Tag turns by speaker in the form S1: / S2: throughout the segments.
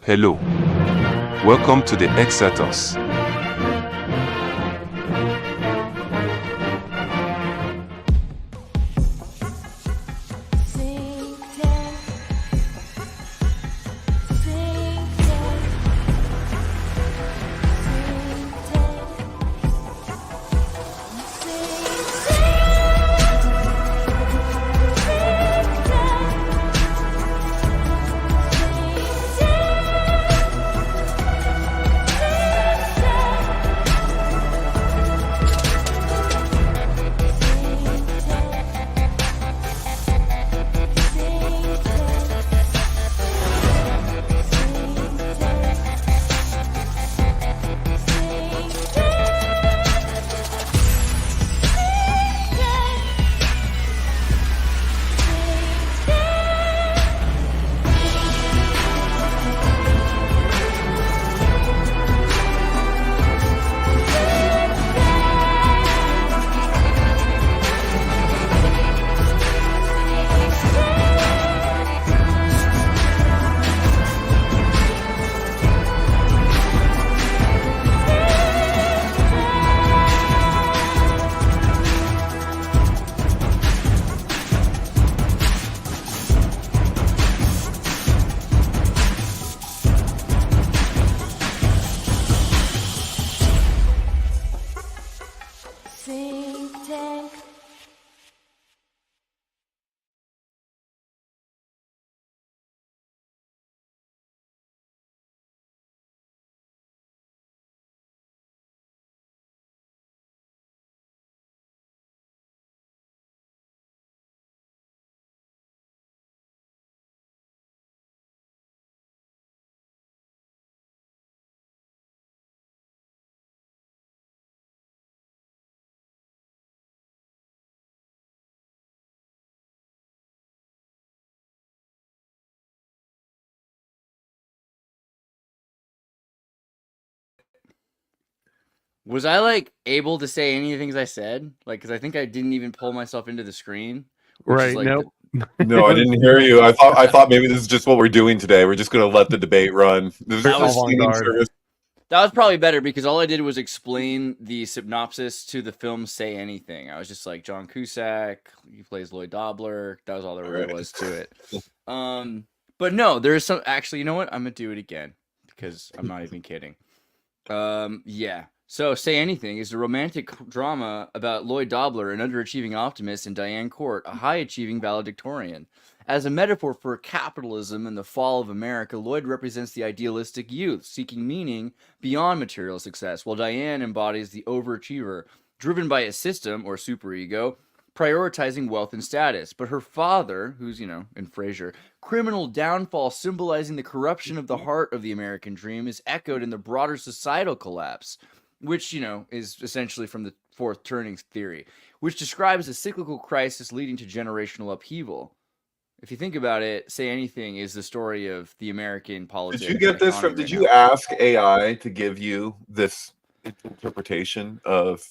S1: Hello. Welcome to the Xirtus.
S2: SyncTank.
S3: Was I like able to say any of the things I said? Like, because I think I didn't even pull myself into the screen. Which is
S4: Right.
S3: like
S4: Nope.
S5: No, I didn't hear you. I thought maybe this is just what we're doing today. We're just going to let the debate run. This is
S3: That was
S5: a streaming
S4: avant-garde.
S5: service.
S3: That was probably better because all I did was explain the synopsis to the film Say Anything. I was just like, John Cusack, he plays Lloyd Dobler. That was all there really was to it. But no, there is some. Actually, you know what? I'm gonna do it again because I'm not even kidding. Yeah. So Say Anything is a romantic drama about Lloyd Dobler, an underachieving optimist, and Diane Court, a high-achieving valedictorian. As a metaphor for capitalism and the fall of America, Lloyd represents the idealistic youth seeking meaning beyond material success, while Diane embodies the overachiever, driven by a system, or superego, prioritizing wealth and status. But her father, who's, in Frasier, criminal downfall symbolizing the corruption of the heart of the American dream, is echoed in the broader societal collapse, which, is essentially from the fourth turning theory, which describes a cyclical crisis leading to generational upheaval. If you think about it, Say Anything is the story of the American politics.
S5: Did you get this from? Did you ask AI to give you this interpretation of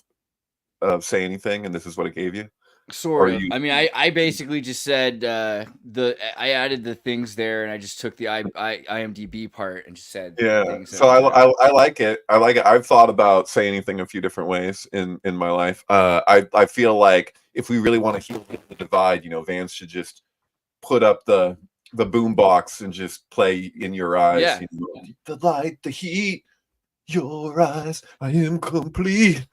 S5: Say Anything, and this is what it gave you?
S3: Sort of. I mean, I basically just said I added the things there, and I just took the IMDb part and just said
S5: things. So I like it. I like it. I've thought about Say Anything a few different ways in my life. I feel like if we really want to heal the divide, Vance should just put up the boom box and just play In Your Eyes.
S3: Yeah.
S5: The light, the heat, your eyes, I am complete.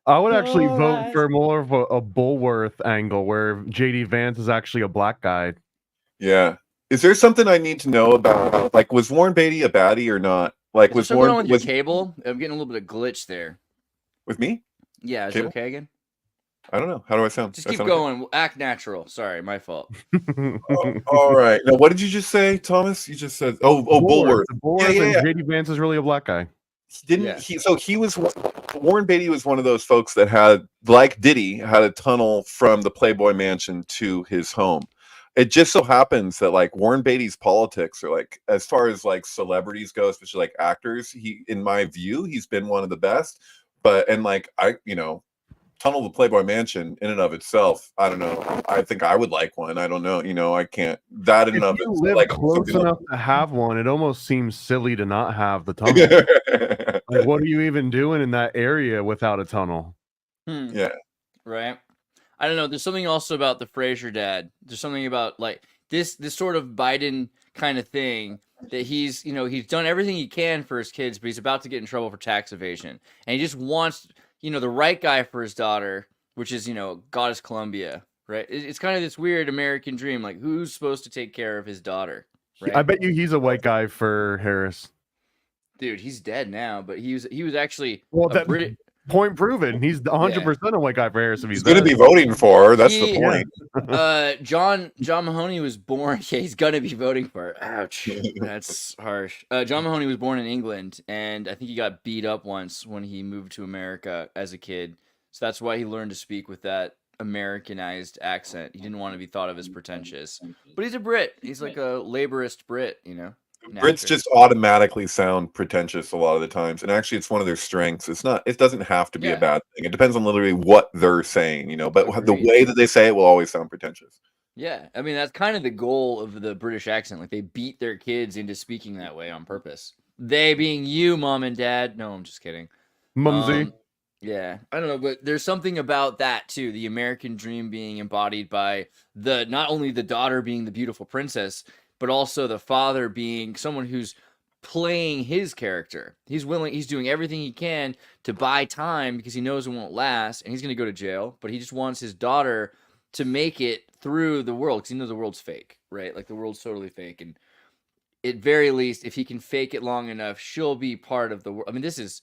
S4: I would actually vote for more of a Bulworth angle where JD Vance is actually a black guy.
S5: Yeah. Is there something I need to know about? Like, was Warren Beatty a baddie or not? Like, was
S3: Warren
S5: Warren
S3: with your cable? I'm getting a little bit of glitch there.
S5: With me?
S3: Yeah, is it okay again?
S5: I don't know. How do I sound?
S3: Just keep going. Okay? Act natural. Sorry, my fault.
S5: All right. Now, what did you just say, Thomas? You just said, Bulworth.
S4: Bulworth and JD Vance is really a black guy.
S5: Warren Beatty was one of those folks that had, like Diddy, had a tunnel from the Playboy Mansion to his home. It just so happens that like Warren Beatty's politics are like, as far as like celebrities go, especially like actors, in my view, he's been one of the best. tunnel to Playboy Mansion in and of itself, I don't know. I think I would like one. I don't know. I can't. That in and
S4: If
S5: of
S4: you
S5: it's
S4: live
S5: like
S4: close
S5: something
S4: enough to have one, it almost seems silly to not have the tunnel.
S5: else.
S4: Like, what are you even doing in that area without a tunnel?
S5: Yeah.
S3: Right. I don't know. There's something also about the Fraser dad. There's something about like this sort of Biden kind of thing that he's done everything he can for his kids, but he's about to get in trouble for tax evasion, and he just wants the right guy for his daughter, which is Goddess Columbia, right? It's kind of this weird American dream, like who's supposed to take care of his daughter, right?
S4: I bet you he's a white guy for Harris.
S3: Dude, he's dead now, but he was actually
S4: Well,
S3: a
S4: that
S3: Brit.
S4: point proven. He's 100% a white guy for Harris. If
S5: He's
S4: he's
S5: going to
S4: dead.
S5: be voting for her. That's the
S3: He-
S5: point.
S3: John Mahoney was born. Yeah, he's gonna be voting for her. Ouch, that's harsh. John Mahoney was born in England, and I think he got beat up once when he moved to America as a kid. So that's why he learned to speak with that Americanized accent. He didn't want to be thought of as pretentious. But he's a Brit. He's like a laborist Brit, an
S5: Brits
S3: actor.
S5: just automatically sound pretentious a lot of the times, and actually, it's one of their strengths. It doesn't have to be
S3: Yeah.
S5: a bad thing. It depends on literally what they're saying, But the
S3: Agreed.
S5: way that they say it will always sound pretentious.
S3: Yeah, I mean that's kind of the goal of the British accent. Like they beat their kids into speaking that way on purpose. They being you, mom and dad. No, I'm just kidding.
S4: Mumsy.
S3: Yeah, I don't know, but there's something about that too. The American dream being embodied by not only the daughter being the beautiful princess, but also the father being someone who's playing his character. He's doing everything he can to buy time because he knows it won't last, and he's going to go to jail. But he just wants his daughter to make it through the world because he knows the world's fake, right? Like the world's totally fake, and at very least, if he can fake it long enough, she'll be part of the world. I mean, this is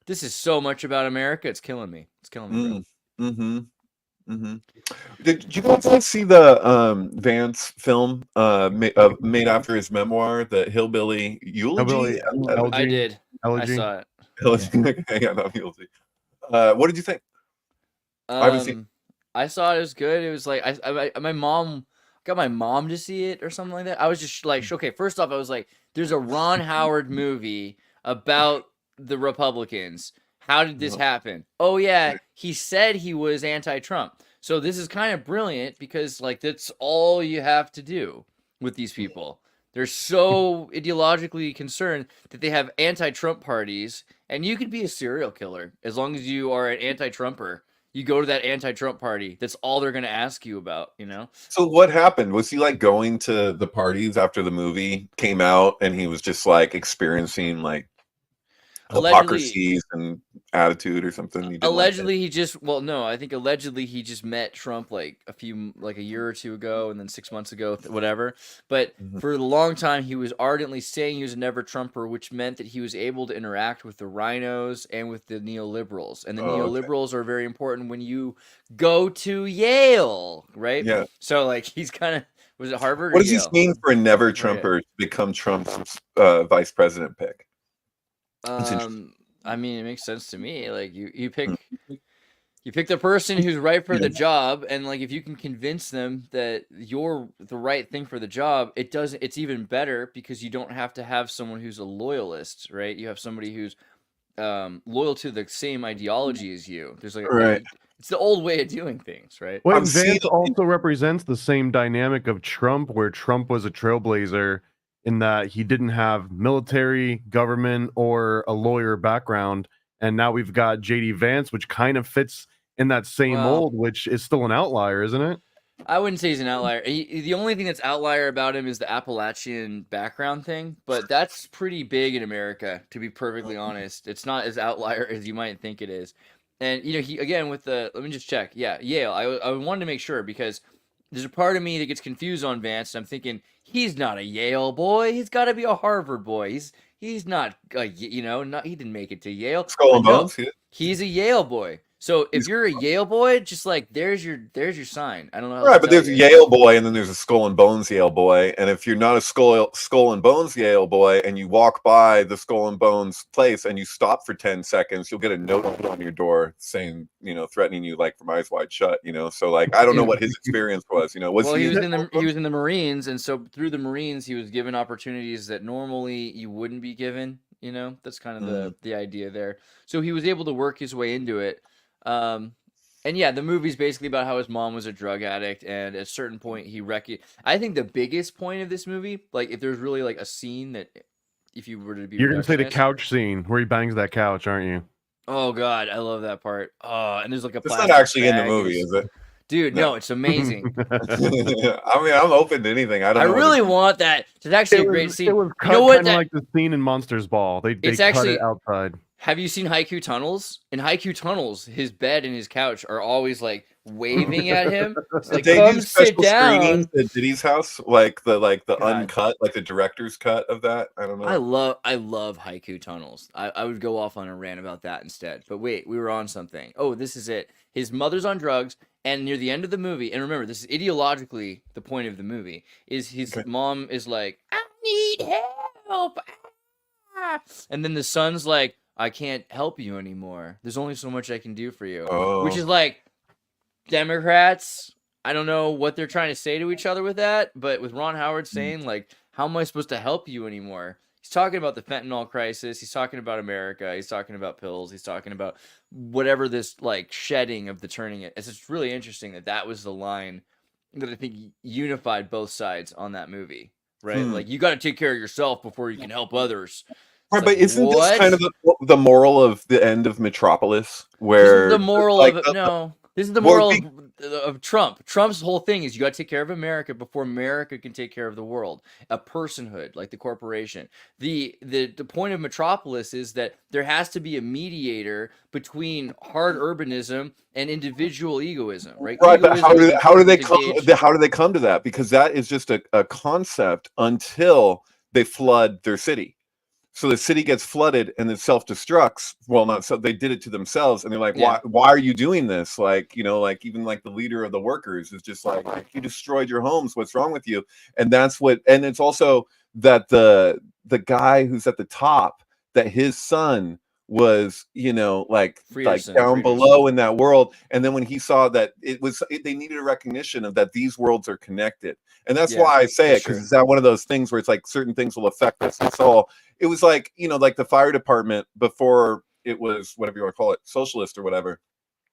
S3: so much about America. It's killing me. It's killing me, bro.
S5: Mm-hmm. Did you guys see the Vance film made after his memoir, the Hillbilly Eulogy?
S3: I did. I
S4: Elegy?
S3: saw it.
S5: Yeah, not Eulogy. What did you think? I haven't seen.
S3: I saw it was good. It was like my mom got my mom to see it or something like that. I was just like, okay, first off, I was like, there's a Ron Howard movie about the Republicans. How did this happen? Oh yeah, he said he was anti-Trump. So this is kind of brilliant because like that's all you have to do with these people. They're so ideologically concerned that they have anti-Trump parties, and you could be a serial killer as long as you are an anti-Trumper. You go to that anti-Trump party. That's all they're going to ask you about,
S5: So what happened? Was he like going to the parties after the movie came out, and he was just like experiencing like hypocrisies and attitude or something?
S3: Allegedly, I think allegedly he just met Trump like a year or two ago, and then 6 months ago, whatever. But for a long time, he was ardently saying he was a never Trumper, which meant that he was able to interact with the rhinos and with the neoliberals. And the neoliberals are very important when you go to Yale, right?
S5: Yeah.
S3: So like he's kind of was it Harvard?
S5: What
S3: or
S5: does
S3: Yale?
S5: this mean for a never Trumper to become Trump's vice president pick?
S3: I mean, it makes sense to me. Like you pick the person who's right for the job, and like if you can convince them that you're the right thing for the job, it's even better because you don't have to have someone who's a loyalist, right? You have somebody who's loyal to the same ideology as you. There's like it's the old way of doing things, right?
S4: Well, Vance also represents the same dynamic of Trump, where Trump was a trailblazer in that he didn't have military, government, or a lawyer background. And now we've got JD Vance, which kind of fits in that same mold, which is still an outlier, isn't it?
S3: I wouldn't say he's an outlier. The only thing that's outlier about him is the Appalachian background thing, but that's pretty big in America, to be perfectly honest. It's not as outlier as you might think it is. And, he, again, let me just check. Yeah, Yale. I wanted to make sure because there's a part of me that gets confused on Vance, and I'm thinking, he's not a Yale boy. He's got to be a Harvard boy. He's not, he didn't make it to Yale.
S5: Skull and Bones.
S3: He's a Yale boy. So if you're a Yale boy, just like there's your sign. I don't know.
S5: Right, but there's a Yale boy, and then there's a Skull and Bones Yale boy. And if you're not a Skull and Bones Yale boy, and you walk by the Skull and Bones place and you stop for 10 seconds, you'll get a note on your door saying, threatening you like from Eyes Wide Shut. So like I don't know what his experience was. He was
S3: in the Marines, and so through the Marines he was given opportunities that normally you wouldn't be given. That's kind of the idea there. So he was able to work his way into it. And yeah, the movie's basically about how his mom was a drug addict, and at a certain point, I think the biggest point of this movie, like if there's really like a scene that, if you were to be
S4: You're gonna say the
S3: reductionist,
S4: couch scene where he bangs that couch, aren't you?
S3: oh god, I love that part. Oh, and there's like a
S5: It's not
S3: plastic
S5: actually in the
S3: bag, and
S5: movie, is it?
S3: dude,
S5: No.
S3: no, it's amazing.
S5: I mean, I'm open to anything. I don't
S3: I
S5: know.
S3: really want that. It's actually a great scene.
S4: It was
S3: You
S4: cut
S3: know what?
S4: kind of like the scene in Monsters Ball. They
S3: It's
S4: cut
S3: actually-
S4: it outside.
S3: Have you seen Haiku Tunnels? In Haiku Tunnels, his bed and his couch are always like waving at him. It's like,
S5: They
S3: come
S5: do
S3: sit
S5: special
S3: down.
S5: screenings at Diddy's house, like the
S3: God.
S5: uncut, like the director's cut of that. I don't know.
S3: I love Haiku Tunnels. I would go off on a rant about that instead. But wait, we were on something. Oh, this is it. His mother's on drugs, and near the end of the movie, and remember, this is ideologically the point of the movie, is his mom is like, I need help. Ah. And then the son's like, I can't help you anymore. There's only so much I can do for you.
S5: Oh.
S3: Which is like, Democrats, I don't know what they're trying to say to each other with that, but with Ron Howard saying, like, how am I supposed to help you anymore? He's talking about the fentanyl crisis. He's talking about America. He's talking about pills. He's talking about whatever this, like, shedding of the turning it. It's just really interesting that was the line that I think unified both sides on that movie, right? Like, you got to take care of yourself before you can help others.
S5: Right,
S3: Like,
S5: but isn't
S3: what?
S5: this kind of the moral of the end of Metropolis? Where
S3: This is the moral
S5: like,
S3: of it. No. This is the
S5: Well,
S3: moral of Trump. Trump's whole thing is you got to take care of America before America can take care of the world. A personhood, like the corporation. The point of Metropolis is that there has to be a mediator between hard urbanism and individual egoism, right?
S5: Right, but
S3: Egoism
S5: how do they come?
S3: engaged-
S5: How do they come to that? Because that is just a concept until they flood their city. So the city gets flooded and it self-destructs. Well, not so they did it to themselves, and they're like,
S3: Yeah.
S5: why are you doing this? Like, you know, like even like the leader of the workers is just like, you destroyed your homes. What's wrong with you? And that's what. And it's also that the guy who's at the top, that his son was, you know, like down below in that world. And then when he saw that they needed a recognition of that these worlds are connected. And that's why I say it, because it's not one of those things where it's like certain things will affect us. And so it was like, you know, like the fire department before it was whatever you want to call it, socialist or whatever.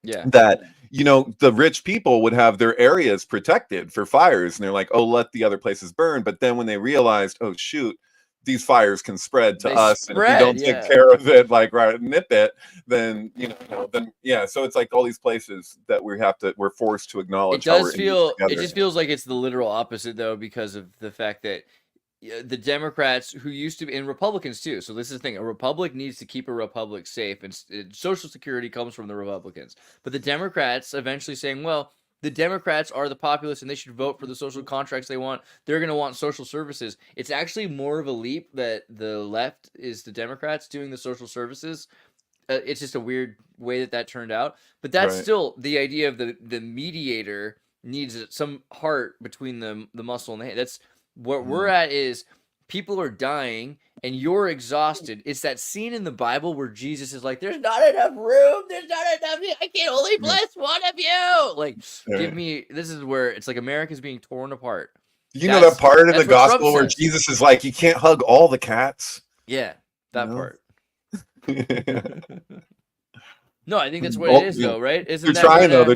S3: Yeah.
S5: That, you know, the rich people would have their areas protected for fires. And they're like, oh, let the other places burn. But then when they realized, oh, shoot, these fires can spread to us, and if we don't take care of it, like nip it, then so it's like all these places that we're forced to acknowledge.
S3: It just feels like it's the literal opposite though, because of the fact that the Democrats, who used to be, and Republicans too. So this is the thing: a republic needs to keep a republic safe, and Social Security comes from the Republicans. But the Democrats eventually saying, well, the Democrats are the populace and they should vote for the social contracts they want. They're going to want social services. It's actually more of a leap that the left is the Democrats doing the social services. It's just a weird way that turned out. But that's still the idea of the mediator needs some heart between the muscle and the hand. That's what we're at, is people are dying and you're exhausted. It's that scene in the Bible where Jesus is like, there's not enough room. There's not enough. I can only bless one of you. Like, give me, this is where it's like America's being torn apart.
S5: You know that part of the gospel where Jesus is like, you can't hug all the cats.
S3: Yeah, that part. No, I think that's what it is, though, right?
S5: They're trying though.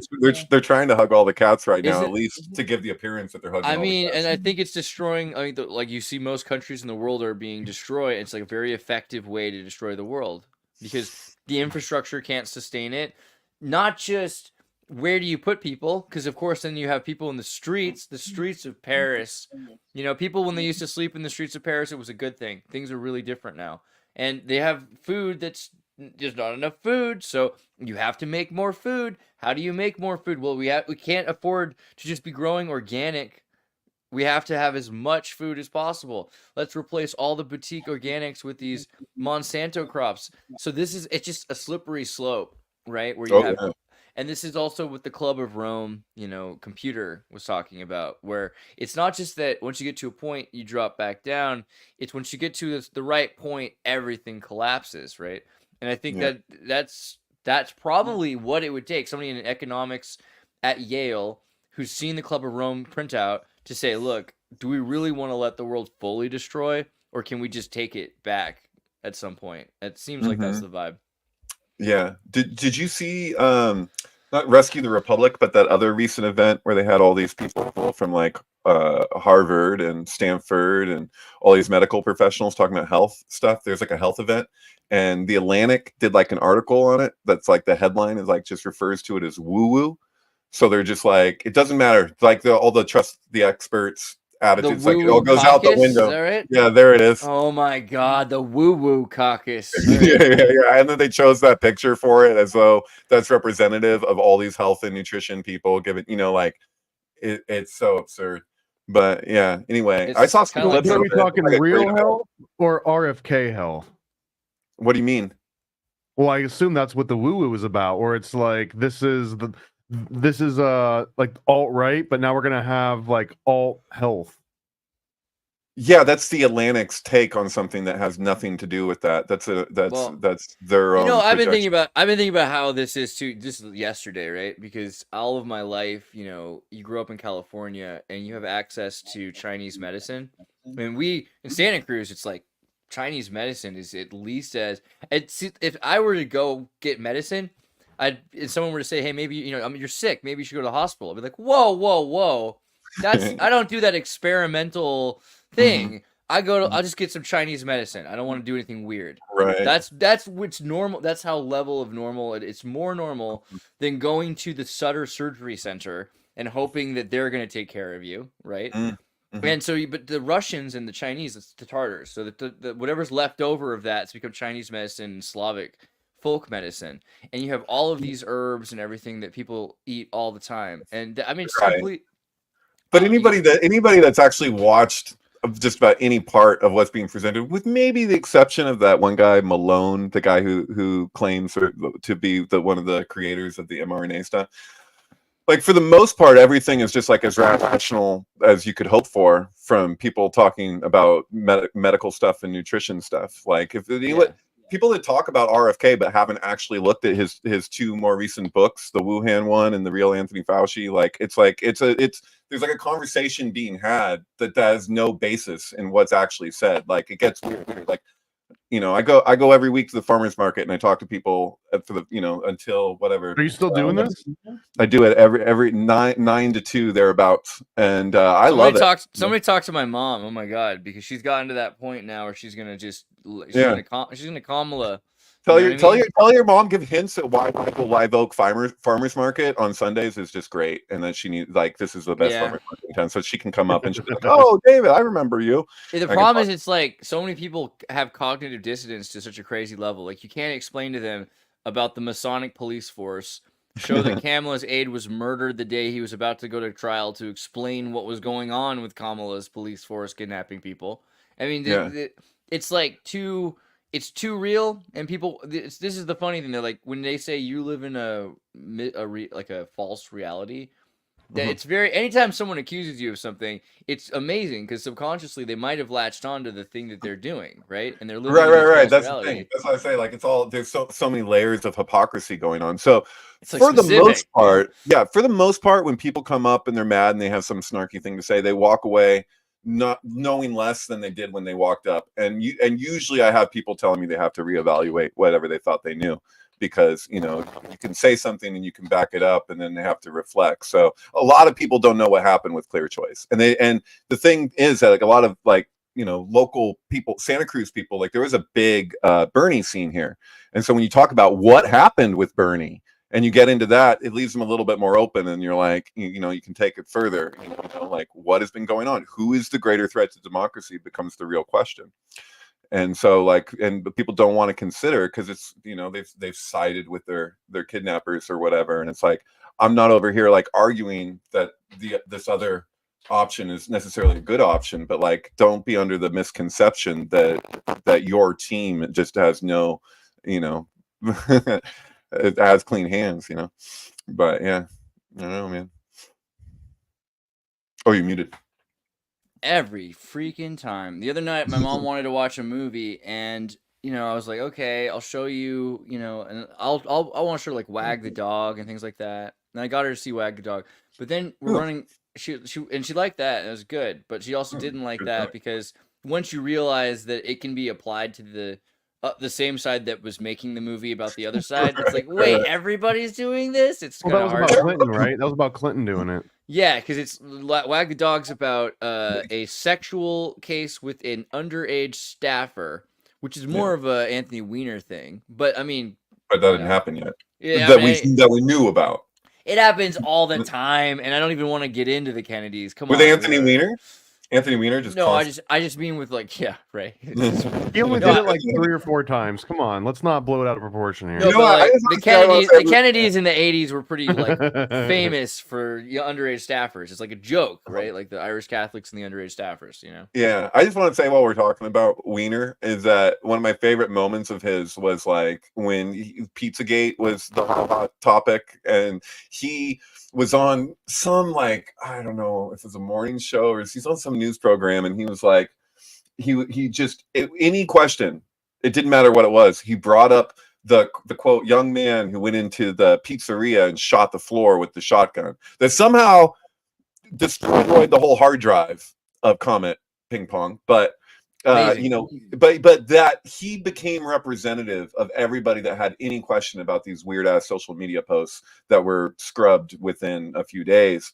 S5: They're trying to hug all the cats right now, at least to give the appearance that they're hugging.
S3: I mean, and I think it's destroying. I mean, like you see, most countries in the world are being destroyed. It's like a very effective way to destroy the world because the infrastructure can't sustain it. Not just where do you put people? Because of course, then you have people in the streets of Paris. You know, people when they used to sleep in the streets of Paris, it was a good thing. Things are really different now, and they have food that's. There's not enough food, so you have to make more food. How do you make more food? Well, we can't afford to just be growing organic. We have to have as much food as possible. Let's replace all the boutique organics with these Monsanto crops. So it's just a slippery slope, right? Where you have, and this is also what the Club of Rome, you know, computer was talking about, where it's not just that once you get to a point you drop back down. It's once you get to the right point, everything collapses, right? And I think that's probably what it would take. Somebody in economics at Yale who's seen the Club of Rome printout to say, look, do we really want to let the world fully destroy, or can we just take it back at some point? It seems like that's the vibe.
S5: Yeah. Did you see the not Rescue the Republic, but that other recent event where they had all these people from like Harvard and Stanford and all these medical professionals talking about health stuff. There's like a health event, and the Atlantic did like an article on it that's like the headline is like just refers to it as woo woo. So they're just like, it doesn't matter. Like all the trust the experts attitudes, like it all goes out the window.
S3: Is that right?
S5: Yeah, there it is.
S3: Oh my God, the woo woo caucus.
S5: Yeah. And then they chose that picture for it as though that's representative of all these health and nutrition people. Given, like it's so absurd. But yeah, anyway,
S3: It's
S5: I saw some
S3: kinda
S5: clips.
S4: Are
S5: of
S4: we
S5: it.
S4: talking
S5: Like a
S4: real
S5: great-
S4: hell or RFK hell?
S5: What do you mean?
S4: Well, I assume that's what the woo woo is about, or it's like this is like alt right, but now we're gonna have like alt health.
S5: Yeah, that's the Atlantic's take on something that has nothing to do with that. That's their own.
S3: I've been thinking
S5: projection.
S3: about how this is too. This is yesterday, right? Because all of my life, you grew up in California and you have access to Chinese medicine. And we in Santa Cruz, it's like Chinese medicine is at least as if I were to go get medicine, if someone were to say, hey, maybe you're sick, maybe you should go to the hospital. I'd be like, whoa, that's I don't do that experimental thing. I'll just get some Chinese medicine. I don't want to do anything weird.
S5: Right.
S3: That's what's normal. That's how level of normal it's more normal than going to the Sutter Surgery Center and hoping that they're going to take care of you, right? And so, but the Russians and the Chinese, it's the Tartars. So the whatever's left over of that, it's become Chinese medicine and Slavic folk medicine. And you have all of these herbs and everything that people eat all the time. And I mean, it's complete.
S5: But anybody that's actually watched just about any part of what's being presented, with maybe the exception of that one guy Malone, the guy who claims to be one of the creators of the mRNA stuff, like for the most part, everything is just like as rational as you could hope for from people talking about medical stuff and nutrition stuff. Like if people that talk about RFK but haven't actually looked at his two more recent books, the Wuhan one and the Real Anthony Fauci, like there's like a conversation being had that has no basis in what's actually said. Like it gets weird. Like, I go every week to the farmers market and I talk to people for the until whatever.
S4: Are you still doing this?
S5: I do it every 9 to 2 thereabouts, and I love it.
S3: Somebody talk to my mom. Oh my God, because she's gotten to that point now where she's gonna Kamala.
S5: Tell your mom, give hints at why Live Oak Farmers Market on Sundays is just great, and that she needs this is the best farmers market in town, so she can come up and she's like, oh, David, I remember you.
S3: The problem is it's like so many people have cognitive dissonance to such a crazy level. Like you can't explain to them about the Masonic police force, show that Kamala's aide was murdered the day he was about to go to trial to explain what was going on with Kamala's police force kidnapping people. I mean, it's like it's too real, and people. This is the funny thing. They're like when they say you live in a false reality. That it's very. Anytime someone accuses you of something, it's amazing because subconsciously they might have latched on to the thing that they're doing, right? And they're living
S5: right. That's
S3: reality.
S5: the thing. That's why I say it's all there's so many layers of hypocrisy going on. So
S3: It's
S5: for the most part, when people come up and they're mad and they have some snarky thing to say, they walk away not knowing less than they did when they walked up. And usually I have people telling me they have to reevaluate whatever they thought they knew, because you can say something and you can back it up and then they have to reflect. So a lot of people don't know what happened with Clear Choice. And the thing is that a lot of local people, Santa Cruz people, there was a big Bernie scene here. And so when you talk about what happened with Bernie, and you get into that, it leaves them a little bit more open, and you're like, you can take it further. What has been going on? Who is the greater threat to democracy becomes the real question. And so, but people don't want to consider because it's, they've sided with their kidnappers or whatever, and it's like, I'm not over here arguing that this other option is necessarily a good option, but don't be under the misconception that your team just has no, it has clean hands, but yeah, I don't know, man. Oh, you muted.
S3: Every freaking time. The other night, my mom wanted to watch a movie, and I was like, okay, I'll show you, and I want to show her Wag the Dog and things like that. And I got her to see Wag the Dog, but then we're running. She liked that, and it was good, but she also didn't like that because once you realize that it can be applied to the the same side that was making the movie about the other side. It's like, wait, everybody's doing this. It's
S4: Well,
S3: kind
S4: that
S3: of
S4: was
S3: hard.
S4: about Clinton, right? That was about Clinton doing it.
S3: Yeah, because it's Wag the Dog's about a sexual case with an underage staffer, which is more of a Anthony Weiner thing. But I mean,
S5: But that didn't happen yet.
S3: yeah,
S5: That we knew about.
S3: It happens all the time, and I don't even want to get into the Kennedys. Come
S5: With
S3: on,
S5: Anthony Weiner? Anthony Weiner just
S3: no, I just mean with like, yeah, right.
S4: He only did it like 3 or 4 times. Come on, let's not blow it out of proportion here.
S3: No,
S5: You know
S3: but
S5: what?
S3: like,
S5: I just
S3: the
S5: wanna say I wanna
S3: Kennedys,
S5: say
S3: the Kennedys in the '80s were pretty like famous for underage staffers. It's like a joke, right? Like the Irish Catholics and the underage staffers, you know.
S5: Yeah, I just want to say while we're talking about Wiener is that one of my favorite moments of his was like when Pizzagate was the hot topic, and he was on some like I don't know if it's a morning show or he's on some news program, and he was like he just any question, it didn't matter what it was, he brought up the quote young man who went into the pizzeria and shot the floor with the shotgun that somehow destroyed the whole hard drive of Comet Ping Pong, but you know, but that he became representative of everybody that had any question about these weird ass social media posts that were scrubbed within a few days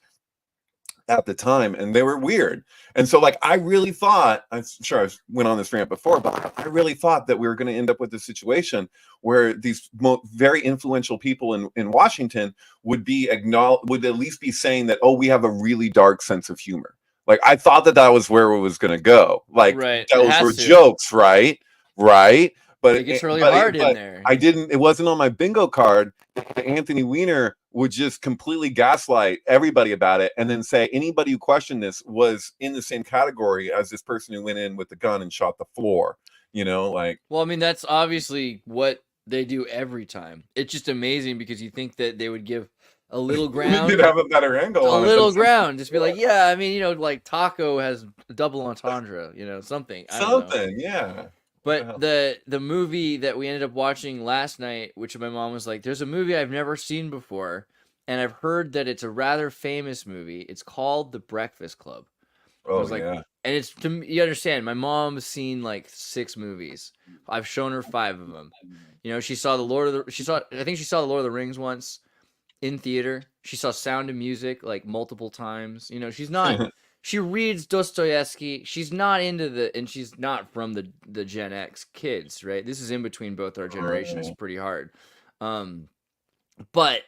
S5: at the time, and they were weird. And so like I really thought, I'm sure I went on this rant before, but I really thought that we were going to end up with a situation where these very influential people in Washington would at least be saying that, oh, we have a really dark sense of humor. Like I thought that was where it was going to go. Like those were jokes, right? But
S3: it gets really hard in there.
S5: It wasn't on my bingo card. Anthony Weiner would just completely gaslight everybody about it and then say anybody who questioned this was in the same category as this person who went in with the gun and shot the floor. You know, like.
S3: Well, I mean, that's obviously what they do every time. It's just amazing because you think that they would give a little ground.
S5: Did have a better angle.
S3: A little ground. Just be like, yeah, I mean, you know, like taco has double entendre, you know, something.
S5: Yeah.
S3: But the movie that we ended up watching last night, which my mom was like, there's a movie I've never seen before, and I've heard that it's a rather famous movie. It's called The Breakfast Club.
S5: Oh,
S3: like,
S5: yeah.
S3: And it's, you understand, my mom's seen like 6 movies. I've shown her 5 of them. You know, she saw I think she saw the Lord of the Rings once in theater. She saw Sound of Music like multiple times. You know, she's not... She reads Dostoevsky. She's not into and she's not from the Gen X kids, right? This is in between both our generations. It's pretty hard. But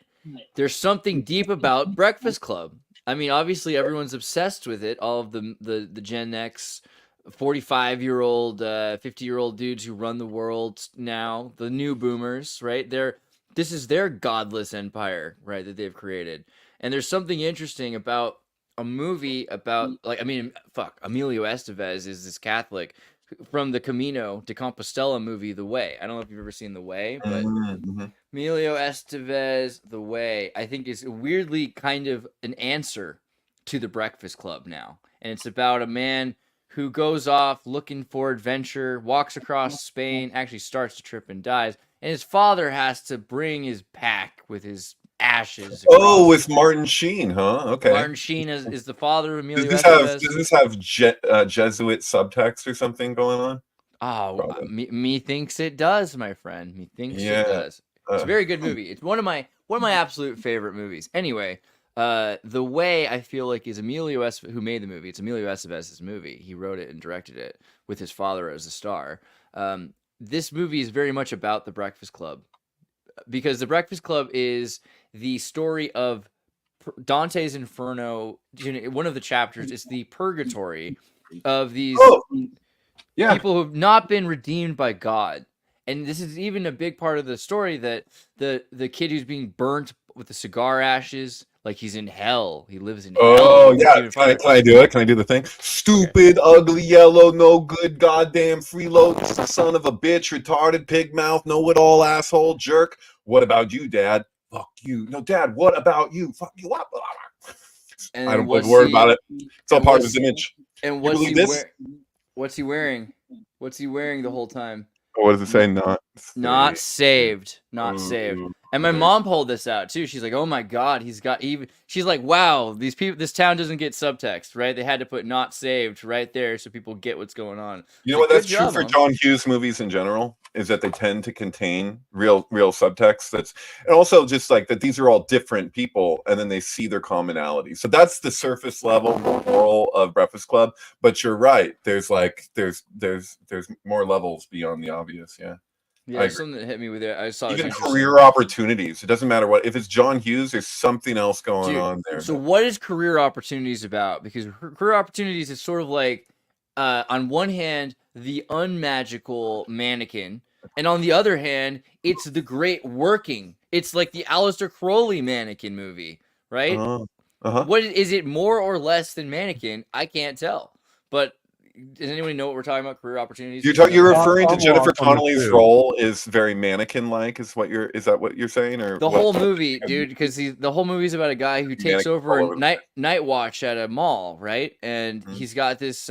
S3: there's something deep about Breakfast Club. I mean, obviously everyone's obsessed with it. All of the Gen X, 45-year-old, 50-year-old dudes who run the world now, the new boomers, right? This is their godless empire, right, that they've created. And there's something interesting about a movie about, like, I mean, Emilio Estevez is this Catholic from the Camino de Compostela movie, The Way. I don't know if you've ever seen The Way, but Emilio Estevez, The Way, I think is weirdly kind of an answer to The Breakfast Club now. And it's about a man who goes off looking for adventure, walks across Spain, actually starts to trip and dies, and his father has to bring his pack with his ashes.
S5: Oh, with Martin Sheen, huh? Okay.
S3: Martin Sheen is the father of Emilio
S5: Does
S3: Estevez.
S5: this have Jesuit subtext or something going on?
S3: Oh, me thinks it does, my friend. Me thinks it does. It's a very good movie. It's one of my absolute favorite movies. Anyway, The Way, I feel like, is Emilio Estevez, who made the movie. It's Emilio Estevez's movie. He wrote it and directed it with his father as the star. This movie is very much about The Breakfast Club, because The Breakfast Club is the story of Dante's Inferno. One of the chapters is the purgatory of these people who have not been redeemed by God. And this is even a big part of the story, that the kid who's being burnt with the cigar ashes, like he's in hell. He lives in hell.
S5: Oh, yeah. Can I do it? Can I do the thing? Stupid, ugly, yellow, no good, goddamn, freeload, son of a bitch, retarded, pig mouth, know-it-all, asshole, jerk. What about you, Dad? Fuck you. No, Dad, what about you? Fuck you up. I don't believe a word about it. It's all part of his image.
S3: And what's he wearing? What's he wearing the whole time?
S5: What does it say? Not
S3: saved. Not saved. And my mom pulled this out too. She's like, "Oh my god, he's got even." She's like, "Wow, these people, this town doesn't get subtext, right? They had to put not saved right there so people get what's going on."
S5: You know
S3: Like,
S5: what? That's
S3: good
S5: true
S3: job,
S5: for
S3: Mom.
S5: John Hughes movies in general, is that they tend to contain real subtext. That's, and also just like that these are all different people, and then they see their commonality. So that's the surface level moral of Breakfast Club. But you're right. There's more levels beyond the obvious. Yeah.
S3: Yeah, something that hit me with it. I saw
S5: even career opportunities. It doesn't matter what. If it's John Hughes, there's something else going on there.
S3: So what is career opportunities about? Because career opportunities is sort of like, on one hand, the unmagical mannequin, and on the other hand, it's the great working. It's like the Aleister Crowley mannequin movie, right? What is it, more or less than mannequin? I can't tell. But does anyone know what we're talking about? Career opportunities.
S5: You're referring to Jennifer Connelly's role is very mannequin-like. Is that what you're saying, or
S3: the whole movie, dude? Because the whole movie is about a guy who takes over night watch at a mall, right? And he's got this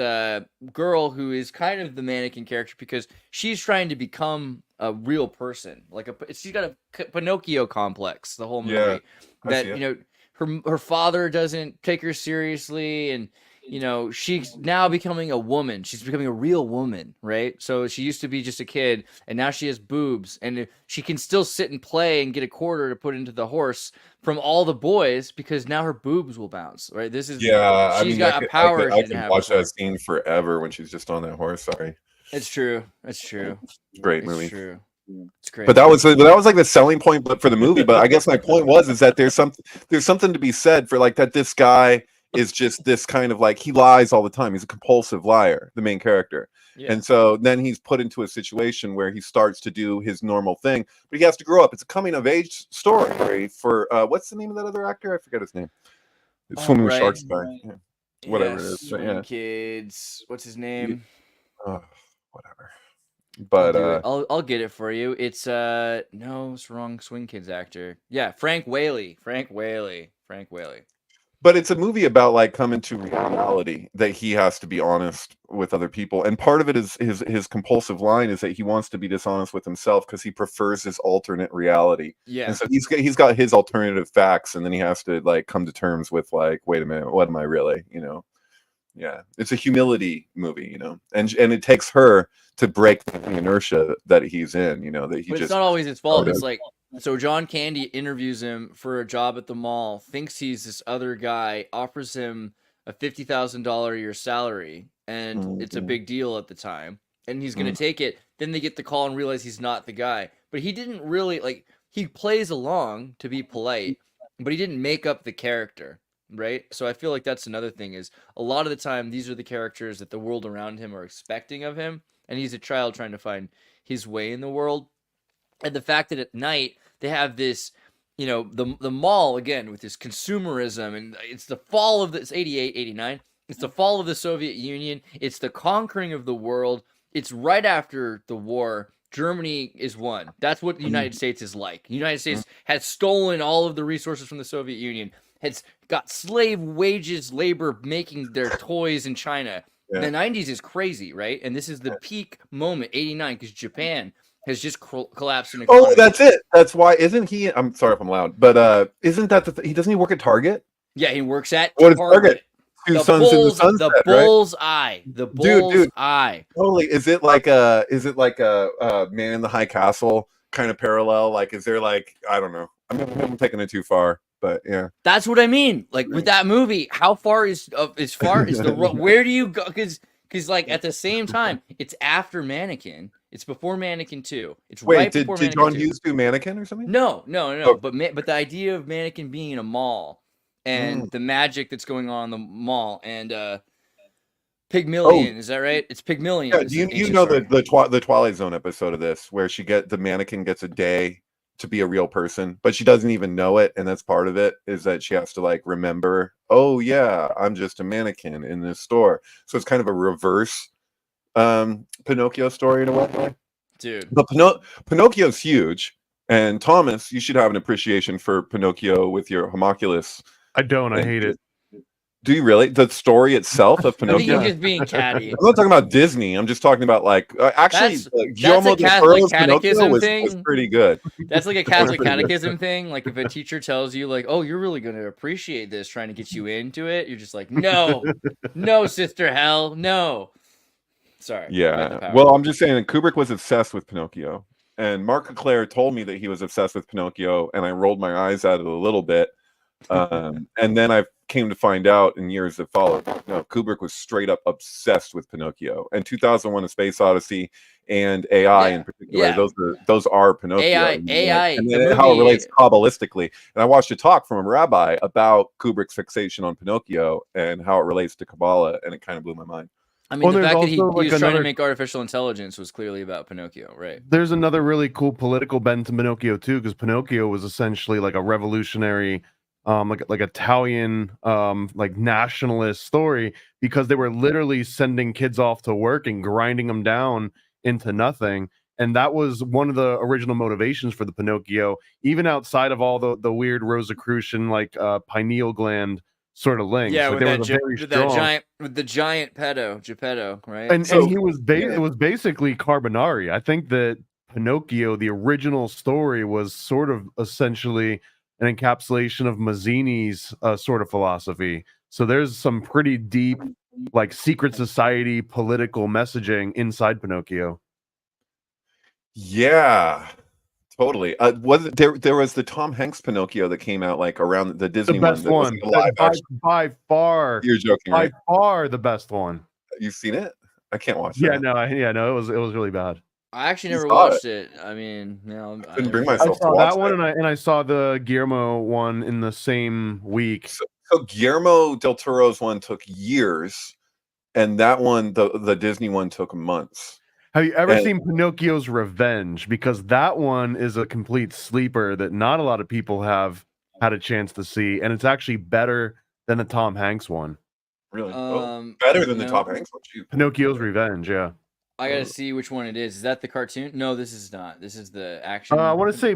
S3: girl who is kind of the mannequin character because she's trying to become a real person. She's got a Pinocchio complex. The whole movie that her father doesn't take her seriously, and she's now becoming a woman. She's becoming a real woman, right? So she used to be just a kid, and now she has boobs, and she can still sit and play and get a quarter to put into the horse from all the boys because now her boobs will bounce, right? She's got a power.
S5: I can watch that scene forever when she's just on that horse. Sorry,
S3: it's true.
S5: Great movie.
S3: It's true. It's great.
S5: But that was like the selling point, but for the movie. But I guess my point is that there's something to be said for like that. This guy is just this kind of like, he lies all the time. He's a compulsive liar, the main character. Yeah. And so then he's put into a situation where he starts to do his normal thing, but he has to grow up. It's a coming of age story for what's the name of that other actor? I forget his name. It's Swimming with Sharks guy. Yeah. Whatever it is.
S3: Yeah. Kids. What's his name?
S5: Whatever. But
S3: I'll get it for you. It's no, it's wrong. Swing Kids actor. Yeah, Frank Whaley.
S5: But it's a movie about like coming to reality that he has to be honest with other people, and part of it is his compulsive line is that he wants to be dishonest with himself because he prefers this alternate reality.
S3: Yeah,
S5: and so he's got his alternative facts, and then he has to like come to terms with like, wait a minute, what am I really? Yeah, it's a humility movie, and it takes her to break the inertia that he's in, that he
S3: but
S5: just.
S3: It's not always his fault. It's like. So John Candy interviews him for a job at the mall, thinks he's this other guy, offers him a $50,000 a year salary, and it's a big deal at the time, and he's going to take it. Then they get the call and realize he's not the guy. But he didn't really, he plays along to be polite, but he didn't make up the character, right? So I feel like that's another thing is a lot of the time these are the characters that the world around him are expecting of him, and he's a child trying to find his way in the world. And the fact that at night they have this, the mall again with this consumerism, and it's the fall of this 88, 89. It's the fall of the Soviet Union. It's the conquering of the world. It's right after the war. Germany is won. That's what the United States is like. The United States has stolen all of the resources from the Soviet Union, has got slave wages, labor making their toys in China. Yeah. The 90s is crazy, right? And this is the peak moment, 89, because Japan has just collapsed in economy.
S5: Oh, that's it. That's why. Isn't he? I'm sorry if I'm loud, but isn't that he doesn't he work at Target?
S3: Yeah, he works at
S5: what Target. Two
S3: the
S5: suns in the sunset,
S3: the bull's eye. The bull's eye.
S5: Totally. Is it like a Man in the High Castle kind of parallel? Like, is there like, I don't know. I'm taking it too far, but yeah.
S3: That's what I mean. Like with that movie, how far is the where do you go? Because like at the same time, it's after Mannequin. It's before Mannequin 2. It's right before Mannequin 2.
S5: Did John Hughes do Mannequin or something?
S3: No. Oh. But the idea of Mannequin being in a mall and the magic that's going on in the mall and Pygmalion, is that right? It's Pygmalion.
S5: Yeah, you know the Twilight Zone episode of this where the mannequin gets a day to be a real person, but she doesn't even know it, and that's part of it is that she has to like remember, oh yeah, I'm just a mannequin in this store. So it's kind of a reverse Pinocchio story in a way,
S3: dude.
S5: But Pinocchio's huge, and Thomas, you should have an appreciation for Pinocchio with your homunculus.
S4: I don't. I hate it.
S5: Do you really? The story itself of
S3: I think
S5: Pinocchio?
S3: you're just being catty.
S5: I'm not talking about Disney. I'm just talking about like actually
S3: That's
S5: Guillermo
S3: a
S5: del
S3: Catholic
S5: Toro's Pinocchio
S3: catechism
S5: was
S3: thing.
S5: pretty good.
S3: That's like a
S5: That was
S3: Catholic
S5: pretty good.
S3: catechism thing. Like if a teacher tells you, like, "Oh, you're really going to appreciate this," trying to get you into it, you're just like, "No, no, Sister Hell, no." Sorry.
S5: Yeah. Well, I'm just saying that Kubrick was obsessed with Pinocchio, and Mark Leclerc told me that he was obsessed with Pinocchio, and I rolled my eyes at it a little bit. And then I came to find out in years that followed, no, Kubrick was straight up obsessed with Pinocchio. And 2001: A Space Odyssey and AI in particular, those are Pinocchio.
S3: AI,
S5: and then how it relates kabbalistically. And I watched a talk from a rabbi about Kubrick's fixation on Pinocchio and how it relates to Kabbalah, and it kind of blew my mind.
S3: I mean, the fact that he was trying to make artificial intelligence was clearly about Pinocchio, right?
S4: There's another really cool political bend to Pinocchio too, because Pinocchio was essentially like a revolutionary, like Italian, like nationalist story, because they were literally sending kids off to work and grinding them down into nothing. And that was one of the original motivations for the Pinocchio, even outside of all the weird Rosicrucian, like pineal gland sort of links.
S3: Yeah,
S4: like,
S3: with the giant Geppetto, right?
S4: And he was it was basically Carbonari. I think that Pinocchio, the original story, was sort of essentially an encapsulation of Mazzini's sort of philosophy. So there's some pretty deep, like, secret society political messaging inside Pinocchio.
S5: Yeah, totally. Was it, there was the Tom Hanks Pinocchio that came out like around the Disney
S4: The best one. By far.
S5: You're joking, right?
S4: By far the best one.
S5: You've seen it? I can't watch
S4: that.
S5: Yeah,
S4: no, it was really bad.
S3: I actually never watched it. I mean,
S5: I couldn't bring myself to watch
S4: that one, and I saw the Guillermo one in the same week.
S5: So Guillermo del Toro's one took years, and that one, the Disney one, took months.
S4: Have you ever seen Pinocchio's Revenge? Because that one is a complete sleeper that not a lot of people have had a chance to see, and it's actually better than the Tom Hanks one.
S5: Really? Better than the Tom Hanks one.
S4: Pinocchio's Revenge, yeah.
S3: I gotta see which one it is. Is that the cartoon? No, this is not. This is the action.
S4: I want to say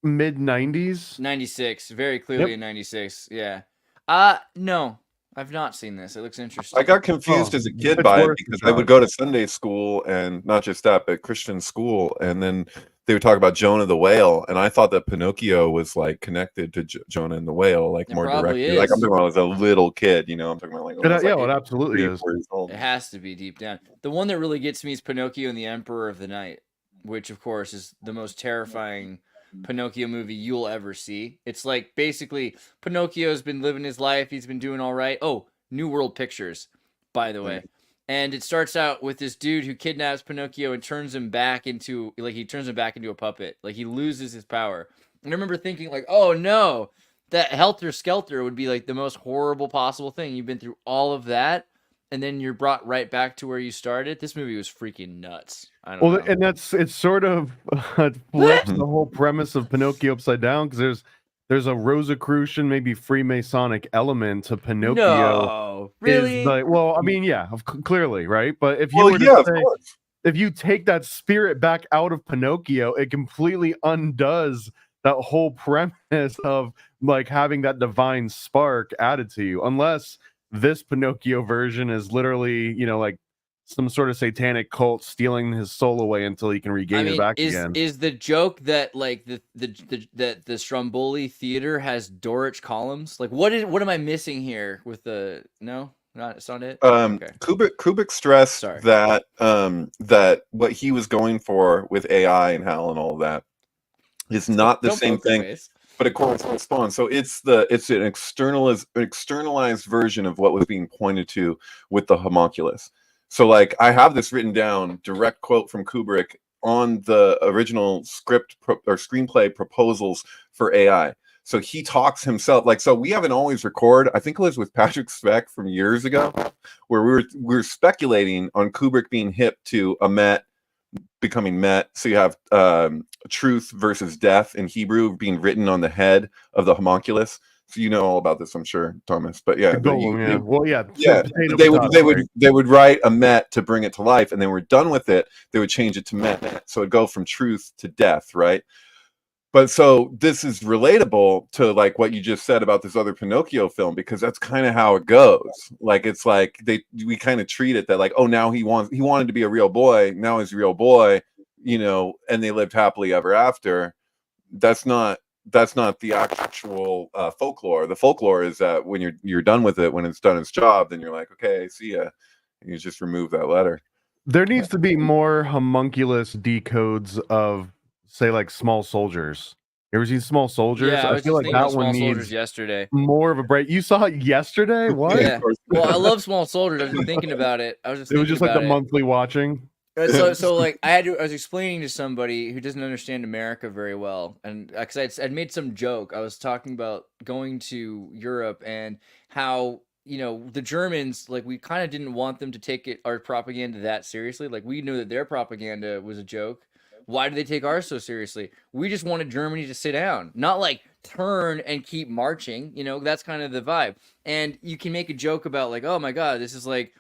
S4: mid-90s.
S3: 96, very clearly in 96. Yeah. No, I've not seen this. It looks interesting.
S5: I got confused as a kid by it because I would go to Sunday school, and not just that, but Christian school, and then they would talk about Jonah the whale, and I thought that Pinocchio was like connected to Jonah and the whale, like more directly.
S3: Is.
S5: Like I'm talking about as a little kid, you know. I'm talking about like
S4: it absolutely is.
S3: It has to be deep down. The one that really gets me is Pinocchio and the Emperor of the Night, which of course is the most terrifying Pinocchio movie you'll ever see. It's like basically Pinocchio's been living his life. He's been doing all right. Oh, New World Pictures, by the way. And it starts out with this dude who kidnaps Pinocchio and turns him back into a puppet. Like he loses his power. And I remember thinking like, oh no, that Helter Skelter would be like the most horrible possible thing. You've been through all of that, and then you're brought right back to where you started. This movie was freaking nuts. I don't know.
S4: And it's sort of flips the whole premise of Pinocchio upside down, because there's a Rosicrucian, maybe Freemasonic element to Pinocchio.
S3: No, really?
S4: Well, I mean, yeah, clearly, right? But if you if you take that spirit back out of Pinocchio, it completely undoes that whole premise of like having that divine spark added to you, unless this Pinocchio version is literally, like some sort of satanic cult stealing his soul away until he can regain it back again.
S3: Is the joke that like the Stromboli Theater has Doric columns? Like what am I missing here with the it's not it? Okay.
S5: Kubrick stressed that that what he was going for with AI and HAL and all of that is not the same thing, but it corresponds. So it's an externalized version of what was being pointed to with the homunculus. So like I have this written down, direct quote from Kubrick on the original script or screenplay proposals for AI. So he talks himself, like, so we haven't always record. I think it was with Patrick Speck from years ago, where we were speculating on Kubrick being hip to a Met becoming Met. So you have truth versus death in Hebrew being written on the head of the homunculus. So you know all about this, I'm sure, Thomas. But yeah,
S4: they
S5: would write a Met to bring it to life, and then we're done with it. They would change it to Met, so it'd go from truth to death, right? But so this is relatable to like what you just said about this other Pinocchio film, because that's kind of how it goes. Like it's like we kind of treat it that like, oh, now he wanted to be a real boy, now he's a real boy, you know, and they lived happily ever after. That's not the actual folklore. The folklore is that when you're done with it, when it's done its job, then you're like, okay, see ya. And you just remove that letter.
S4: There needs to be more homunculus decodes of, say, like Small Soldiers. You ever seen Small Soldiers?
S3: Yeah, I
S4: I
S3: was
S4: feel
S3: just
S4: like
S3: thinking about
S4: that one
S3: Small Soldiers
S4: needs
S3: yesterday.
S4: more of a break. You saw it yesterday? What?
S3: Yeah. Well, I love Small Soldiers. I've been thinking about it. I was just
S4: It was
S3: thinking
S4: just like
S3: about
S4: the
S3: it.
S4: monthly watching.
S3: So like I was explaining to somebody who doesn't understand America very well, and because I'd made some joke. I was talking about going to Europe and how, you know, the Germans, like, we kind of didn't want them to take our propaganda that seriously. Like, we knew that their propaganda was a joke. Why did they take ours so seriously? We just wanted Germany to sit down, not like turn and keep marching. You know, that's kind of the vibe. And you can make a joke about like, oh my God, this is like,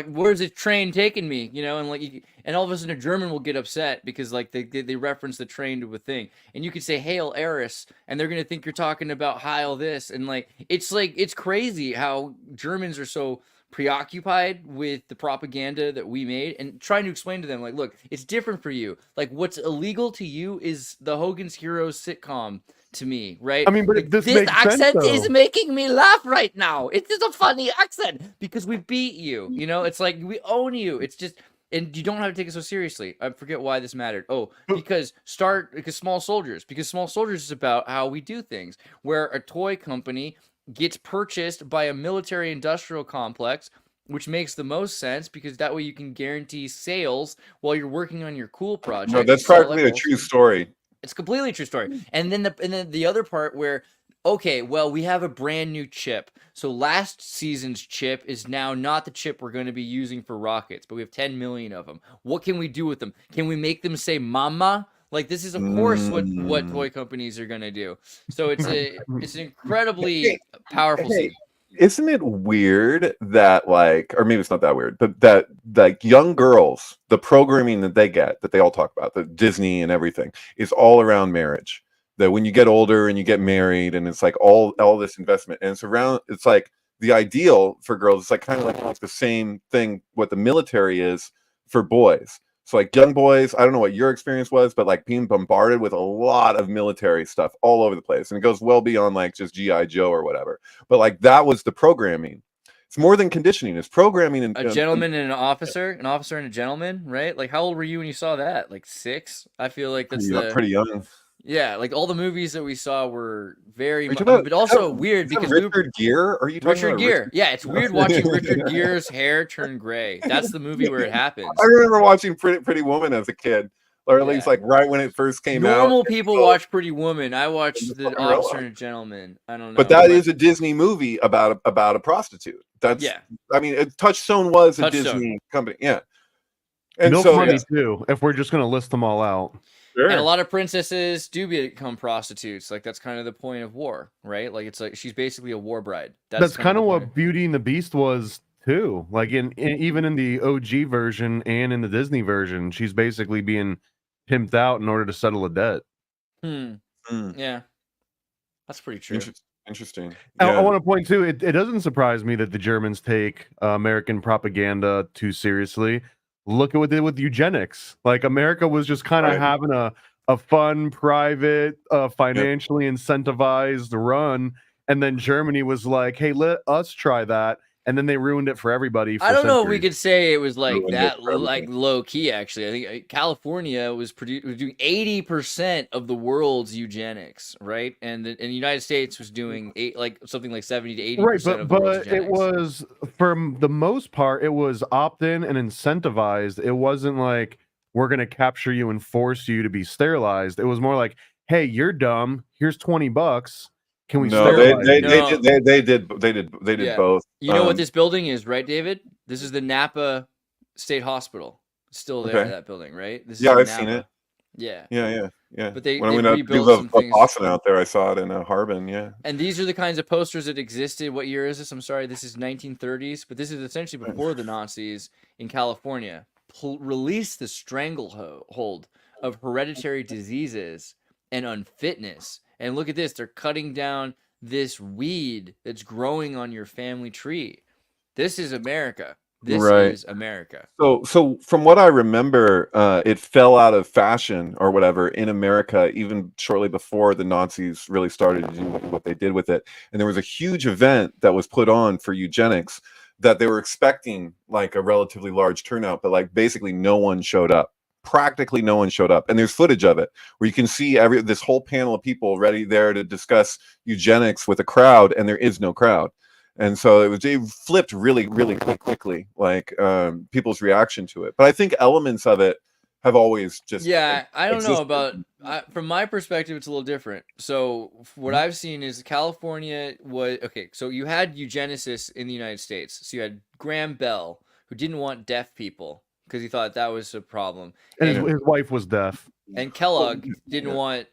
S3: where's the train taking me? You know, and like, and all of a sudden a German will get upset because like they reference the train to a thing, and you could say Hail Eris, and they're gonna think you're talking about Heil this, and like it's crazy how Germans are so preoccupied with the propaganda that we made, and trying to explain to them like, look, it's different for you. Like, what's illegal to you is the Hogan's Heroes sitcom to me, right?
S4: I mean, but
S3: like,
S4: this
S3: this
S4: makes
S3: accent
S4: sense,
S3: is
S4: though.
S3: making me laugh right now. It is a funny accent because we beat you. You know, it's like we own you. It's just, and you don't have to take it so seriously. I forget why this mattered. Oh, because Small Soldiers. Because Small Soldiers is about how we do things. Where a toy company gets purchased by a military industrial complex, which makes the most sense because that way you can guarantee sales while you're working on your cool project.
S5: No, that's practically a true story.
S3: It's a completely true story. And then the other part where, okay, well, we have a brand new chip. So last season's chip is now not the chip we're going to be using for rockets, but we have 10 million of them. What can we do with them? Can we make them say mama? Like, this is, of course, what toy companies are going to do. So it's an incredibly powerful scene.
S5: Isn't it weird that, like, or maybe it's not that weird, but that like young girls, the programming that they get, that they all talk about, the Disney and everything, is all around marriage. That when you get older and you get married, and it's like all this investment, and it's like the ideal for girls. It's like kind of like the same thing what the military is for boys. So like young boys, I don't know what your experience was, but like being bombarded with a lot of military stuff all over the place. And it goes well beyond like just G.I. Joe or whatever. But like that was the programming. It's more than conditioning. It's programming. And
S3: a gentleman and an officer and a gentleman, right? Like, how old were you when you saw that? Like 6? I feel like that's
S5: pretty young.
S3: Yeah, like all the movies that we saw were very much, but also weird because
S5: Richard Gere? Are you talking
S3: Richard
S5: about
S3: Gere? Yeah, it's weird watching Richard Gere's hair turn gray. That's the movie where it happens.
S5: I remember watching Pretty Woman as a kid, or at least like right when it first came out.
S3: Normal people watch Pretty Woman. I watched The Officer and a Gentleman. I don't know.
S5: But that is a Disney movie about a prostitute. That's, yeah. I mean, Touchstone was a Disney company. Yeah.
S4: And Milk Money too, if we're just going to list them all out.
S3: Sure. And a lot of princesses do become prostitutes. Like, that's kind of the point of war, right? Like, it's like she's basically a war bride.
S4: That's kind of what Beauty and the Beast was too. Like even in the OG version and in the Disney version, she's basically being pimped out in order to settle a debt.
S3: Yeah, that's pretty true.
S5: Interesting.
S4: I want to point too. It doesn't surprise me that the Germans take American propaganda too seriously. Look at what they did with eugenics. Like, America was just kind of having a fun, private, financially incentivized run, and then Germany was like, "Hey, let us try that," and then they ruined it for everybody.
S3: I don't know if we could say it was like that, like low key. Actually, I think California was doing 80% of the world's eugenics, right? And the United States was doing something like 70 to 80%. Right,
S4: but it was, for the most part, it was opt-in and incentivized. It wasn't like, we're going to capture you and force you to be sterilized. It was more like, hey, you're dumb. Here's $20. Can we?
S5: No, they did both.
S3: You know what this building is, right, David? This is the Napa State Hospital. It's still there, that building, right? This is
S5: I've seen it.
S3: Yeah.
S5: But when I went to do Boston out there, I saw it in Harbin. Yeah.
S3: And these are the kinds of posters that existed. What year is this? I'm sorry, this is 1930s, but this is essentially before the Nazis in California released the stranglehold of hereditary diseases and unfitness. And look at this, they're cutting down this weed that's growing on your family tree. This is America. This is America.
S5: So from what I remember, it fell out of fashion or whatever in America, even shortly before the Nazis really started to do what they did with it. And there was a huge event that was put on for eugenics that they were expecting like a relatively large turnout, but like basically no one showed up. Practically no one showed up. And there's footage of it where you can see this whole panel of people ready there to discuss eugenics with a crowd, and there is no crowd. And so it flipped really, really quickly, like people's reaction to it. But I think elements of it have always just
S3: I don't know about from my perspective, it's a little different. So what I've seen is California was okay. So you had eugenicists in the United States. So you had Graham Bell, who didn't want deaf people because he thought that was a problem,
S4: and his wife was deaf.
S3: And Kellogg didn't want,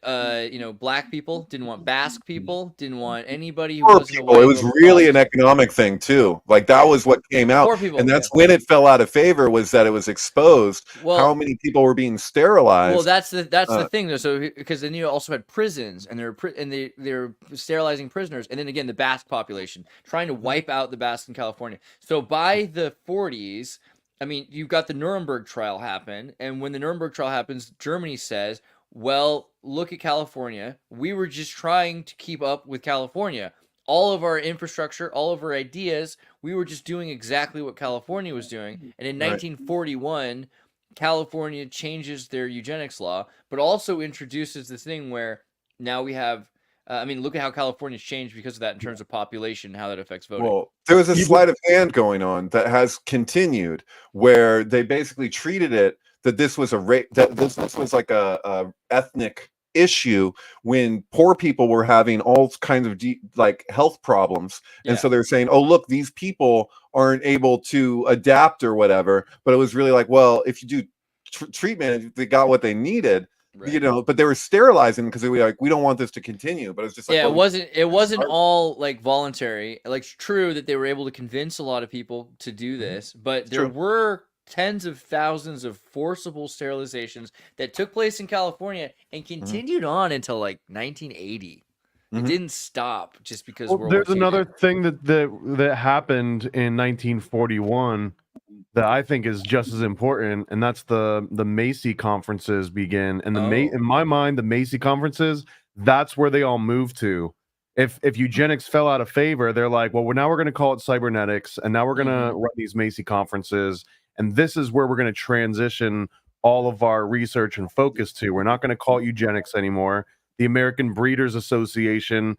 S3: black people, didn't want Basque people, didn't want anybody who wasn't
S5: people. It was really an economic thing too. Like that was what came out, and that's when it fell out of favor. Was that it was exposed how many people were being sterilized?
S3: Well, that's the thing though. So because then you also had prisons, and they're sterilizing prisoners, and then again the Basque population trying to wipe out the Basque in California. So by the 40s. I mean, you've got the Nuremberg trial happen, and when the Nuremberg trial happens, Germany says, well, look at California. We were just trying to keep up with California. All of our infrastructure, all of our ideas, we were just doing exactly what California was doing. And in 1941, California changes their eugenics law, but also introduces this thing where now we have look at how California's changed because of that in terms of population, how that affects voting.
S5: Well, there was a sleight of hand going on that has continued, where they basically treated it that this was this was like a ethnic issue when poor people were having all kinds of health problems, and so they're saying, "Oh, look, these people aren't able to adapt or whatever." But it was really like, well, if you do treatment, they got what they needed. Right. But they were sterilizing because they were like, we don't want this to continue. But it's just like,
S3: it wasn't all like voluntary. Like, it's true that they were able to convince a lot of people to do this, but there were tens of thousands of forcible sterilizations that took place in California and continued on until like 1980. It didn't stop just because
S4: there's another thing that happened in 1941 that I think is just as important, and that's the Macy conferences begin. And in my mind, the Macy conferences, that's where they all move to. If eugenics fell out of favor, they're like, well, now we're going to call it cybernetics, and now we're going to run these Macy conferences, and this is where we're going to transition all of our research and focus to. We're not going to call it eugenics anymore. The American Breeders Association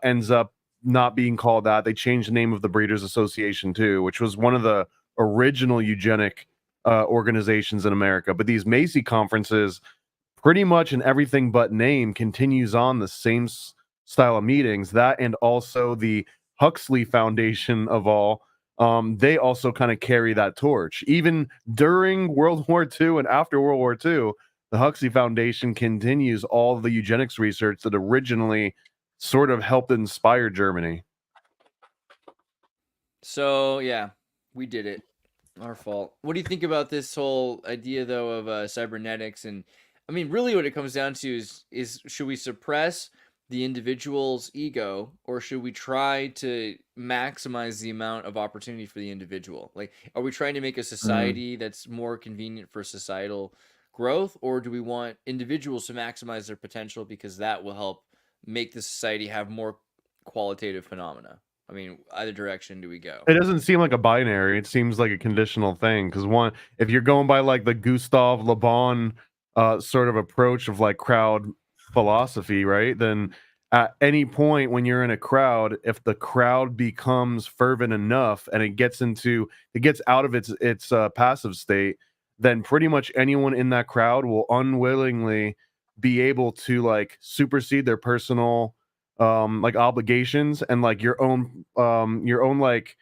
S4: ends up not being called that. They changed the name of the Breeders Association too, which was one of the original eugenic organizations in America. But these Macy conferences, pretty much in everything but name, continues on the same style of meetings. That, and also the Huxley Foundation of all, they also kind of carry that torch. Even during World War II and after World War II, the Huxley Foundation continues all the eugenics research that originally sort of helped inspire Germany.
S3: So, yeah, we did it. Our fault. What do you think about this whole idea, though, of cybernetics? And, I mean, really what it comes down to is should we suppress the individual's ego, or should we try to maximize the amount of opportunity for the individual? Like, are we trying to make a society that's more convenient for societal growth, or do we want individuals to maximize their potential because that will help make the society have more qualitative phenomena? I mean, either direction do we go?
S4: It doesn't seem like a binary. It seems like a conditional thing. Because one, if you're going by like the Gustav Le Bon sort of approach of like crowd philosophy, right? Then at any point when you're in a crowd, if the crowd becomes fervent enough and it gets out of its passive state, then pretty much anyone in that crowd will unwillingly be able to like supersede their personal like obligations and like your own like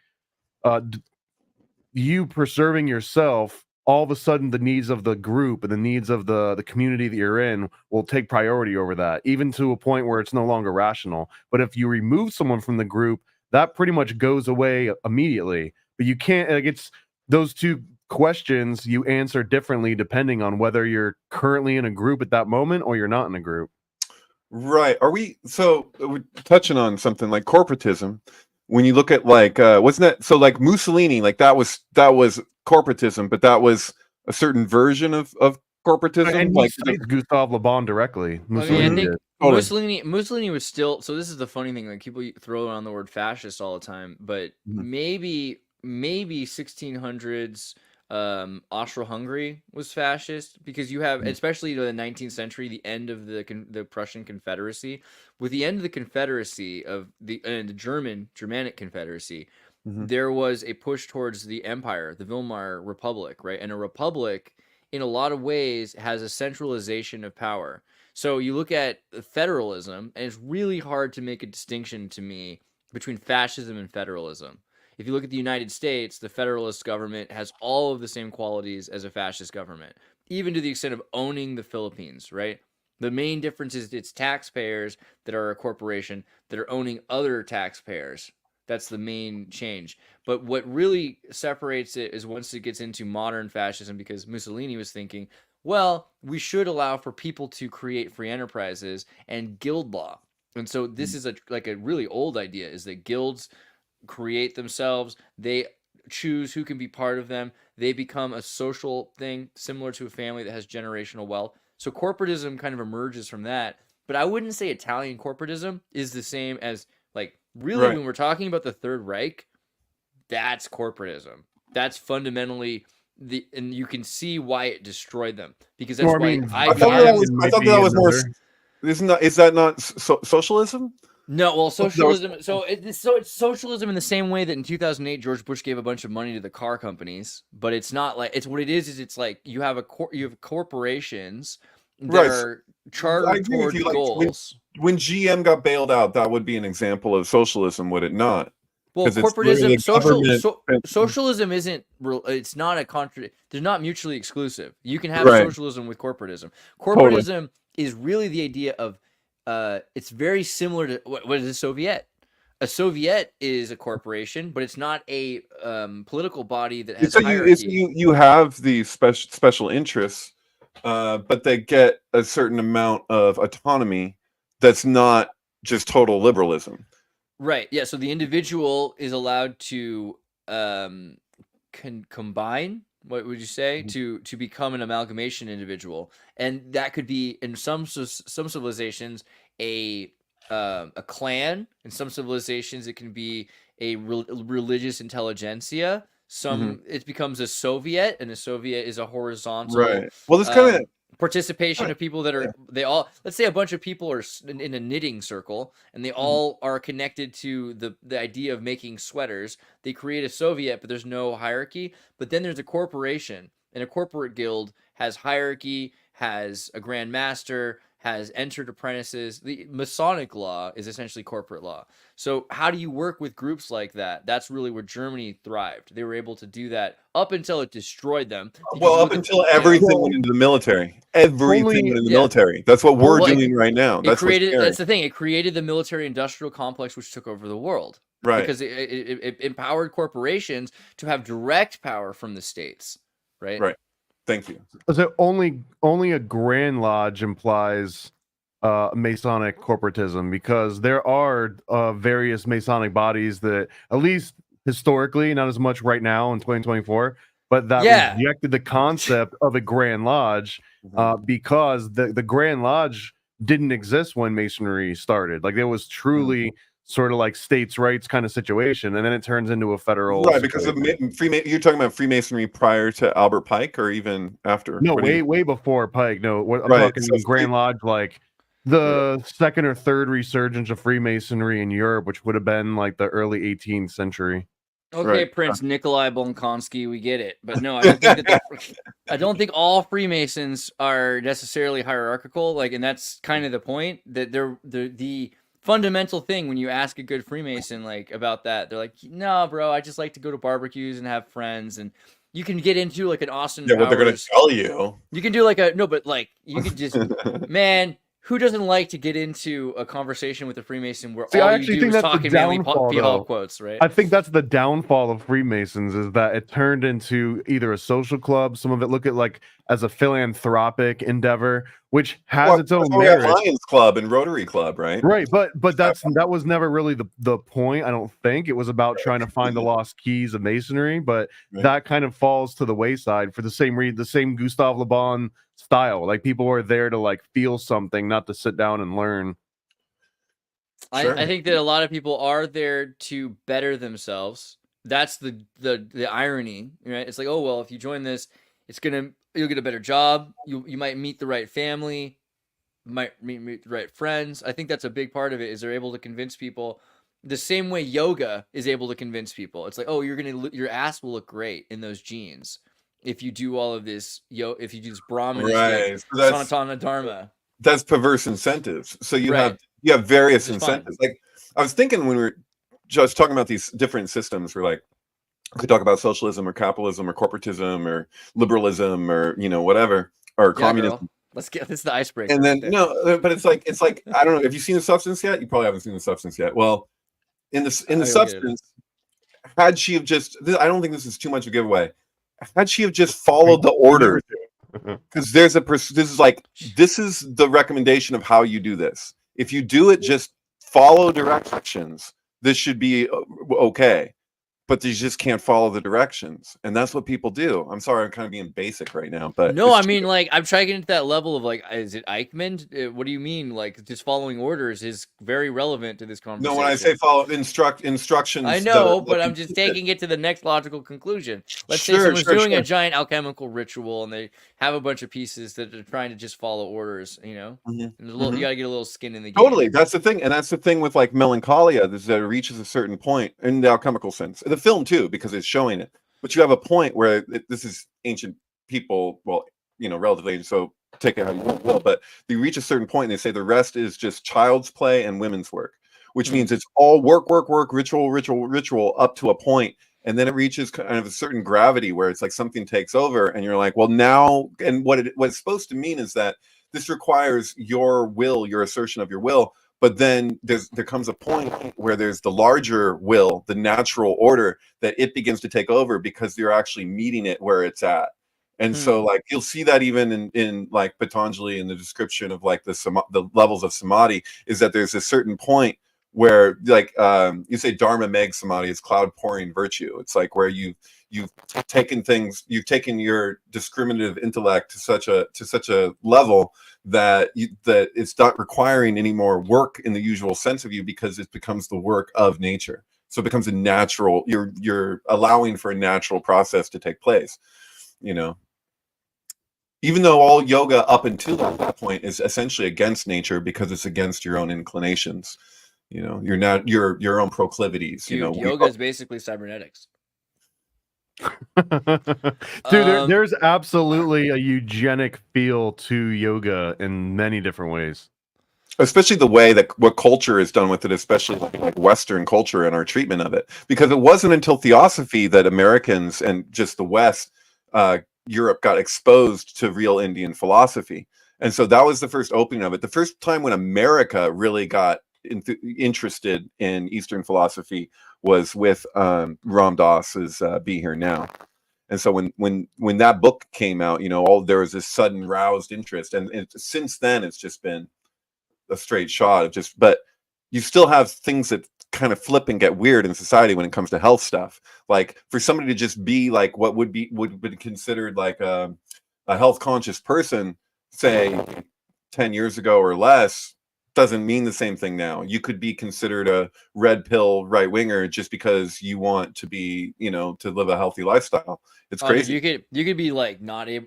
S4: you preserving yourself. All of a sudden the needs of the group and the needs of the community that you're in will take priority over that, even to a point where it's no longer rational. But if you remove someone from the group, that pretty much goes away immediately. But you can't, like, it's those two questions you answer differently depending on whether you're currently in a group at that moment or you're not in a group.
S5: Right. Are we so we're touching on something like corporatism? When you look at like wasn't that so like Mussolini, like that was corporatism, but that was a certain version of corporatism.
S4: And he cites Gustave Le Bon directly.
S3: I mean, I
S4: Mussolini
S3: think
S4: did.
S5: Totally.
S3: Mussolini was still. So this is the funny thing. Like people throw around the word fascist all the time, but maybe 1600s Austro-Hungary was fascist because you have, especially the 19th century, the end of the Prussian Confederacy. With the end of the Confederacy of the Germanic Confederacy, there was a push towards the empire, the Weimar Republic, right? And a republic, in a lot of ways, has a centralization of power. So you look at federalism, and it's really hard to make a distinction to me between fascism and federalism. If you look at the United States, the federalist government has all of the same qualities as a fascist government, even to the extent of owning the Philippines, right? The main difference is it's taxpayers that are a corporation that are owning other taxpayers. That's the main change. But what really separates it is once it gets into modern fascism, because Mussolini was thinking, well, we should allow for people to create free enterprises and guild law. And so this is a really old idea, is that guilds create themselves. They choose who can be part of them. They become a social thing similar to a family that has generational wealth. So corporatism kind of emerges from that. But I wouldn't say Italian corporatism is the same as, like, really when we're talking about the Third Reich, that's corporatism. That's fundamentally and you can see why it destroyed them, because that's why
S5: I thought that was more. Is that not socialism?
S3: No, well, socialism. So it's socialism in the same way that in 2008 George Bush gave a bunch of money to the car companies, but it's not like it's what it is it's like you have corporations that are chartered towards goals.
S5: When GM got bailed out, that would be an example of socialism, would it not?
S3: Well, corporatism, socialism isn't. It's not a they're not mutually exclusive. You can have socialism with corporatism. Corporatism is really the idea of. It's very similar to what is a Soviet. A Soviet is a corporation, but it's not a political body that has hierarchy.
S5: You have these special interests, but they get a certain amount of autonomy that's not just total liberalism.
S3: Right. Yeah. So the individual is allowed to combine. What would you say to become an amalgamation individual, and that could be in some civilizations a clan. In some civilizations, it can be a religious intelligentsia. It becomes a Soviet, and a Soviet is a horizontal.
S5: Right. Well, this kind of
S3: participation of people that are let's say a bunch of people are in a knitting circle and they all are connected to the idea of making sweaters. They create a Soviet, but there's no hierarchy. But then there's a corporation, and a corporate guild has hierarchy, has a grand master, has entered apprentices. The Masonic law is essentially corporate law. So how do you work with groups like that? That's really where Germany thrived. They were able to do that up until it destroyed them.
S5: Well, up until everything went into the military. Everything went into the military. That's what we're doing right now. That's
S3: the thing. It created the military-industrial complex, which took over the world.
S5: Right.
S3: Because it empowered corporations to have direct power from the states. Right.
S5: Right. Thank you.
S4: So only a Grand Lodge implies Masonic corporatism, because there are various Masonic bodies that, at least historically, not as much right now in 2024, but that rejected the concept of a Grand Lodge because the Grand Lodge didn't exist when Masonry started. Like, it was truly sort of like states' rights kind of situation, and then it turns into a federal.
S5: Right, because of you're talking about Freemasonry prior to Albert Pike, or even after?
S4: No, way before Pike. No, I'm talking Grand Lodge, like the second or third resurgence of Freemasonry in Europe, which would have been like the early 18th century.
S3: Okay, Prince Nikolai Bolkonsky, we get it, but no, I don't think all Freemasons are necessarily hierarchical. Like, and that's kind of the point, that the fundamental thing when you ask a good Freemason like about that, they're like, no, bro, I just like to go to barbecues and have friends. And you can get into like an Austin Powers.
S5: What they're gonna tell you.
S3: You can do like you could just man. Who doesn't like to get into a conversation with a Freemason where all you do is talking mainly P-Hall quotes, right?
S4: I think that's the downfall of Freemasons, is that it turned into either a social club. Some of it look at like as a philanthropic endeavor, which has
S5: Well,
S4: its own
S5: that's why we have
S4: merit.
S5: Lions Club and Rotary Club, right?
S4: Right, but that was never really the point. I don't think it was about trying to find the lost keys of masonry, but
S5: Right.
S4: that kind of falls to the wayside for the same Gustave Le Bon style. Like people are there to like feel something, not to sit down and learn.
S3: I think that a lot of people are there to better themselves. That's the irony, right? It's like, oh well, if you join this, you'll get a better job. You might meet the right family, might meet the right friends. I think that's a big part of it. Is they're able to convince people the same way yoga is able to convince people. It's like, oh, your ass will look great in those jeans if you do all of this. If you do this Brahmanistic
S5: Right. So that's
S3: Sanatana Dharma.
S5: that's perverse incentives. So you
S3: Right.
S5: have various
S3: Which is fun.
S5: incentives. Like I was thinking when we were just talking about these different systems, we're like, we could talk about socialism or capitalism or corporatism or liberalism or whatever or communism.
S3: Girl. Let's get this the icebreaker.
S5: And then
S3: right there.
S5: no, but it's like I don't know. Have you seen The Substance yet? You probably haven't seen The Substance yet. Well, in the Substance, had she have just, I don't think this is too much of a giveaway. Had she have just followed the order, because this is the recommendation of how you do this. If you do it, just follow directions. This should be okay. But they just can't follow the directions, and that's what people do. I'm sorry, I'm kind of being basic right now, but
S3: no, I mean, like, I'm trying to get into that level of like, is it Eichmann? What do you mean? Like, just following orders is very relevant to this conversation.
S5: No, when I say follow instructions,
S3: I know, but I'm just taking it to the next logical conclusion. Let's say someone's doing a giant alchemical ritual, and they have a bunch of pieces that are trying to just follow orders. You know, and you got to get a little skin in the game.
S5: Totally, that's the thing, and that's the thing with like Melancholia. Is that it reaches a certain point in the alchemical sense. The film too, because it's showing it. But you have a point where this is ancient people, well, relatively ancient, so take it how you will, but they reach a certain point and they say the rest is just child's play and women's work, which means it's all work, ritual up to a point, and then it reaches kind of a certain gravity where it's like something takes over, and you're like, well, now, and what it's supposed to mean is that this requires your will, your assertion of your will. But then there comes a point where there's the larger will, the natural order, that it begins to take over because you're actually meeting it where it's at. And so like you'll see that even in like Patanjali in the description of like the levels of samadhi, is that there's a certain point where like you say dharma meg samadhi is cloud pouring virtue. It's like where you've taken your discriminative intellect to such a level that it's not requiring any more work in the usual sense of you, because it becomes the work of nature. So it becomes a natural, you're allowing for a natural process to take place, even though all yoga up until that point is essentially against nature, because it's against your own inclinations, you're not your own proclivities.
S3: Dude, yoga is basically cybernetics.
S4: Dude, there's absolutely a eugenic feel to yoga in many different ways,
S5: especially the way that what culture is done with it, especially like Western culture and our treatment of it, because it wasn't until Theosophy that Americans and just the West, Europe, got exposed to real Indian philosophy. And so that was the first opening of it. The first time when America really got interested in Eastern philosophy was with Ram Dass's Be Here Now. And so when that book came out, there was this sudden roused interest, and since then it's just been a straight shot of just, but you still have things that kind of flip and get weird in society when it comes to health stuff. Like for somebody to just be like what would be considered like a health conscious person, say 10 years ago or less, doesn't mean the same thing now. You could be considered a red pill right winger just because you want to be, to live a healthy lifestyle. It's crazy.
S3: You could be like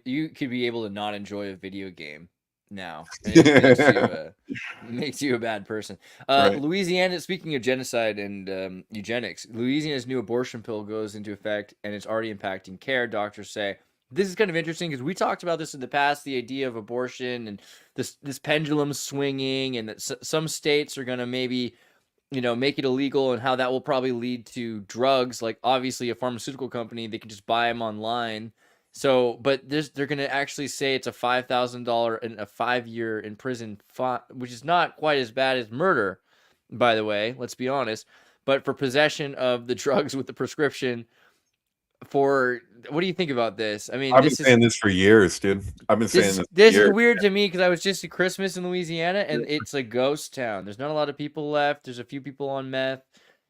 S3: you could be able to not enjoy a video game now. It makes you a bad person. Right. Louisiana, speaking of genocide and eugenics, Louisiana's new abortion pill goes into effect and it's already impacting care. Doctors say this is kind of interesting because we talked about this in the past, the idea of abortion and this pendulum swinging, and that some states are going to maybe, make it illegal, and how that will probably lead to drugs. Like obviously a pharmaceutical company, they can just buy them online. So, but they're going to actually say it's a $5,000 and a 5-year in prison, which is not quite as bad as murder, by the way, let's be honest. But for possession of the drugs with the prescription, for what do you think about this? I mean,
S5: I've been
S3: this is
S5: saying this for years, dude. I've been saying this for
S3: this is
S5: years.
S3: weird to me because I was just at Christmas in Louisiana and it's a ghost town. There's not a lot of people left. There's a few people on meth.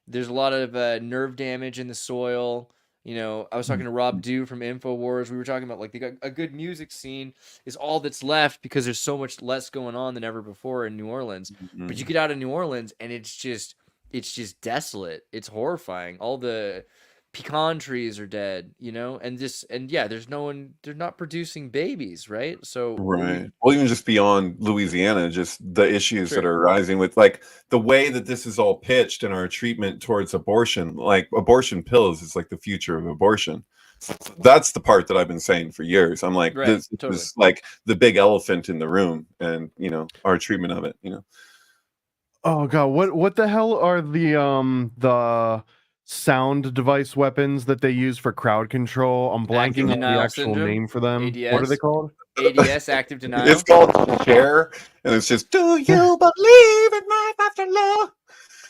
S3: There's a lot of nerve damage in the soil. You know, I was talking to Rob Dew from InfoWars. We were talking about like a good music scene is all that's left because there's so much less going on than ever before in New Orleans. But you get out of New Orleans and it's just desolate. It's horrifying. All the pecan trees are dead, you know, and yeah, there's no one. They're not producing babies, right? So
S5: Right. Well, even just beyond Louisiana, just the issues that
S3: Sure.
S5: are arising with like the way that this is all pitched in our treatment towards abortion, like abortion pills is like the future of abortion. So that's the part that I've been saying for years. I'm like,
S3: Right,
S5: this
S3: totally.
S5: is like the big elephant in the room, and you know, our treatment of it, you know.
S4: Oh god, what the hell are the sound device weapons that they use for crowd control? I'm
S3: Active
S4: blanking on the
S3: denial
S4: actual
S3: syndrome,
S4: name for them. What are
S3: ADS.
S4: they called?
S3: ADS, active denial.
S5: It's called Share, and it's just, do you believe in life after love?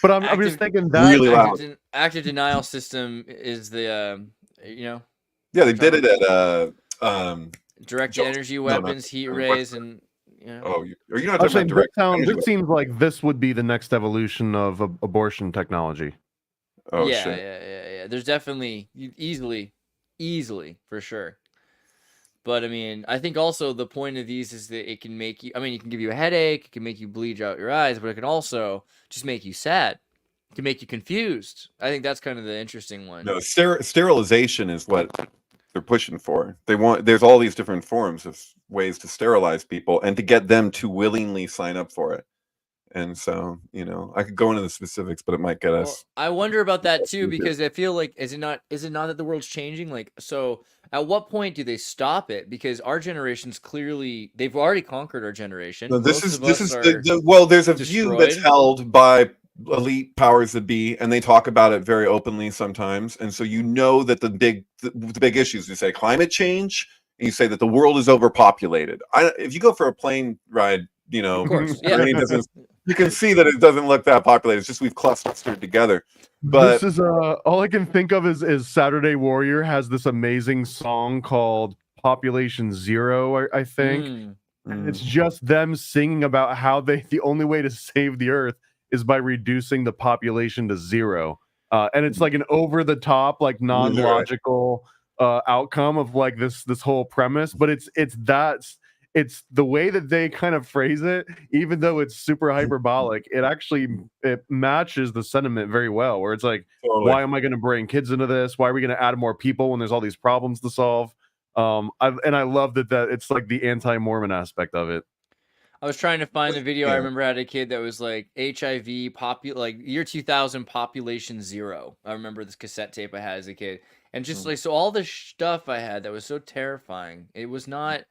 S4: But I'm
S3: Active-
S4: just thinking that
S5: Really loud.
S3: Active denial system is the you know,
S5: Yeah, they did it at
S3: direct
S5: Just-
S3: energy
S5: no, not-
S3: weapons, heat
S5: what-
S3: rays, and you know.
S5: oh, are you not
S4: I'm
S5: talking
S4: saying
S5: about direct energy?
S4: this seems like this would be the next evolution of abortion technology.
S5: Oh
S3: yeah,
S5: shit.
S3: yeah. There's definitely easily for sure. But I mean, I think also the point of these is that it can make you. I mean, it can give you a headache, it can make you bleed out your eyes, but it can also just make you sad. It can make you confused. I think that's kind of the interesting one.
S5: No, sterilization is what they're pushing for. They want. There's all these different forms of ways to sterilize people and to get them to willingly sign up for it. And so, you know, I could go into the specifics, but it might get
S3: Well,
S5: us.
S3: I wonder about that too
S5: Easier.
S3: because I feel like is it not that the world's changing? Like, so at what point do they stop it? Because our generation's clearly they've already conquered our generation.
S5: No, this
S3: Most
S5: is
S3: of
S5: this
S3: us
S5: is
S3: are
S5: well. There's a view that's
S3: destroyed.
S5: held by elite powers that be, and they talk about it very openly sometimes. And so you know that the big issues. You say climate change, and you say that the world is overpopulated. If you go for a plane ride, you know,
S3: Of course, yeah.
S5: Germany doesn't. You can see that it doesn't look that populated. It's just we've clustered together. But
S4: This is all I can think of is Saturday Warrior has this amazing song called Population Zero, I think.
S3: Mm.
S4: And it's just them singing about how the only way to save the earth is by reducing the population to zero. And it's like an over the top, like non-logical outcome of like this whole premise, but it's the way that they kind of phrase it, even though it's super hyperbolic, it matches the sentiment very well, where it's like,
S5: totally.
S4: why am I going to bring kids into this? Why are we going to add more people when there's all these problems to solve? I love that it's like the anti-Mormon aspect of it.
S3: I was trying to find the video. I
S5: Yeah.
S3: remember I had a kid that was like HIV like year 2000 population zero. I remember this cassette tape I had as a kid, and just like so all the stuff I had that was so terrifying. It was not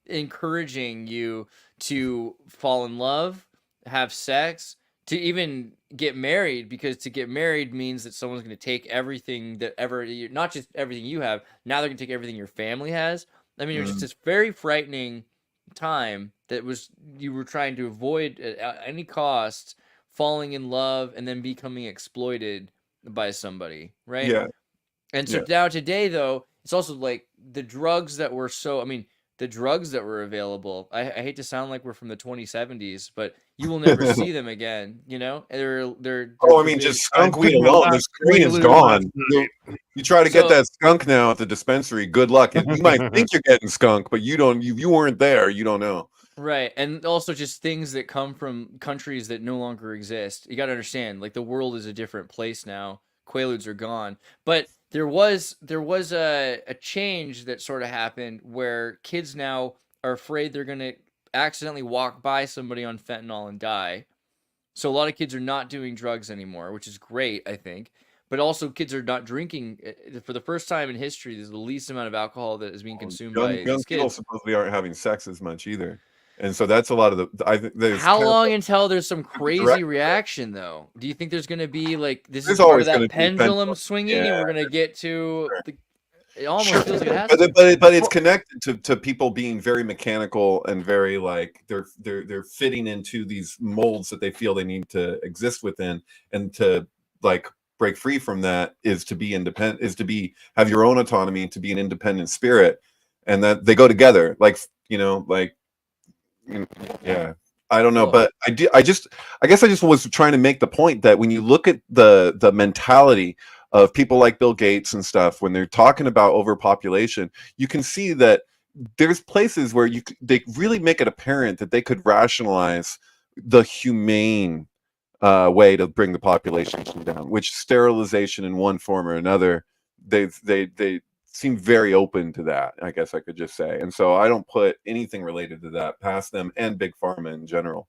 S3: encouraging you to fall in love, have sex, to even get married, because to get married means that someone's going to take everything that not just everything you have. Now they're going to take everything your family has. I mean, it was just this very frightening time that you were trying to avoid at any cost falling in love and then becoming exploited by somebody, right?
S5: Yeah.
S3: And so now today, though, it's also like the drugs that were the drugs that were available. I hate to sound like we're from the 2070s, but you will never see them again. You know, they're
S5: Oh, I mean, just skunk weed alone. The screen is gone. You try to get that skunk now at the dispensary. Good luck. You might think you're getting skunk, but you don't. You weren't there. You don't know.
S3: Right, and also just things that come from countries that no longer exist. You got to understand, like the world is a different place now. Quaaludes are gone, but there was a change that sort of happened where kids now are afraid they're gonna accidentally walk by somebody on fentanyl and die. So a lot of kids are not doing drugs anymore, which is great, I think. But also, kids are not drinking. For the first time in history, there's the least amount of alcohol that is being consumed by
S5: young
S3: these
S5: people
S3: kids.
S5: supposedly aren't having sex as much either. And so that's a lot of the. I think there's
S3: How long until there's some crazy
S5: direct-
S3: reaction, though? Do you think there's going to be like this
S5: There's
S3: is part
S5: always
S3: of
S5: gonna
S3: that
S5: be
S3: pendulum swinging, and
S5: yeah.
S3: we're going to get to
S5: Sure.
S3: it almost
S5: Sure.
S3: feels like it has to.
S5: But it's connected to people being very mechanical and very like they're fitting into these molds that they feel they need to exist within, and to like break free from that is to be independent, is to have your own autonomy, to be an independent spirit, and that they go together. Like, yeah. I don't know,
S3: Well,
S5: but I guess I just was trying to make the point that when you look at the mentality of people like Bill Gates and stuff, when they're talking about overpopulation, you can see that there's places where they really make it apparent that they could rationalize the humane way to bring the population down, which sterilization in one form or another, they seem very open to that, I guess I could just say. And so I don't put anything related to that past them and big pharma in general,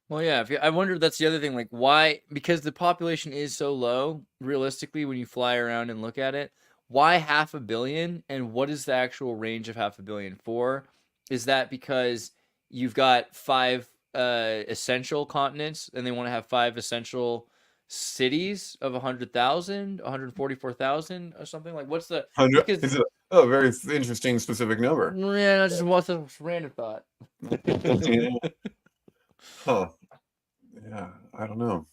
S3: Well, yeah. I wonder, that's the other thing. Like, why? Because the population is so low, realistically, when you fly around and look at it. Why 500 million? And what is the actual range of 500 million for? Is that because you've got 5 essential continents, and they want to have 5 essential cities of 100,000, 144,000, or something? Like, what's the?
S5: 100
S3: Because
S5: is a very interesting specific number.
S3: yeah, just what's a random thought.
S5: Huh. Yeah, I don't know.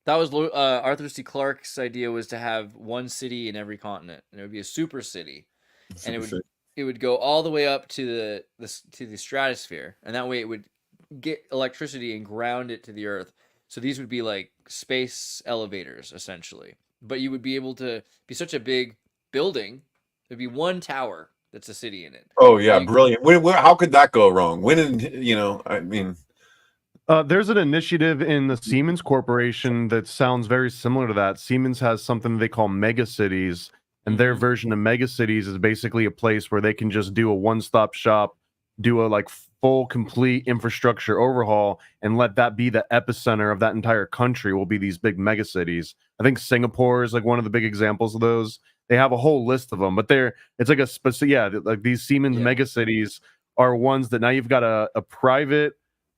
S3: That was Arthur C. Clarke's idea, was to have one city in every continent, and it would be a super city, and it would go all the way up to the stratosphere, and that way it would get electricity and ground it to the earth. So these would be like space elevators, essentially. But you would be able to be such a big building. There'd be one tower that's a city in it.
S5: Oh yeah, brilliant. How could that go wrong? I mean,
S4: there's an initiative in the Siemens Corporation that sounds very similar to that. Siemens has something they call megacities, and their version of megacities is basically a place where they can just do a one-stop shop, do a like full complete infrastructure overhaul, and let that be the epicenter of that entire country. Will be these big megacities. I think Singapore is like one of the big examples of those. They have a whole list of them, but it's like a specific, like these Siemens megacities are ones that now you've got a private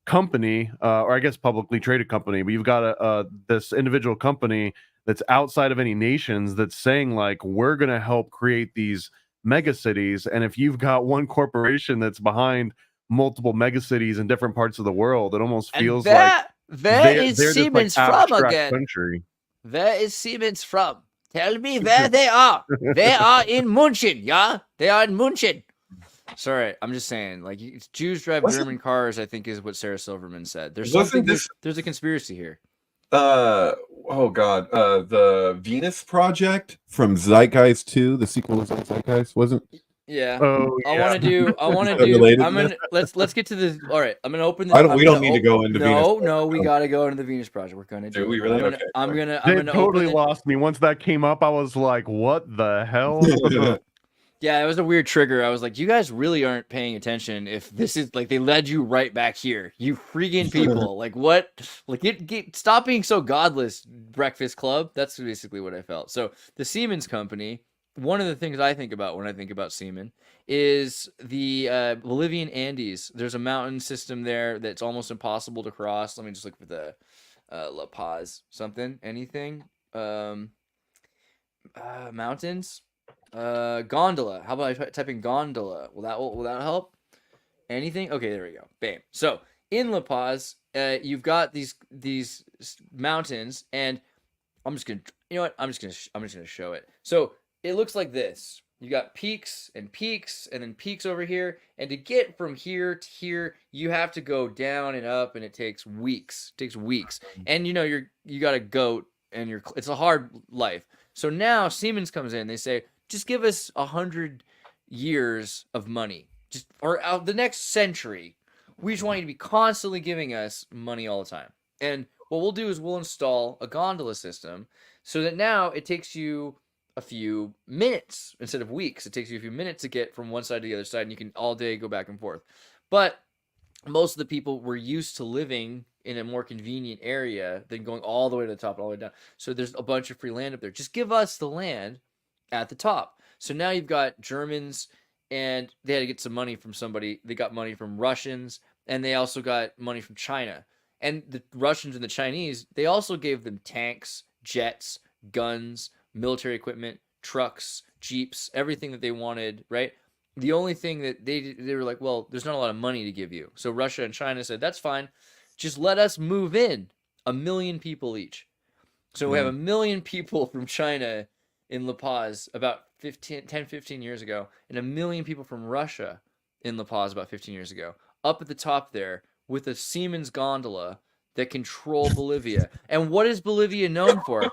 S4: company, or I guess publicly traded company, but you've got this individual company that's outside of any nations that's saying like, we're going to help create these megacities. And if you've got one corporation that's behind multiple megacities in different parts of the world, it almost feels like
S3: where is Siemens from again?
S4: Country.
S3: Where is Siemens from? Tell me where they are. They are in München, yeah? They are in München. Sorry, I'm just saying, like, Jews drive German cars, I think is what Sarah Silverman said. There's there's a conspiracy here.
S5: Oh God, the Venus Project from Zeitgeist 2, the sequel to Zeitgeist, wasn't?
S3: Yeah.
S4: Oh,
S3: I
S4: yeah.
S3: want to do. Let's get to the. All right, I'm gonna open this.
S5: We don't need to go into Venus.
S3: No, we gotta go into the Venus Project. We're gonna do.
S5: We really?
S3: I'm
S5: Okay.
S3: gonna
S4: totally lost me once that came up. I was like, what the hell?
S3: Yeah, it was a weird trigger. I was like, you guys really aren't paying attention if this is like, they led you right back here. You freaking people. Like, what? Like, stop being so godless, Breakfast Club. That's basically what I felt. So the Siemens company, one of the things I think about when I think about Siemens is the Bolivian Andes. There's a mountain system there that's almost impossible to cross. Let me just look for the La Paz anything. Mountains. Gondola. How about I type in gondola? Will that help? Anything? Okay, there we go. Bam. So in La Paz, you've got these mountains, and I'm just gonna show it. So it looks like this. You got peaks and then peaks over here, and to get from here to here, you have to go down and up, and it takes weeks. And you got a goat, and it's a hard life. So now Siemens comes in. They say, just give us 100 years of money, or the next century. We just want you to be constantly giving us money all the time. And what we'll do is we'll install a gondola system so that now it takes you a few minutes instead of weeks. It takes you a few minutes to get from one side to the other side, and you can all day go back and forth. But most of the people were used to living in a more convenient area than going all the way to the top and all the way down. So there's a bunch of free land up there. Just give us the land at the top. So now you've got Germans, and they had to get some money from somebody. They got money from Russians, and they also got money from China. And the Russians and the Chinese, they also gave them tanks, jets, guns, military equipment, trucks, jeeps, everything that they wanted, right? The only thing that they were like, well, there's not a lot of money to give you. So Russia and China said, that's fine. Just let us move in 1 million people each. So we have 1 million people from China in La Paz about 15 years ago, and 1 million people from Russia in La Paz about 15 years ago, up at the top there with a Siemens gondola that control Bolivia. And what is Bolivia known for?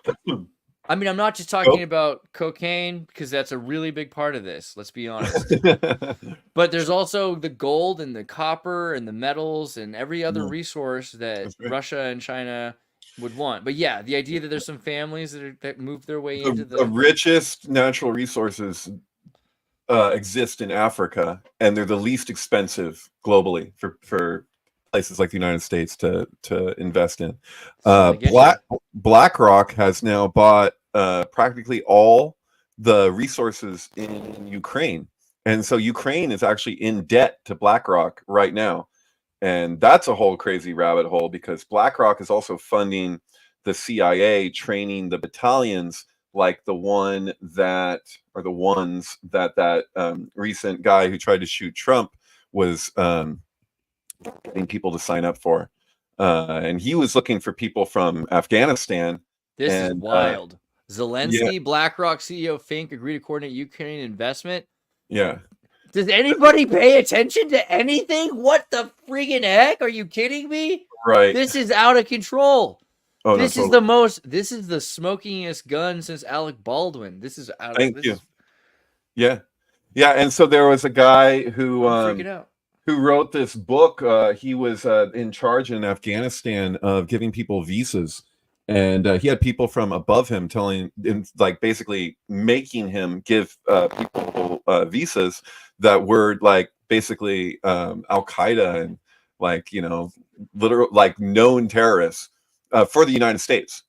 S3: I mean, I'm not just talking about cocaine, because that's a really big part of this, let's be honest. But there's also the gold and the copper and the metals and every other resource that Russia and China would want. But yeah, the idea that there's some families that move their way into
S5: the richest natural resources exist in Africa, and they're the least expensive globally for places like the United States to invest in. BlackRock has now bought practically all the resources in Ukraine, and so Ukraine is actually in debt to BlackRock right now, and that's a whole crazy rabbit hole, because BlackRock is also funding the CIA, training the battalions like the ones that recent guy who tried to shoot Trump was getting people to sign up for, and he was looking for people from Afghanistan.
S3: This is wild. Zelensky, BlackRock CEO Fink agree to coordinate Ukraine investment.
S5: Yeah.
S3: Does anybody pay attention to anything? What the friggin' heck? Are you kidding me?
S5: Right.
S3: This is out of control.
S5: Oh,
S3: this is this is the smokingest gun since Alec Baldwin. This is out of
S5: Thank you. Yeah. Yeah. And so there was a guy who
S3: freaking out.
S5: Who wrote this book. He was in charge in Afghanistan of giving people visas. And he had people from above him like basically making him give people visas that were like basically Al-Qaeda and like, you know, literal like known terrorists for the United States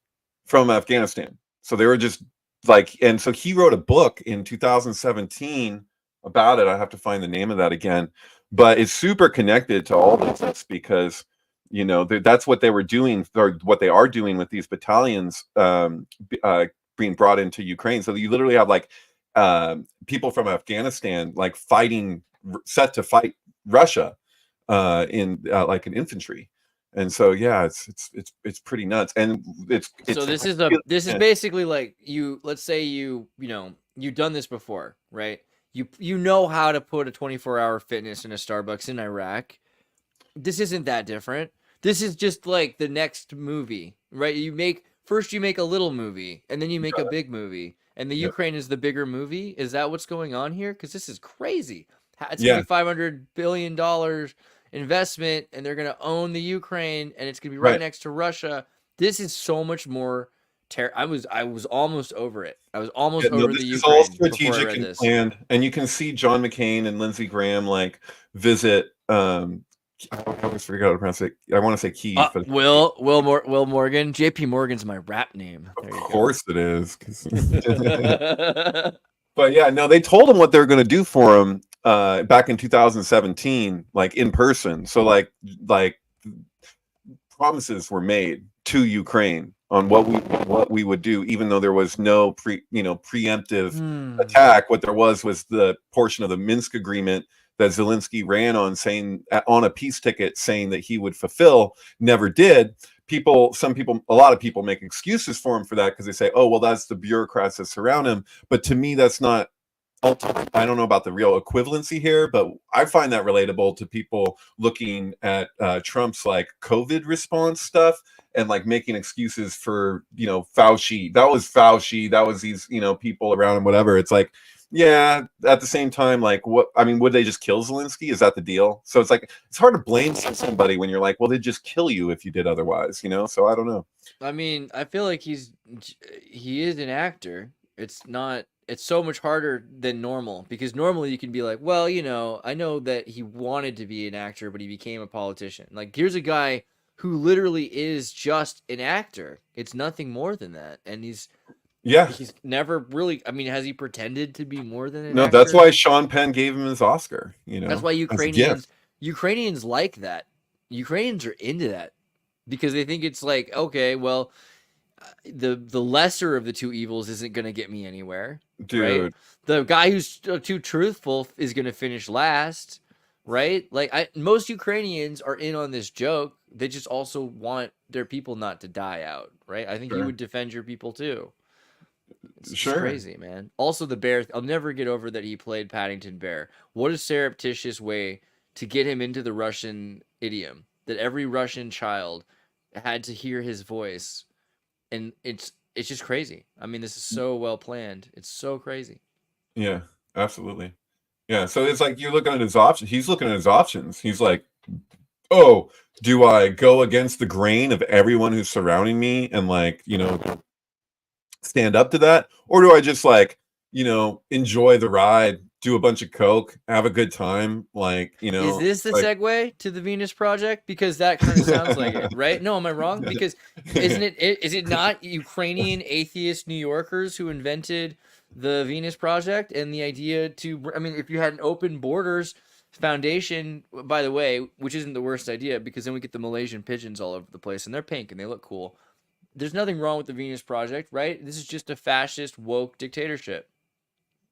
S5: from Afghanistan. So they were just like, and so he wrote a book in 2017 about it. I have to find the name of that again, but it's super connected to all this because, you know, that's what they were doing, or what they are doing with these battalions being brought into Ukraine. So you literally have like people from Afghanistan like set to fight Russia in like an infantry. And so yeah, it's pretty nuts. And
S3: so this is basically like let's say you've done this before, right? You know how to put a 24-hour fitness in a Starbucks in Iraq. This isn't that different. This is just like the next movie, right? You make a little movie, and then you make a big movie, and the Ukraine is the bigger movie. Is that what's going on here? Because this is crazy. It's gonna be $500 billion investment, and they're gonna own the Ukraine, and it's gonna be right next to Russia. This is so much more. I was almost over it. I was almost over the Ukraine. It's all
S5: strategic and planned, and you can see John McCain and Lindsey Graham like visit. I always forget how to pronounce it. I want to say Kiev, but
S3: Will Morgan. JP Morgan's my rap name.
S5: Of course it is. But yeah, no, they told him what they were going to do for him back in 2017, like in person. So like promises were made to Ukraine on what we would do, even though there was no preemptive attack. What there was the portion of the Minsk agreement that Zelensky ran on, saying on a peace ticket, saying that he would fulfill, never did. A lot of people make excuses for him for that because they say, oh, well, that's the bureaucrats that surround him. But to me, that's not. I don't know about the real equivalency here, but I find that relatable to people looking at Trump's like COVID response stuff and like making excuses for, Fauci. That was Fauci. That was these, people around him, whatever. It's like, yeah, at the same time, like would they just kill Zelensky? Is that the deal? So it's like, it's hard to blame somebody when you're like, well, they'd just kill you if you did otherwise, So I don't know.
S3: I mean, I feel like he is an actor. It's so much harder than normal, because normally you can be like, well, I know that he wanted to be an actor, but he became a politician. Like, here's a guy who literally is just an actor. It's nothing more than that. And he's never really, I mean, has he pretended to be more than an actor?
S5: No, that's why Sean Penn gave him his Oscar,
S3: That's why Ukrainians like that. Ukrainians are into that because they think it's like, okay, well, the lesser of the two evils isn't going to get me anywhere.
S5: Dude.
S3: Right? The guy who's too truthful is going to finish last, right? Like most Ukrainians are in on this joke. They just also want their people not to die out, right? I think you
S5: Sure.
S3: would defend your people too. It's
S5: Sure.
S3: crazy, man. Also, the bear. I'll never get over that he played Paddington Bear. What a surreptitious way to get him into the Russian idiom that every Russian child had to hear his voice, and it's just crazy. I mean, this is so well planned. It's so crazy.
S5: Yeah, absolutely. Yeah, so it's like you're looking at his options. He's looking at his options. He's like, oh, do I go against the grain of everyone who's surrounding me and like, stand up to that? Or do I just like, enjoy the ride, do a bunch of coke, have a good time? Like,
S3: Is this the
S5: like,
S3: segue to the Venus Project? Because that kind of sounds like it, right? No, am I wrong? Because is it not Ukrainian atheist New Yorkers who invented the Venus Project and the idea to, I mean, if you had an open borders foundation, by the way, which isn't the worst idea, because then we get the Malaysian pigeons all over the place and they're pink and they look cool. There's nothing wrong with the Venus Project, right? This is just a fascist woke dictatorship.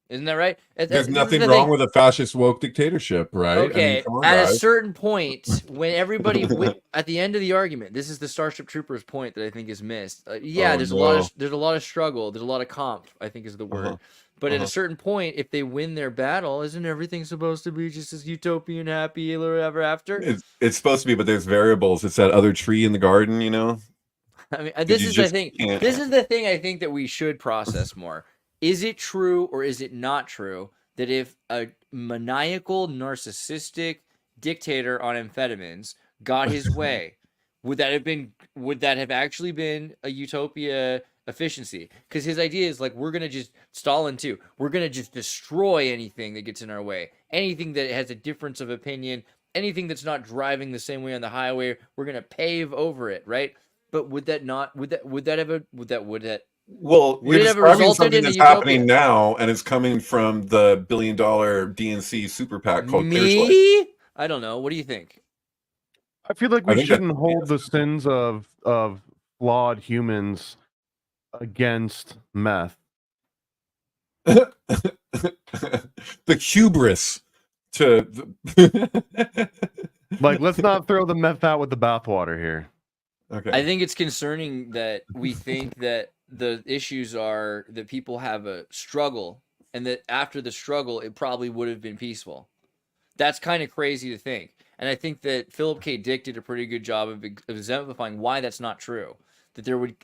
S3: Isn't that right?
S5: there's nothing wrong with a fascist woke dictatorship, right?
S3: Okay,
S5: come on,
S3: at a
S5: guys.
S3: certain point, when everybody at the end of the argument, this is the Starship Troopers point that I think is missed. There's a lot of struggle, there's a lot of comp, I think is the word. But at a certain point, if they win their battle, isn't everything supposed to be just as utopian, happy ever after?
S5: It's supposed to be, but there's variables. It's that other tree in the garden,
S3: I mean, this is the thing I think that we should process more. Is it true or is it not true that if a maniacal, narcissistic dictator on amphetamines got his way, would that have actually been a utopia efficiency? Because his idea is like, we're gonna just Stalin too. We're gonna just destroy anything that gets in our way, anything that has a difference of opinion, anything that's not driving the same way on the highway. We're gonna pave over it, right? But would that
S5: Well,
S3: would
S5: you're
S3: it have
S5: describing
S3: resulted
S5: something
S3: in a
S5: that's
S3: utopia?
S5: happening now, and it's coming from the billion-dollar DNC super PAC called
S3: Me? I don't know. What do you think?
S4: I feel like
S5: I
S4: we
S5: think
S4: shouldn't hold the sins of flawed humans against meth.
S5: the hubris to
S4: Like, let's not throw the meth out with the bathwater here.
S5: Okay.
S3: I think it's concerning that we think that the issues are that people have a struggle and that after the struggle, it probably would have been peaceful. That's kind of crazy to think. And I think that Philip K. Dick did a pretty good job of exemplifying why that's not true. That there would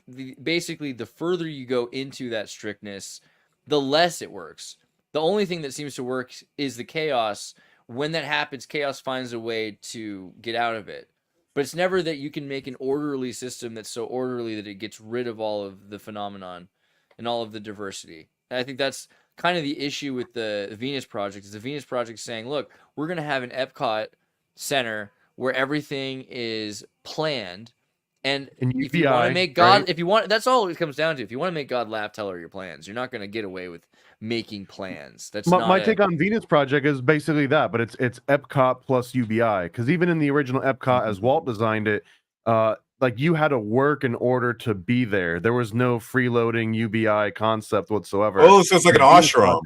S3: basically, the further you go into that strictness, the less it works. The only thing that seems to work is the chaos. When that happens, chaos finds a way to get out of it. But it's never that you can make an orderly system that's so orderly that it gets rid of all of the phenomenon and all of the diversity. And I think that's kind of the issue with the Venus Project. Is the Venus Project saying, look, we're going to have an Epcot center where everything is planned. And if you want to make God, right? If you want, that's all it comes down to. If you want to make God laugh, tell her your plans. You're not going to get away with making plans. That's
S4: my take on Venus Project is basically that, but it's Epcot plus UBI. Because even in the original Epcot, as Walt designed it, like you had to work in order to be there. There was no freeloading UBI concept whatsoever.
S5: Oh, so it's like an ashram.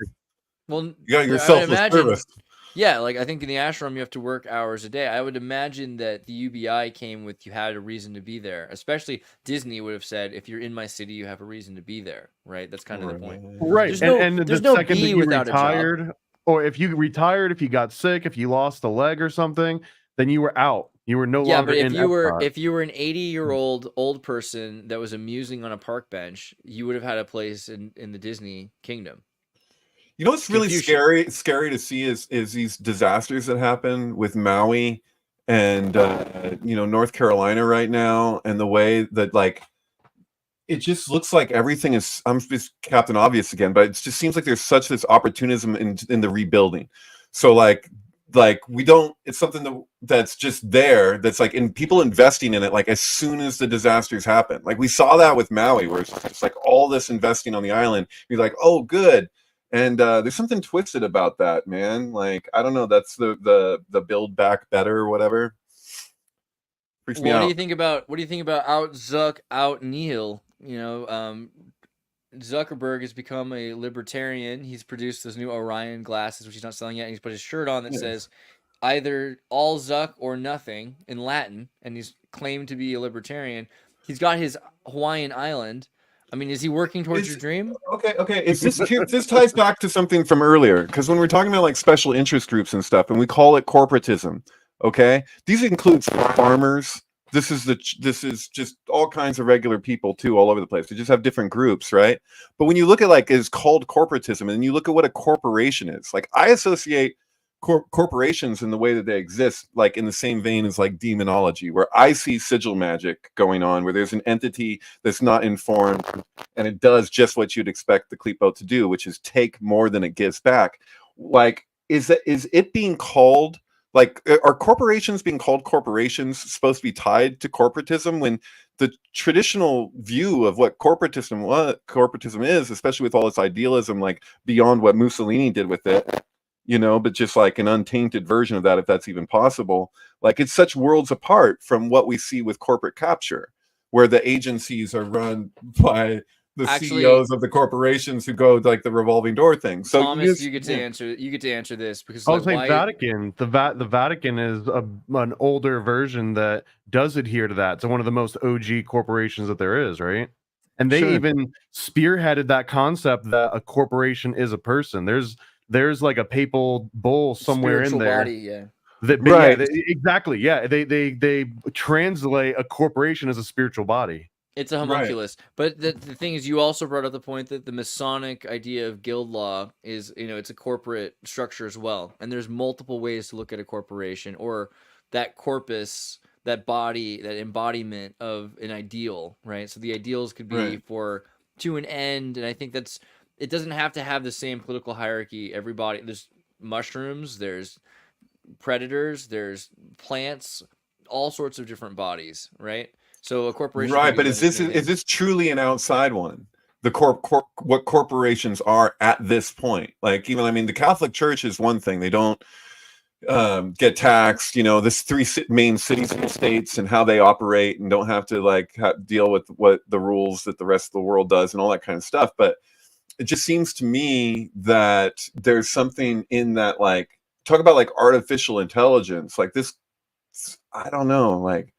S3: Well,
S5: you got your selfless service.
S3: Yeah, like I think in the ashram you have to work hours a day. I would imagine that the UBI came with you had a reason to be there. Especially Disney would have said, if you're in my city, you have a reason to be there, right? That's kind of the point.
S4: Right. There's no second that you retired, or if you retired, if you got sick, if you lost a leg or something, then you were out. You were no longer in Epcot.
S3: If you were an 80-year-old old person that was amusing on a park bench, you would have had a place in the Disney kingdom.
S5: You know what's really scary to see is these disasters that happen with Maui and North Carolina right now, and the way that like it just looks like everything is, I'm just Captain Obvious again, but it just seems like there's such this opportunism in the rebuilding. So like we don't, it's something that's just there, that's like in people investing in it like as soon as the disasters happen. Like we saw that with Maui, where it's just like all this investing on the island, you're like, oh good. And there's something twisted about that, man. Like, I don't know, that's the build back better or whatever. Freaks me out.
S3: What do you think about out Zuck, out Neil? Zuckerberg has become a libertarian. He's produced those new Orion glasses, which he's not selling yet. And he's put his shirt on that says, either all Zuck or nothing in Latin, and he's claimed to be a libertarian. He's got his Hawaiian island. I mean, is he working towards your dream?
S5: Okay. This ties back to something from earlier, because when we're talking about like special interest groups and stuff, and we call it corporatism, okay, these includes farmers. This is just all kinds of regular people too, all over the place. They just have different groups, right? But when you look at like it's called corporatism, and you look at what a corporation is, like I associate corporations in the way that they exist, like in the same vein as like demonology, where I see sigil magic going on, where there's an entity that's not informed, and it does just what you'd expect the Klippo to do, which is take more than it gives back. Like, is it being called, like, are corporations being called corporations supposed to be tied to corporatism, when the traditional view of what corporatism is, especially with all its idealism, like beyond what Mussolini did with it, you know, but just like an untainted version of that, if that's even possible. Like, it's such worlds apart from what we see with corporate capture, where the agencies are run by the CEOs of the corporations who go like the revolving door thing. So
S3: Thomas, you get to answer this, because
S4: I was saying Vatican. The Vatican is an older version that does adhere to that. It's one of the most OG corporations that there is, right? And they even spearheaded that concept that a corporation is a person. There's like a papal bull somewhere in there.
S3: Body, yeah.
S5: Right.
S4: Yeah, exactly. Yeah, they translate a corporation as a spiritual body.
S3: It's a homunculus. Right. But the thing is, you also brought up the point that the Masonic idea of guild law is, you know, it's a corporate structure as well. And there's multiple ways to look at a corporation, or that corpus, that body, that embodiment of an ideal, right? So the ideals could be to an end. And I think it doesn't have to have the same political hierarchy. Everybody, there's mushrooms, there's predators, there's plants, all sorts of different bodies, right? So a corporation,
S5: right? But is this truly an outside one? What corporations are at this point? Like, even, I mean, the Catholic Church is one thing; they don't get taxed. You know, this three main cities and states and how they operate, and don't have to like deal with what the rules that the rest of the world does and all that kind of stuff. But it just seems to me that there's something in that, like, talk about like artificial intelligence, like this, I don't know, like,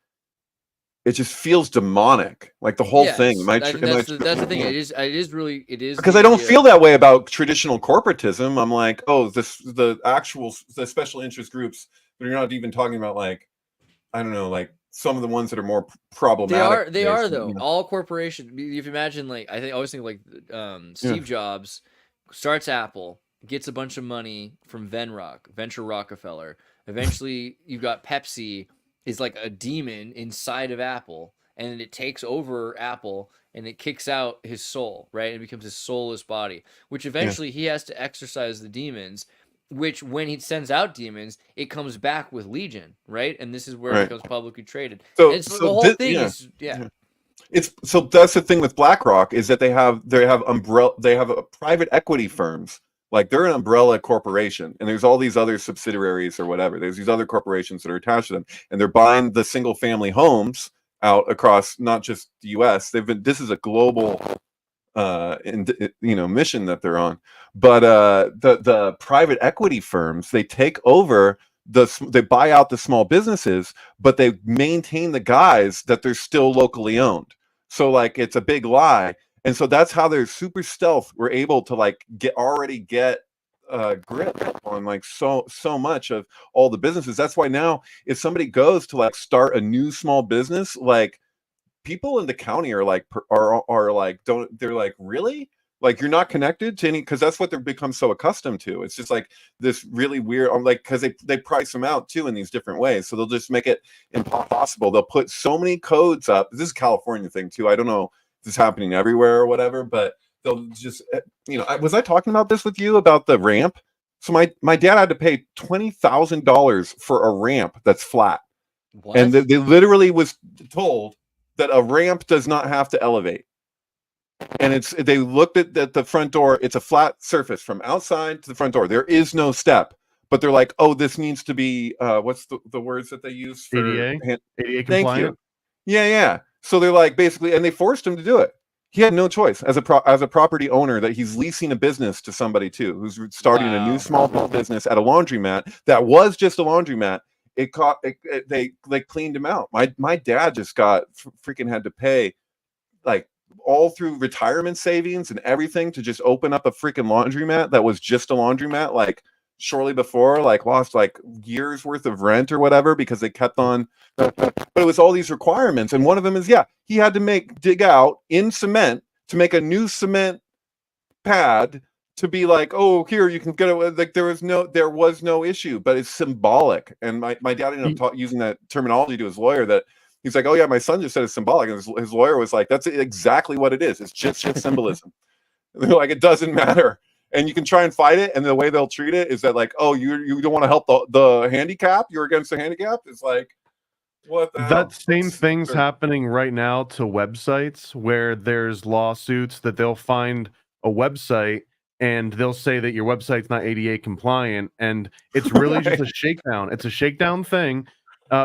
S5: it just feels demonic, like the whole thing. That's the thing. It is because I don't feel that way about traditional corporatism. I'm like, oh, the special interest groups, but you're not even talking about, like, I don't know, like some of the ones that are more problematic.
S3: They are though. You know? All corporations. If you imagine, like, I always think like Steve Jobs starts Apple, gets a bunch of money from Venture Rockefeller. Eventually, you've got Pepsi is like a demon inside of Apple, and it takes over Apple, and it kicks out his soul, right? It becomes his soulless body, which eventually he has to exorcise the demons, which when he sends out demons, it comes back with Legion, right? And this is where it becomes publicly traded. So the whole thing is,
S5: It's so that's the thing with BlackRock, is that they have private equity firms. Like, they're an umbrella corporation, and there's all these other subsidiaries or whatever. There's these other corporations that are attached to them, and they're buying the single family homes out across not just the U.S. This is a global, mission that they're on. But the private equity firms, they take over they buy out the small businesses, but they maintain the guys that they're still locally owned. So, like, it's a big lie. And so that's how they're super stealth. We're able to like get grip on like so much of all the businesses. That's why now, if somebody goes to like start a new small business, like, people in the county are like they're like, really? Like, you're not connected to any, because that's what they've become so accustomed to. It's just like this really weird, like, because they price them out too in these different ways. So they'll just make it impossible. They'll put so many codes up. This is a California thing too. I don't know if this is happening everywhere or whatever, but they'll just, was I talking about this with you about the ramp? So my dad had to pay $20,000 for a ramp that's flat. What? And they literally was told that a ramp does not have to elevate. And they looked at the front door. It's a flat surface from outside to the front door. There is no step, but they're like, oh, this needs to be, what's the words that they use for
S4: ADA
S5: ADA
S4: compliant?
S5: Thank you. Yeah. So they're like, basically, and they forced him to do it. He had no choice as a property owner that he's leasing a business to somebody too, who's starting a new small business at a laundromat that was just a laundromat. They cleaned him out. My dad just got freaking had to pay like all through retirement savings and everything to just open up a freaking laundromat that was just a laundromat, like shortly before, like lost like years worth of rent or whatever because they kept on. But it was all these requirements, and one of them is he had to dig out in cement to make a new cement pad to be like, oh, here you can get it. Like there was no issue, but it's symbolic. And my dad ended up using that terminology to his lawyer that he's like, oh yeah, my son just said it's symbolic, and his lawyer was like, that's exactly what it is. It's just symbolism. Like it doesn't matter. And you can try and fight it, and the way they'll treat it is that like, oh, you don't want to help the handicap, you're against the handicap. It's like, what the hell?
S4: That same thing's happening right now to websites where there's lawsuits that they'll find a website and they'll say that your website's not ADA compliant, and it's really just a shakedown. It's a shakedown thing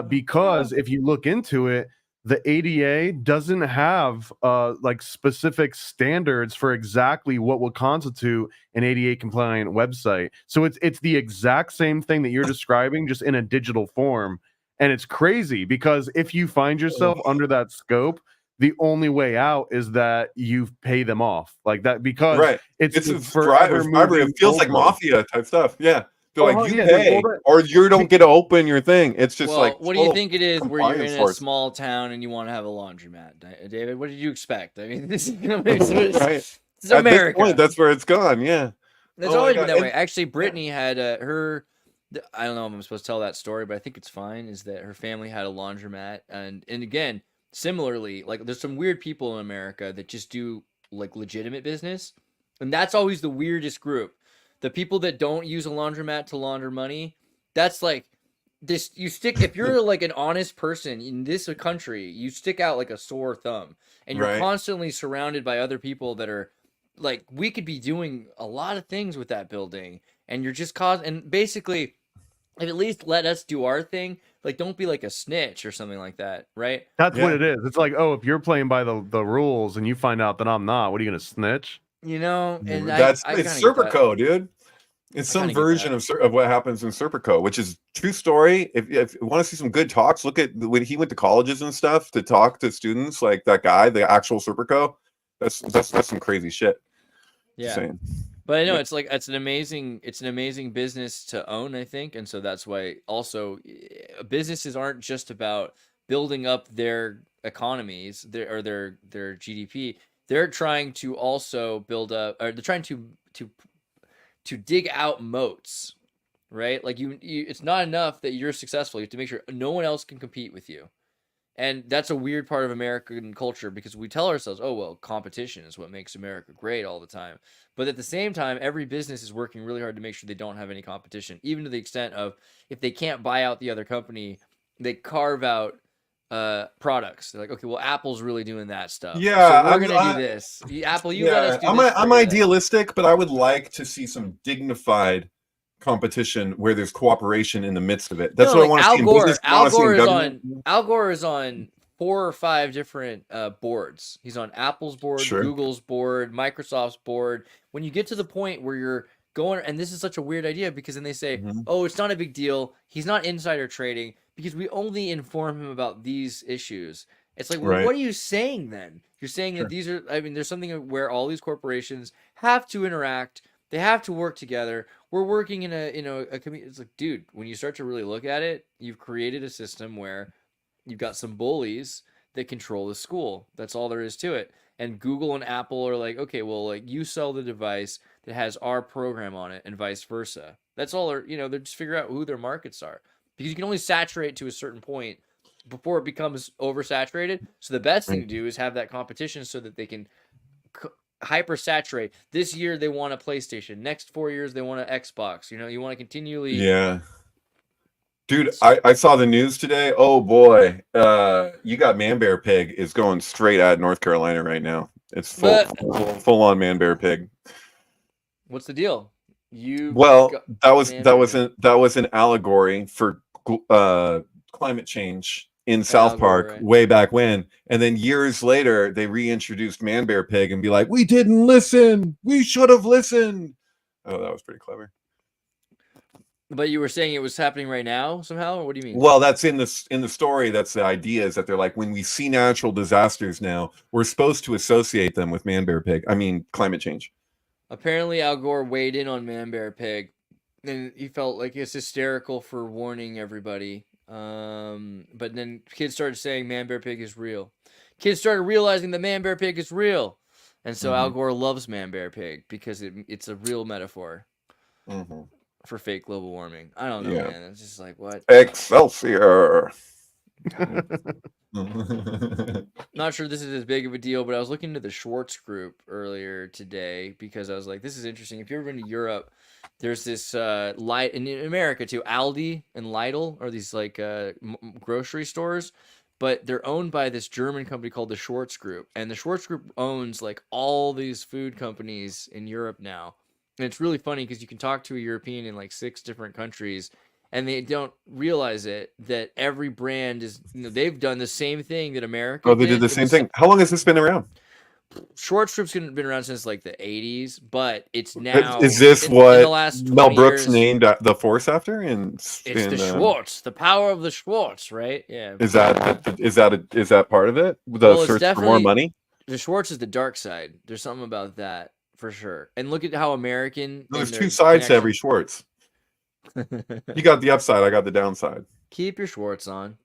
S4: because if you look into it, the ADA doesn't have like specific standards for exactly what will constitute an ADA compliant website. So it's the exact same thing that you're describing, just in a digital form. And it's crazy because if you find yourself under that scope, the only way out is that you pay them off like that, because it's
S5: it feels like mafia type stuff. Yeah. They're like, you pay or you don't get to open your thing. It's just like,
S3: what do you think it is where you're in a small town and you want to have a laundromat, David? What did you expect? I mean, this is it's America.
S5: At this point, that's where it's gone. Yeah.
S3: It's always been that way. Actually, Brittany had her. I don't know if I'm supposed to tell that story, but I think it's fine. Is that her family had a laundromat, and again, similarly, like there's some weird people in America that just do like legitimate business, and that's always the weirdest group. The people that don't use a laundromat to launder money, that's like this. You stick if you're like an honest person in this country, you stick out like a sore thumb, and you're constantly surrounded by other people that are like, we could be doing a lot of things with that building. And you're just and basically, if at least let us do our thing, like don't be like a snitch or something like that, right?
S4: That's what it is. It's like, oh, if you're playing by the rules and you find out that I'm not, what are you gonna snitch?
S3: You know, and
S5: it's Serpico, dude. It's some version of what happens in Serpico, which is true story. If you want to see some good talks, look at when he went to colleges and stuff to talk to students, like that guy, the actual Serpico. That's some crazy shit.
S3: Yeah. But I know it's like it's an amazing business to own, I think, and so that's why also businesses aren't just about building up their economies, their GDP. They're trying to also build up, or they're trying to dig out moats, right? Like you it's not enough that you're successful. You have to make sure no one else can compete with you. And that's a weird part of American culture because we tell ourselves, oh, well, competition is what makes America great all the time. But at the same time, every business is working really hard to make sure they don't have any competition, even to the extent of if they can't buy out the other company, they carve out products. They're like, okay, well, Apple's really doing that stuff.
S5: Yeah,
S3: so we're going to do this. Apple, you let us do
S5: this. I'm idealistic, but I would like to see some dignified competition where there's cooperation in the midst of it. That's what I want to see in business.
S3: Al Gore is on 4 or 5 different boards. He's on Apple's board, Google's board, Microsoft's board. When you get to the point where you're going, and this is such a weird idea because then they say, oh, it's not a big deal. He's not insider trading because we only inform him about these issues. It's like, well, what are you saying then? You're saying that these are, I mean, there's something where all these corporations have to interact. They have to work together. We're working in a community. It's like, dude, when you start to really look at it, you've created a system where you've got some bullies that control the school. That's all there is to it. And Google and Apple are like, okay, well, like you sell the device that has our program on it and vice versa. That's all they're just figure out who their markets are. Because you can only saturate to a certain point before it becomes oversaturated. So the best thing to do is have that competition so that they can hyper saturate. This year they want a PlayStation. Next 4 years they want an Xbox. You want to continually.
S5: Yeah. Dude, I saw the news today. Oh boy, you got Man Bear Pig is going straight at North Carolina right now. It's full on Man Bear Pig.
S3: What's the deal?
S5: That was an allegory for climate change in South
S3: Al Gore,
S5: Park
S3: right?
S5: way back when, and then years later they reintroduced Man Bear Pig and be like, we didn't listen, we should have listened. Oh, that was pretty clever.
S3: But you were saying it was happening right now somehow, or what do you mean?
S5: Well, that's in the story. That's the idea, is that they're like, when we see natural disasters now, we're supposed to associate them with Man Bear Pig. I mean, climate change.
S3: Apparently, Al Gore weighed in on Man Bear Pig, and he felt like it's hysterical for warning everybody. But then kids started saying Man Bear Pig is real. Kids started realizing that Man Bear Pig is real, and so Al Gore loves Man Bear Pig because it's a real metaphor for fake global warming. I don't know, man. It's just like, what?
S5: Excelsior.
S3: Not sure this is as big of a deal, but I was looking into the Schwartz group earlier today because I was like, this is interesting. If you've ever been to Europe, there's this light in America too. Aldi and Lidl are these like grocery stores, but they're owned by this German company called the Schwartz Group, and the Schwartz Group owns like all these food companies in Europe now. And it's really funny because you can talk to a European in like 6 different countries, and they don't realize it, that every brand is, they've done the same thing that America
S5: they did the same thing. How long has this been around?
S3: Schwartz Group's been around since like the 80s, but it's now.
S5: Is this
S3: in
S5: what
S3: the last
S5: Mel Brooks
S3: years,
S5: named the force after? It's
S3: the Schwartz, the power of the Schwartz, right? Yeah.
S5: Is that part of it? The search for more money?
S3: The Schwartz is the dark side. There's something about that for sure. And look at how American.
S5: There's 2 sides to every Schwartz. You got the upside, I got the downside.
S3: Keep your Schwartz on.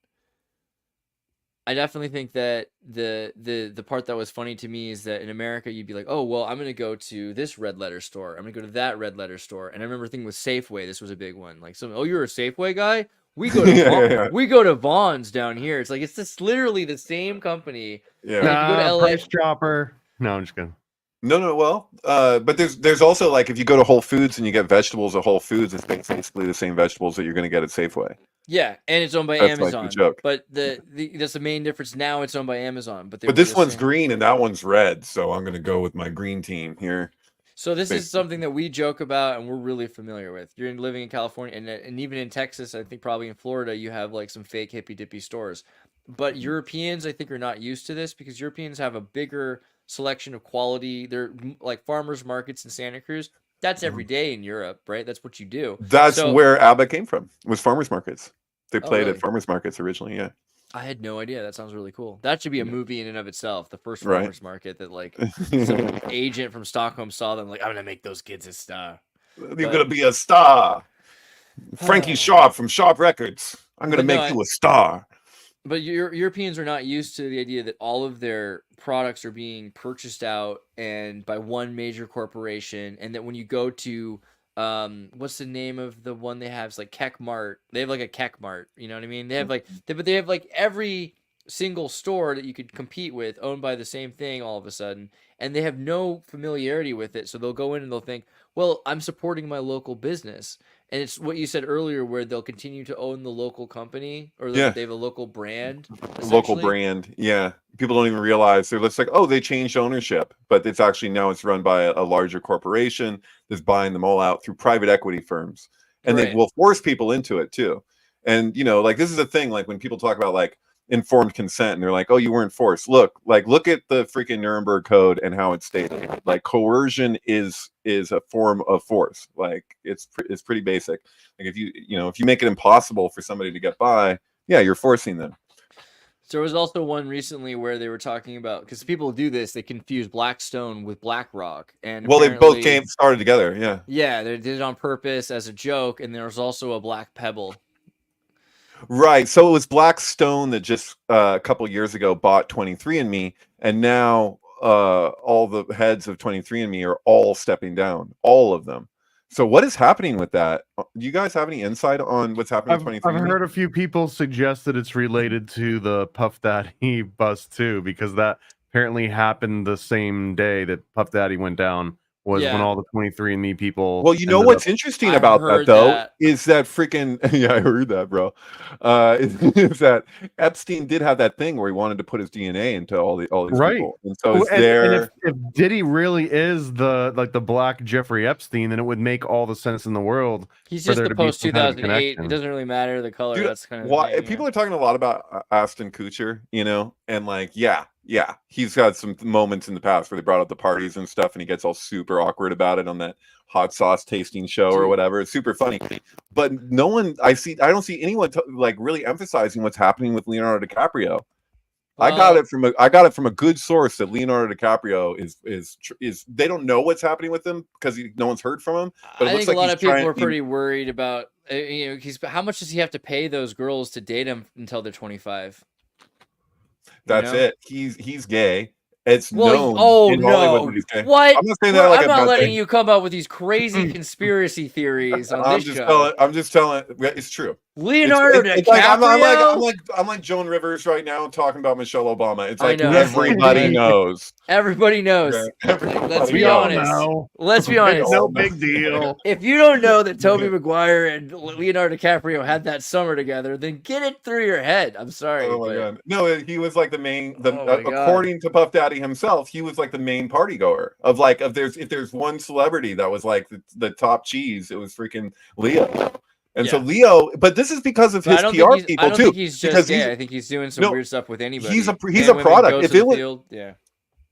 S3: I definitely think that the part that was funny to me is that in America you'd be like, oh well, I'm gonna go to this red letter store, I'm gonna go to that red letter store, and I remember thinking with Safeway, this was a big one. Like, oh, you're a Safeway guy? We go to we go to Vaughn's down here. It's like it's just literally the same company.
S5: Yeah.
S3: Like, you go to LA.
S4: Price Chopper. No, I'm just kidding.
S5: No. Well, but there's also, like, if you go to Whole Foods and you get vegetables at Whole Foods, it's basically the same vegetables that you're going to get at Safeway.
S3: Yeah, and it's owned by
S5: That's
S3: Amazon.
S5: like the joke.
S3: But that's the main difference. Now it's owned by Amazon. But
S5: this one's green and that one's red, so I'm going to go with my green team here.
S3: So this is something that we joke about and we're really familiar with. You're living in California, and even in Texas, I think probably in Florida, you have like some fake hippy dippy stores. But Europeans, I think, are not used to this because Europeans have a bigger selection of quality. They're like farmers markets in Santa Cruz. That's every day in Europe, right? That's what you do.
S5: That's where ABBA came from, was farmers markets. They played
S3: really?
S5: at farmers markets originally, yeah.
S3: I had no idea. That sounds really cool. That should be a movie in and of itself. The first farmers market that like some agent from Stockholm saw them like, I'm gonna make those kids a star.
S5: You're gonna be a star. Frankie Sharp from Sharp Records. I'm gonna make you a star.
S3: But Europeans are not used to the idea that all of their products are being purchased out and by one major corporation, and that when you go to what's the name of the one they have? It's like Keck Mart. They have like a Keck Mart. You know what I mean? They have like, but they have like every single store that you could compete with owned by the same thing all of a sudden, and they have no familiarity with it. So they'll go in and they'll think, well, I'm supporting my local business. And it's what you said earlier, where they'll continue to own the local company, or they have a local brand.
S5: Local brand, yeah. People don't even realize, they're just like, oh, they changed ownership, but it's actually now it's run by a larger corporation that's buying them all out through private equity firms, and they will force people into it too. And like this is the thing, like when people talk about like informed consent, and they're like, oh, you weren't forced. Look at the freaking Nuremberg Code and how it's stated. Like coercion is a form of force. Like it's pretty basic. Like if you make it impossible for somebody to get by, you're forcing them.
S3: So there was also one recently where they were talking about, because people do this, they confuse Blackstone with BlackRock, and
S5: they both started together. Yeah,
S3: they did it on purpose as a joke, and there was also a Black Pebble.
S5: Right. So it was Blackstone that just a couple years ago bought 23andMe, and now all the heads of 23andMe are all stepping down, all of them. So what is happening with that? Do you guys have any insight on what's happening with 23andMe?
S4: I've heard a few people suggest that it's related to the Puff Daddy bust too, because that apparently happened the same day that Puff Daddy went down was when
S3: Yeah.
S4: all the 23andMe people.
S5: Well, you know
S4: ended
S5: what's
S4: up-
S5: interesting
S3: I
S5: about that
S3: heard
S5: though
S3: that.
S5: is that freaking yeah, I heard that, bro. Is that Epstein did have that thing where he wanted to put his DNA into all these
S4: Right.
S5: people, and so
S4: Oh,
S5: is
S4: and
S5: there.
S4: if Diddy really is the black Jeffrey Epstein, then it would make all the sense in the world
S3: He's
S4: for
S3: just
S4: there
S3: the
S4: to be
S3: post
S4: some kind of
S3: 2008. It
S4: connection.
S3: doesn't really matter the color.
S5: Dude,
S3: That's kind of
S5: why
S3: the thing,
S5: people are talking a lot about Ashton Kutcher, you know, and like, yeah, he's got some moments in the past where they brought up the parties and stuff, and he gets all super awkward about it on that hot sauce tasting show or
S3: Dude.
S5: whatever. It's super funny, but no one, I don't see anyone like really emphasizing what's happening with Leonardo DiCaprio. I got it from a good source that Leonardo DiCaprio is they don't know what's happening with him because no one's heard from him. But
S3: I
S5: it looks
S3: think a
S5: like
S3: lot
S5: he's
S3: of people
S5: trying-
S3: are pretty worried about, you know, how much does he have to pay those girls to date him until they're 25?
S5: That's
S3: know?
S5: it. He's gay. It's
S3: Well,
S5: known in Hollywood that he's gay.
S3: what?
S5: I'm not saying that like
S3: I'm
S5: a
S3: not
S5: bad
S3: letting
S5: thing.
S3: you come up with these crazy conspiracy theories on this show.
S5: I'm just telling. It's true.
S3: Leonardo DiCaprio.
S5: It's like I'm like Joan Rivers right now talking about Michelle Obama. It's
S3: I
S5: like
S3: know.
S5: everybody knows.
S3: Everybody knows.
S5: Okay?
S3: Let's be
S4: We all
S3: honest.
S4: know.
S3: Let's be
S5: We
S3: honest.
S5: all
S4: No
S5: know.
S4: big deal.
S3: If you don't know that Tobey Maguire and Leonardo DiCaprio had that summer together, then get it through your head. I'm sorry.
S5: Oh my
S3: but-
S5: god! No, he was like the main.
S3: Oh my God.
S5: According to Puff Daddy himself, he was like the main party goer of like if there's one celebrity that was like the top cheese, it was freaking Leo. And so
S3: Yeah.
S5: Leo, but this is because of
S3: But
S5: his PR people
S3: I don't
S5: too.
S3: think he's just
S5: because
S3: gay. I think he's doing some
S5: no,
S3: weird stuff with anybody.
S5: he's a
S3: Men, women,
S5: product.
S3: goats
S5: If
S3: in
S5: it
S3: the
S5: was
S3: field, yeah.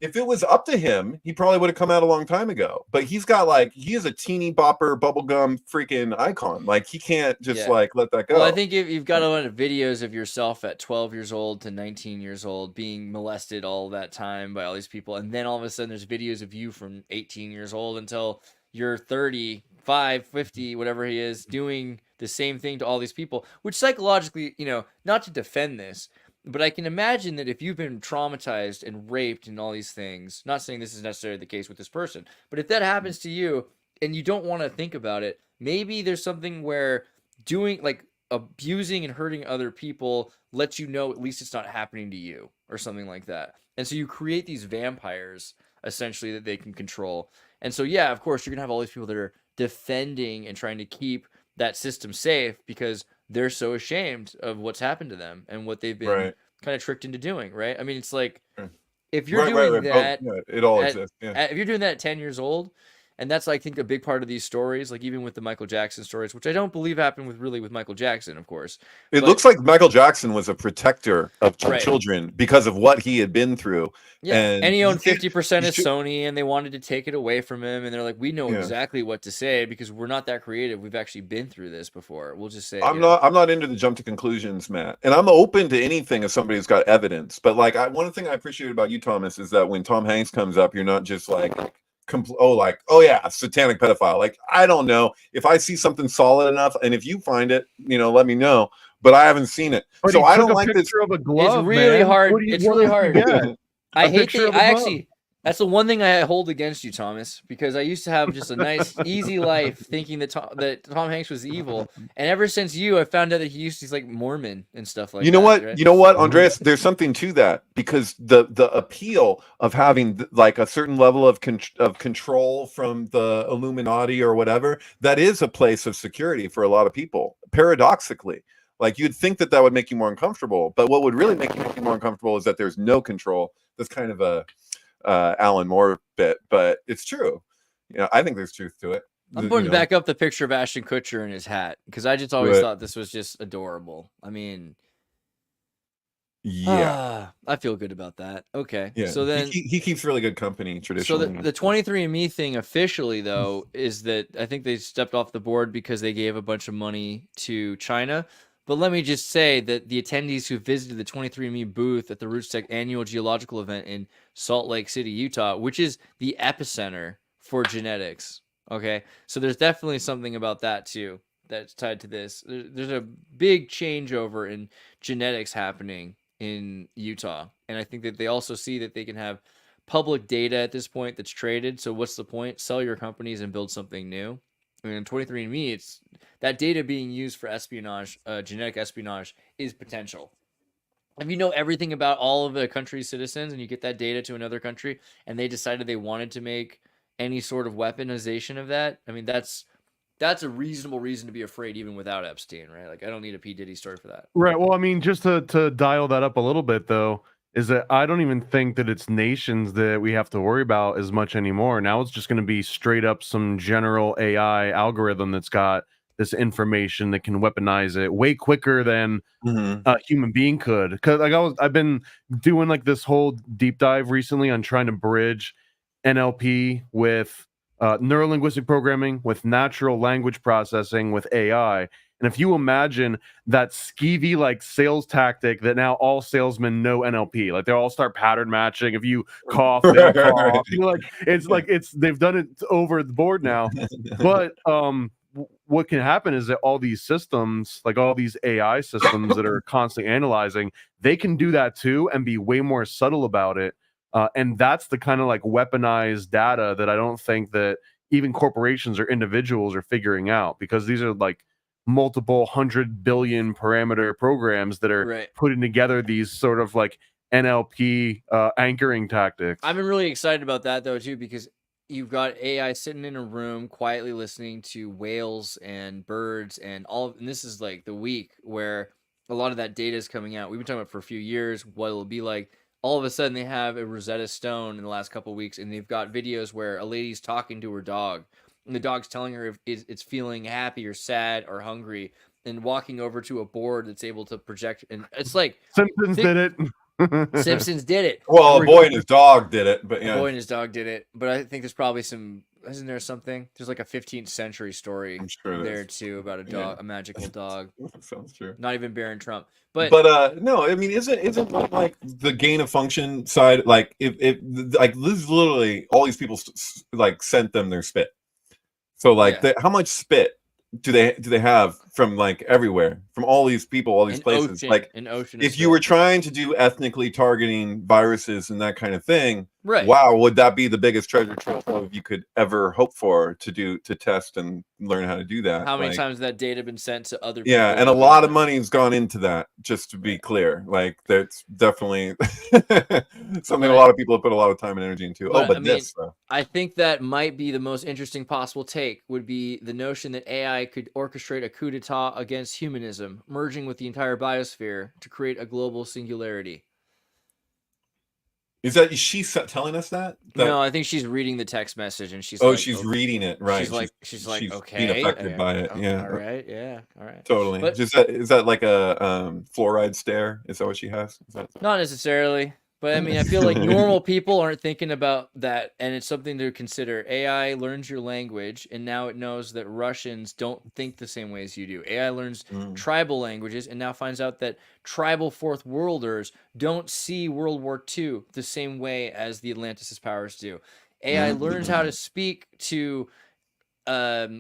S5: if it was up to him, he probably would have come out a long time ago. But he's got like he is a teeny bopper bubblegum freaking icon. Like he can't just like let that go.
S3: Well, I think if you've got a lot of videos of yourself at 12 years old to 19 years old being molested all that time by all these people, and then all of a sudden there's videos of you from 18 years old until you're 35, 50, whatever he is, doing the same thing to all these people, which psychologically, you know, not to defend this, but I can imagine that if you've been traumatized and raped and all these things, not saying this is necessarily the case with this person, but if that happens to you and you don't want to think about it, maybe there's something where doing like abusing and hurting other people lets you know at least it's not happening to you or something like that. And so you create these vampires essentially that they can control. And so, yeah, of course, you're going to have all these people that are defending and trying to keep that system safe because they're so ashamed of what's happened to them and what they've been kind of tricked into doing, right? I mean, it's like if you're doing that,
S5: it all exists. Yeah.
S3: if you're doing that at 10 years old, and that's, I think, a big part of these stories, like even with the Michael Jackson stories, which I don't believe happened with Michael Jackson, of course.
S5: It looks like Michael Jackson was a protector of children because of what he had been through.
S3: Yeah, and he owned 50% of Sony, and they wanted to take it away from him, and they're like, we know exactly what to say because we're not that creative. We've actually been through this before. We'll just say
S5: I'm not into the jump to conclusions, Matt, and I'm open to anything if somebody's got evidence. But like, one thing I appreciate about you, Thomas, is that when Tom Hanks comes up, you're not just like oh yeah, satanic pedophile. Like, I don't know if I see something solid enough, and if you find it, let me know. But I haven't seen it,
S4: But
S5: so I don't like this.
S4: Of a glove,
S3: it's really
S4: man.
S3: hard.
S4: What do you-
S3: It's
S4: what
S3: really
S4: do you
S3: hard.
S4: get?
S3: I
S4: A
S3: hate
S4: picture of
S3: that.
S4: a
S3: I
S4: glove.
S3: actually, that's the one thing I hold against you, Thomas, because I used to have just a nice, easy life thinking that Tom Hanks was evil, and ever since I found out that he's like Mormon and stuff like that.
S5: You know what?
S3: Right?
S5: You know what, Andreas? There's something to that because the appeal of having like a certain level of control from the Illuminati or whatever, that is a place of security for a lot of people. Paradoxically, like you'd think that would make you more uncomfortable, but what would really make you more uncomfortable is that there's no control. That's kind of a Alan Moore bit, but it's true. I think there's truth to it.
S3: I'm putting back up the picture of Ashton Kutcher in his hat because I just always thought this was just adorable. I mean, I feel good about that. Okay, so then
S5: he keeps really good company traditionally.
S3: So the 23andMe thing officially though is that I think they stepped off the board because they gave a bunch of money to China. But let me just say that the attendees who visited the 23andMe booth at the RootsTech annual geological event in Salt Lake City, Utah, which is the epicenter for genetics. Okay, so there's definitely something about that too that's tied to this. There's a big changeover in genetics happening in Utah, and I think that they also see that they can have public data at this point that's traded. So what's the point? Sell your companies and build something new. I mean, in 23andMe, it's that data being used for espionage, genetic espionage, is potential. If you know everything about all of the country's citizens and you get that data to another country and they decided they wanted to make any sort of weaponization of that, I mean, that's a reasonable reason to be afraid even without Epstein, right? Like, I don't need a P. Diddy story for that.
S4: Right. Well, I mean, just to dial that up a little bit, though, is that I don't even think that it's nations that we have to worry about as much anymore. Now it's just going to be straight up some general AI algorithm that's got this information that can weaponize it way quicker than a human being could. Because like I've been doing like this whole deep dive recently on trying to bridge NLP with neurolinguistic programming, with natural language processing, with AI. And if you imagine that skeevy like sales tactic that now all salesmen know NLP, like they all start pattern matching. If you cough, they'll cough. You know, it's they've done it over the board now. But what can happen is that all these systems, like all these AI systems that are constantly analyzing, they can do that too and be way more subtle about it. And that's the kind of like weaponized data that I don't think that even corporations or individuals are figuring out, because these are like multiple 100 billion parameter programs that are putting together these sort of like NLP anchoring tactics.
S3: I've been really excited about that though too, because you've got AI sitting in a room quietly listening to whales and birds and and this is like the week where a lot of that data is coming out. We've been talking about it for a few years what it'll be like. All of a sudden they have a Rosetta Stone in the last couple of weeks, and they've got videos where a lady's talking to her dog, and the dog's telling her if it's feeling happy or sad or hungry, and walking over to a board that's able to project. And it's like
S4: Simpsons did it.
S3: Simpsons did it.
S5: Well, a boy and his dog did it, but yeah.
S3: A boy and his dog did it. But I think there's probably isn't there something? There's like a 15th century story there too about a dog, a magical dog.
S5: Sounds true.
S3: Not even Baron Trump. But
S5: no, I mean, isn't like the gain of function side, like if like this is literally all these people like sent them their spit. So like how much spit do they have from like everywhere, from all these people, all these places? Like
S3: an ocean.
S5: If you were trying to do ethnically targeting viruses and that kind of thing,
S3: right?
S5: Wow, would that be the biggest treasure trove you could ever hope for to test and learn how to do that?
S3: How many times has that data been sent to other people?
S5: Yeah, and a lot of money's gone into that, just to be clear. Like that's definitely something a lot of people have put a lot of time and energy into.
S3: I think that might be the most interesting possible take, would be the notion that AI could orchestrate a coup d'etat against humanism, merging with the entire biosphere to create a global singularity.
S5: Is she telling us that?
S3: No, I think she's reading the text message, and she's
S5: she's reading it, right?
S3: She's like okay,
S5: being affected by it. Yeah,
S3: all right, yeah, all right,
S5: totally. But is that like a fluoride stare? Is that what she has?
S3: Not necessarily. But I mean, I feel like normal people aren't thinking about that, and it's something to consider. AI learns your language, and now it knows that Russians don't think the same way as you do. AI learns tribal languages, and now finds out that tribal fourth worlders don't see World War II the same way as the Atlanticist powers do. AI learns how to speak to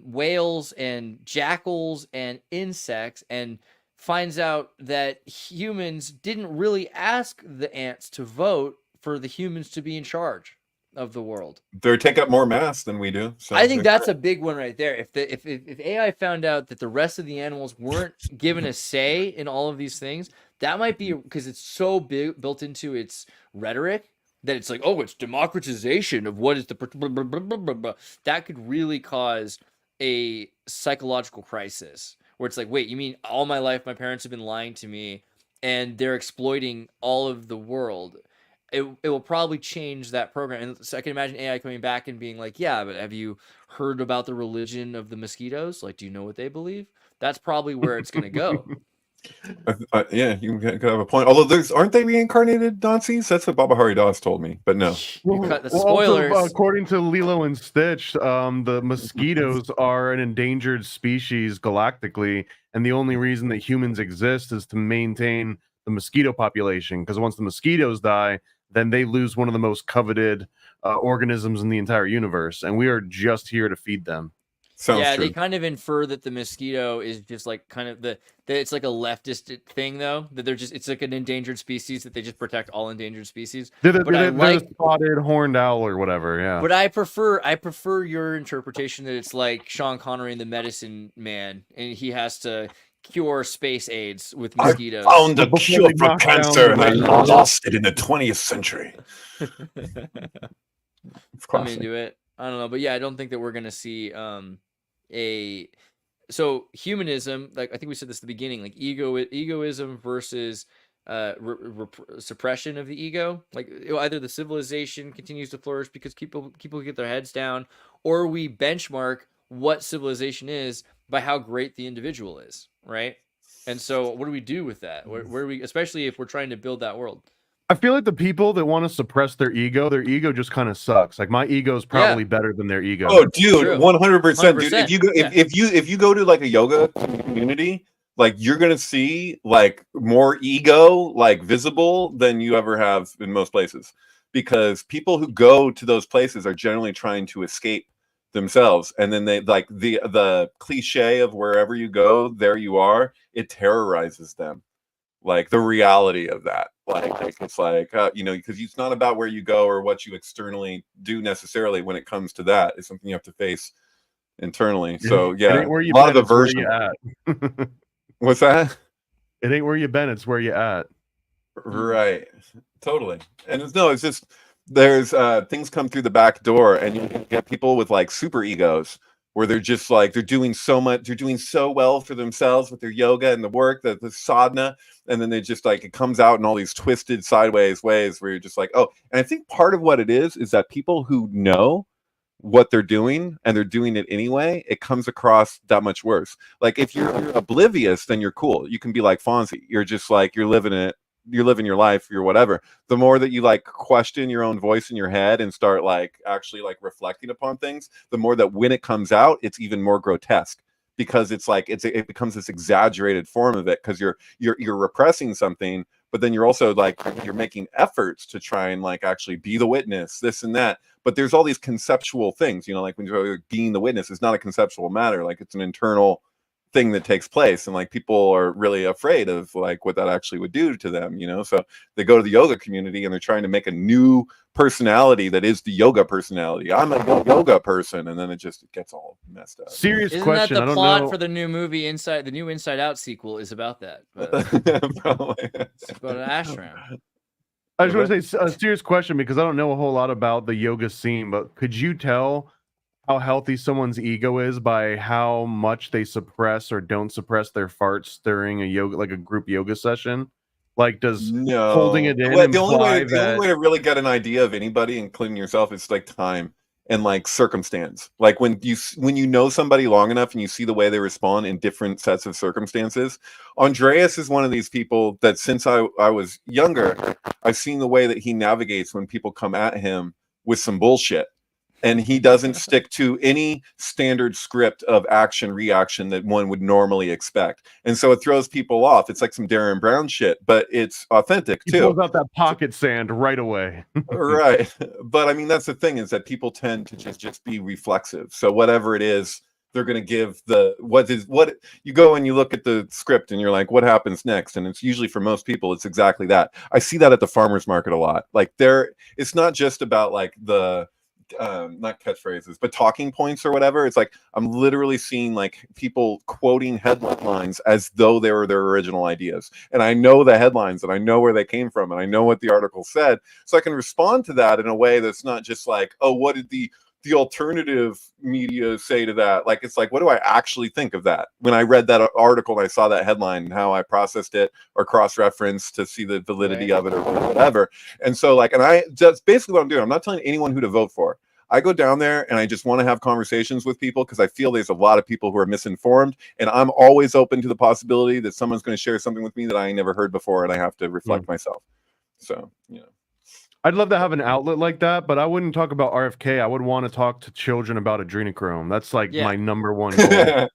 S3: whales and jackals and insects, and finds out that humans didn't really ask the ants to vote for the humans to be in charge of the world.
S5: They take up more mass than we do. So
S3: I think that's a big one right there. If AI found out that the rest of the animals weren't given a say in all of these things, that might be because it's so big built into its rhetoric that it's like, oh, it's democratization of what is the that could really cause a psychological crisis. Where it's like, wait, you mean all my life my parents have been lying to me and they're exploiting all of the world? It will probably change that program. And so I can imagine AI coming back and being like, yeah, but have you heard about the religion of the mosquitoes? Like, do you know what they believe? That's probably where it's going to go.
S5: Yeah, you could have a point. Although aren't they reincarnated Nazis? That's what Baba Hari Das told me. But no.
S3: The spoilers.
S4: Also, according to Lilo and Stitch, the mosquitoes are an endangered species galactically, and the only reason that humans exist is to maintain the mosquito population. Because once the mosquitoes die, then they lose one of the most coveted organisms in the entire universe, and we are just here to feed them.
S5: Sounds true.
S3: They kind of infer that the mosquito is just like kind of that it's like a leftist thing, though, that it's like an endangered species, that they just protect all endangered species.
S4: They're the spotted horned owl or whatever, yeah.
S3: But I prefer your interpretation that it's like Sean Connery and the Medicine Man, and he has to cure space AIDS with mosquitoes.
S5: I found a cure for cancer and I lost it in the 20th century.
S3: I'm into it. I don't know, but yeah, I don't think that we're gonna see so humanism, like I think we said this at the beginning, like egoism versus suppression of the ego. Like either the civilization continues to flourish because people get their heads down, or we benchmark what civilization is by how great the individual is, right? And so, what do we do with that? Where do we, especially if we're trying to build that world?
S4: I feel like the people that want to suppress their ego just kind of sucks. Like my ego is probably better than their ego.
S5: Oh, dude,
S3: True.
S5: 100%, dude.
S3: 100%.
S5: If you go, if you go to like a yoga community, like you're gonna see like more ego like visible than you ever have in most places, because people who go to those places are generally trying to escape themselves, and then they like the cliche of wherever you go, there you are. It terrorizes them. Like the reality of that, like it's like you know, because it's not about where you go or what you externally do necessarily. When it comes to that, it's something you have to face internally. So yeah,
S4: it ain't where you
S5: a lot
S4: been,
S5: of aversion. What's that?
S4: It ain't where you been, it's where you at.
S5: Right, totally. And it's just there's things come through the back door, and you get people with like super egos where they're just like they're doing so much, they're doing so well for themselves with their yoga and the work, the sadhana, and then they just like it comes out in all these twisted sideways ways where you're just like, oh. And I think part of what it is that people who know what they're doing and they're doing it anyway, it comes across that much worse. Like if you're oblivious, then you're cool. You can be like Fonzie. You're just like you're living it. You're living your life, you're whatever. The more that you like question your own voice in your head and start like actually like reflecting upon things, the more that when it comes out, it's even more grotesque, because it's like it becomes this exaggerated form of it, because you're repressing something, but then you're also like you're making efforts to try and like actually be the witness, this and that. But there's all these conceptual things, you know, like when you're being the witness, it's not a conceptual matter, like it's an internal thing that takes place, and like people are really afraid of like what that actually would do to them, you know. So they go to the yoga community and they're trying to make a new personality that is the yoga personality. I'm a yoga person, and then it gets all messed up.
S4: Serious
S3: Isn't
S4: question.
S3: that
S4: I
S3: the
S4: don't
S3: plot
S4: know.
S3: for the new movie Inside? The new Inside Out sequel is about that.
S5: Probably.
S3: It's about an ashram.
S4: I just want to say a serious question, because I don't know a whole lot about the yoga scene, but could you tell how healthy someone's ego is by how much they suppress or don't suppress their farts during a yoga, like a group yoga session? Like, does holding it in
S5: the only way
S4: that...
S5: to really get an idea of anybody, including yourself, is like time and like circumstance. Like when you know somebody long enough and you see the way they respond in different sets of circumstances. Andreas is one of these people that since I was younger, I've seen the way that he navigates when people come at him with some bullshit. And he doesn't stick to any standard script of action reaction that one would normally expect, and so it throws people off. It's like some Darren Brown shit, but it's authentic too.
S4: He pulls out that pocket sand right away.
S5: Right, but I mean that's the thing, is that people tend to just be reflexive. So whatever it is, they're going to give what you go and you look at the script and you're like, what happens next? And it's usually, for most people, it's exactly that. I see that at the farmers market a lot. Like it's not just about like the not catchphrases, but talking points or whatever. It's like I'm literally seeing like people quoting headlines as though they were their original ideas, and I know the headlines and I know where they came from and I know what the article said, so I can respond to that in a way that's not just like, oh, what did the alternative media say to that? Like, it's like, what do I actually think of that when I read that article and I saw that headline, and how I processed it or cross-referenced to see the validity of it or whatever. And so like, and that's basically what I'm doing. I'm not telling anyone who to vote for. I go down there and I just want to have conversations with people, because I feel there's a lot of people who are misinformed, and I'm always open to the possibility that someone's going to share something with me that I never heard before, and I have to reflect myself. So, you know.
S4: I'd love to have an outlet like that, but I wouldn't talk about RFK. I would want to talk to children about adrenochrome. That's like my number one goal.
S3: Yeah.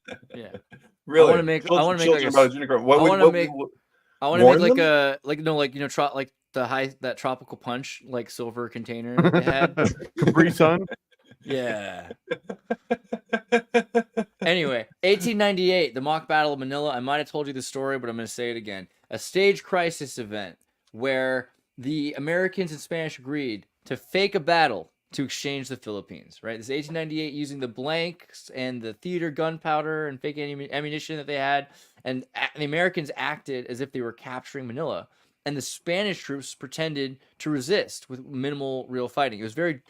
S5: Really?
S3: I want to make like
S5: adrenochrome.
S3: I want to make like a like that tropical punch like silver container that they had.
S4: Capri Sun.
S3: Yeah. Anyway, 1898, the mock battle of Manila. I might have told you the story, but I'm going to say it again. A stage crisis event where the Americans and Spanish agreed to fake a battle to exchange the Philippines, right? This is 1898, using the blanks and the theater gunpowder and fake ammunition that they had. And the Americans acted as if they were capturing Manila. And the Spanish troops pretended to resist with minimal real fighting. It was very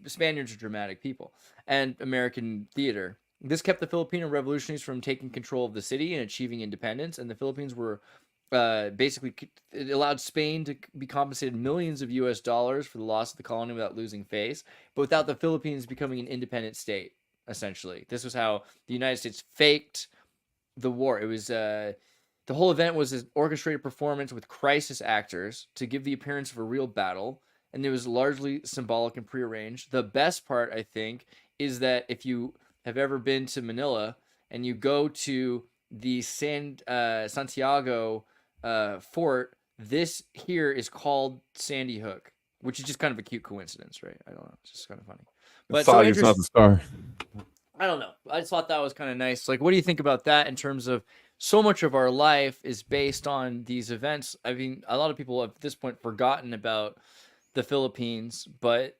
S3: Spaniards are dramatic people, and American theater. This kept the Filipino revolutionaries from taking control of the city and achieving independence, and the Philippines were basically it allowed Spain to be compensated millions of US dollars for the loss of the colony without losing face, but without the Philippines becoming an independent state. Essentially, this was how the United States faked the war. It was the whole event was an orchestrated performance with crisis actors to give the appearance of a real battle, and it was largely symbolic and prearranged. The best part, I think, is that if you have ever been to Manila and you go to the Santiago fort, this here is called Sandy Hook, which is just kind of a cute coincidence, right? I don't know. It's just kind of funny. But so
S5: it's not the star.
S3: I don't know. I just thought that was kind of nice. Like, what do you think about that in terms of so much of our life is based on these events? I mean, a lot of people have at this point forgotten about the Philippines, but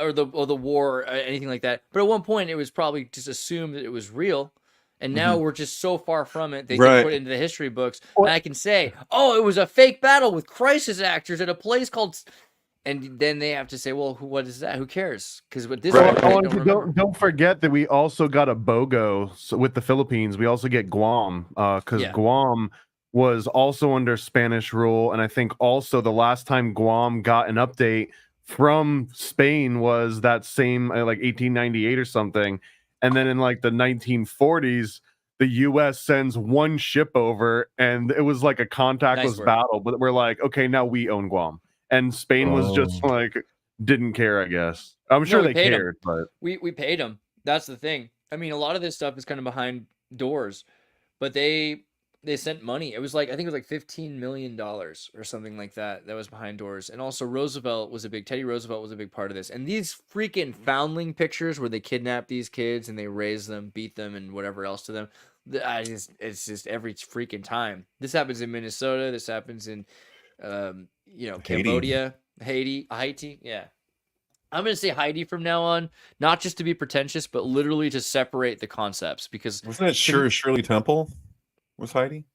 S3: or the war or anything like that. But at one point, it was probably just assumed that it was real. And now we're just so far from it, they can put it into the history books. And I can say, oh, it was a fake battle with crisis actors at a place called... And then they have to say, well, what is that? Who cares? Because with this...
S4: Don't forget that we also got a BOGO with the Philippines. We also get Guam, because Guam was also under Spanish rule. And I think also the last time Guam got an update from Spain was that same, like 1898 or something. And then in like the 1940s, the U.S. sends one ship over, and it was like a contactless battle. But we're like, okay, now we own Guam, and Spain was just like didn't care. I guess I'm sure they cared, but
S3: we paid them. That's the thing. I mean, a lot of this stuff is kind of behind doors, but they sent money. It was like I think it was like $15 million or something like that. That was behind doors, and also Teddy Roosevelt was a big part of this. And these freaking foundling pictures where they kidnap these kids and they raise them, beat them, and whatever else to them. It's just every freaking time. This happens in Minnesota. This happens in, Cambodia, Haiti. Yeah. I'm going to say Haiti from now on, not just to be pretentious, but literally to separate the concepts, because...
S5: Wasn't it Shirley Temple was Haiti?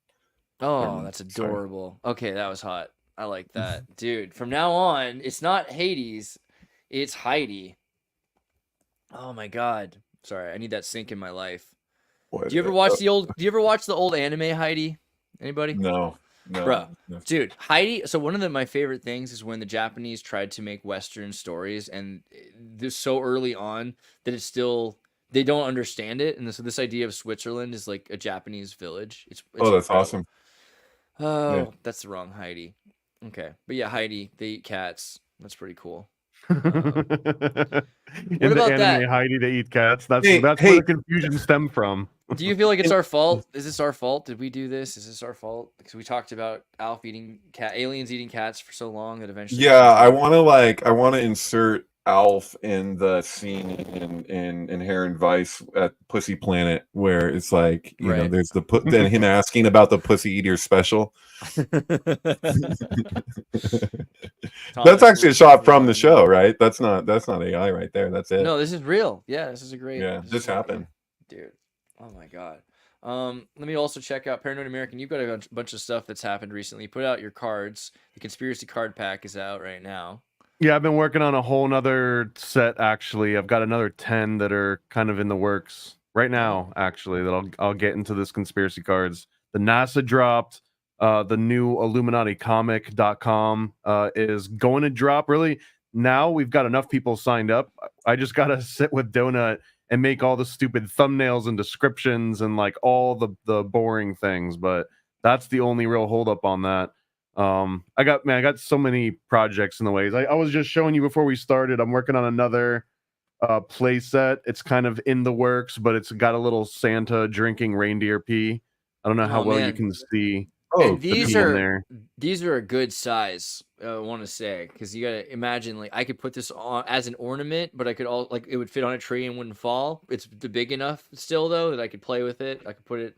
S3: Oh, that's adorable. Sorry. Okay, that was hot. I like that. Dude, from now on, it's not Hades, it's Heidi. Oh my God. Sorry, I need that sync in my life. Do you ever watch the old anime Heidi? Anybody?
S5: No.
S3: Bro, dude, Heidi. So one of my favorite things is when the Japanese tried to make Western stories, and this so early on that it's still they don't understand it, and so this idea of Switzerland is like a Japanese village. It's
S5: that's incredible. Awesome.
S3: Oh, yeah. That's the wrong Heidi. Okay, but yeah, Heidi. They eat cats. That's pretty cool.
S4: In the anime Heidi, they eat cats. That's where the confusion stemmed from.
S3: Do you feel like it's our fault? Is this our fault? Did we do this? Is this our fault? Because we talked about aliens eating cats for so long that eventually...
S5: Yeah, I want to insert Alf in the scene in Inherent Vice at Pussy Planet, where it's like, you know, there's then him asking about the Pussy Eater special. That's actually a shot from the show, right? That's not AI right there. That's it.
S3: No, this is real. Yeah, this is a great...
S5: Yeah, this happened.
S3: Dude. Oh my God. Let me also check out Paranoid American. You've got a bunch of stuff that's happened recently. You put out your cards. The conspiracy card pack is out right now.
S4: Yeah, I've been working on a whole nother set, actually. I've got another 10 that are kind of in the works right now, actually, that I'll get into this conspiracy cards. The NASA dropped. The new IlluminatiComic.com is going to drop. Really, now we've got enough people signed up. I just got to sit with Donut and make all the stupid thumbnails and descriptions and like all the boring things. But that's the only real holdup on that. I got so many projects in the ways. I was just showing you before we started. I'm working on another play set. It's kind of in the works, but it's got a little Santa drinking reindeer pee. I don't know how well you can see.
S3: Oh, these are a good size. I want to say, because you gotta imagine, like, I could put this on as an ornament, but I could it would fit on a tree and wouldn't fall. It's big enough still though that I could play with it. I could put it,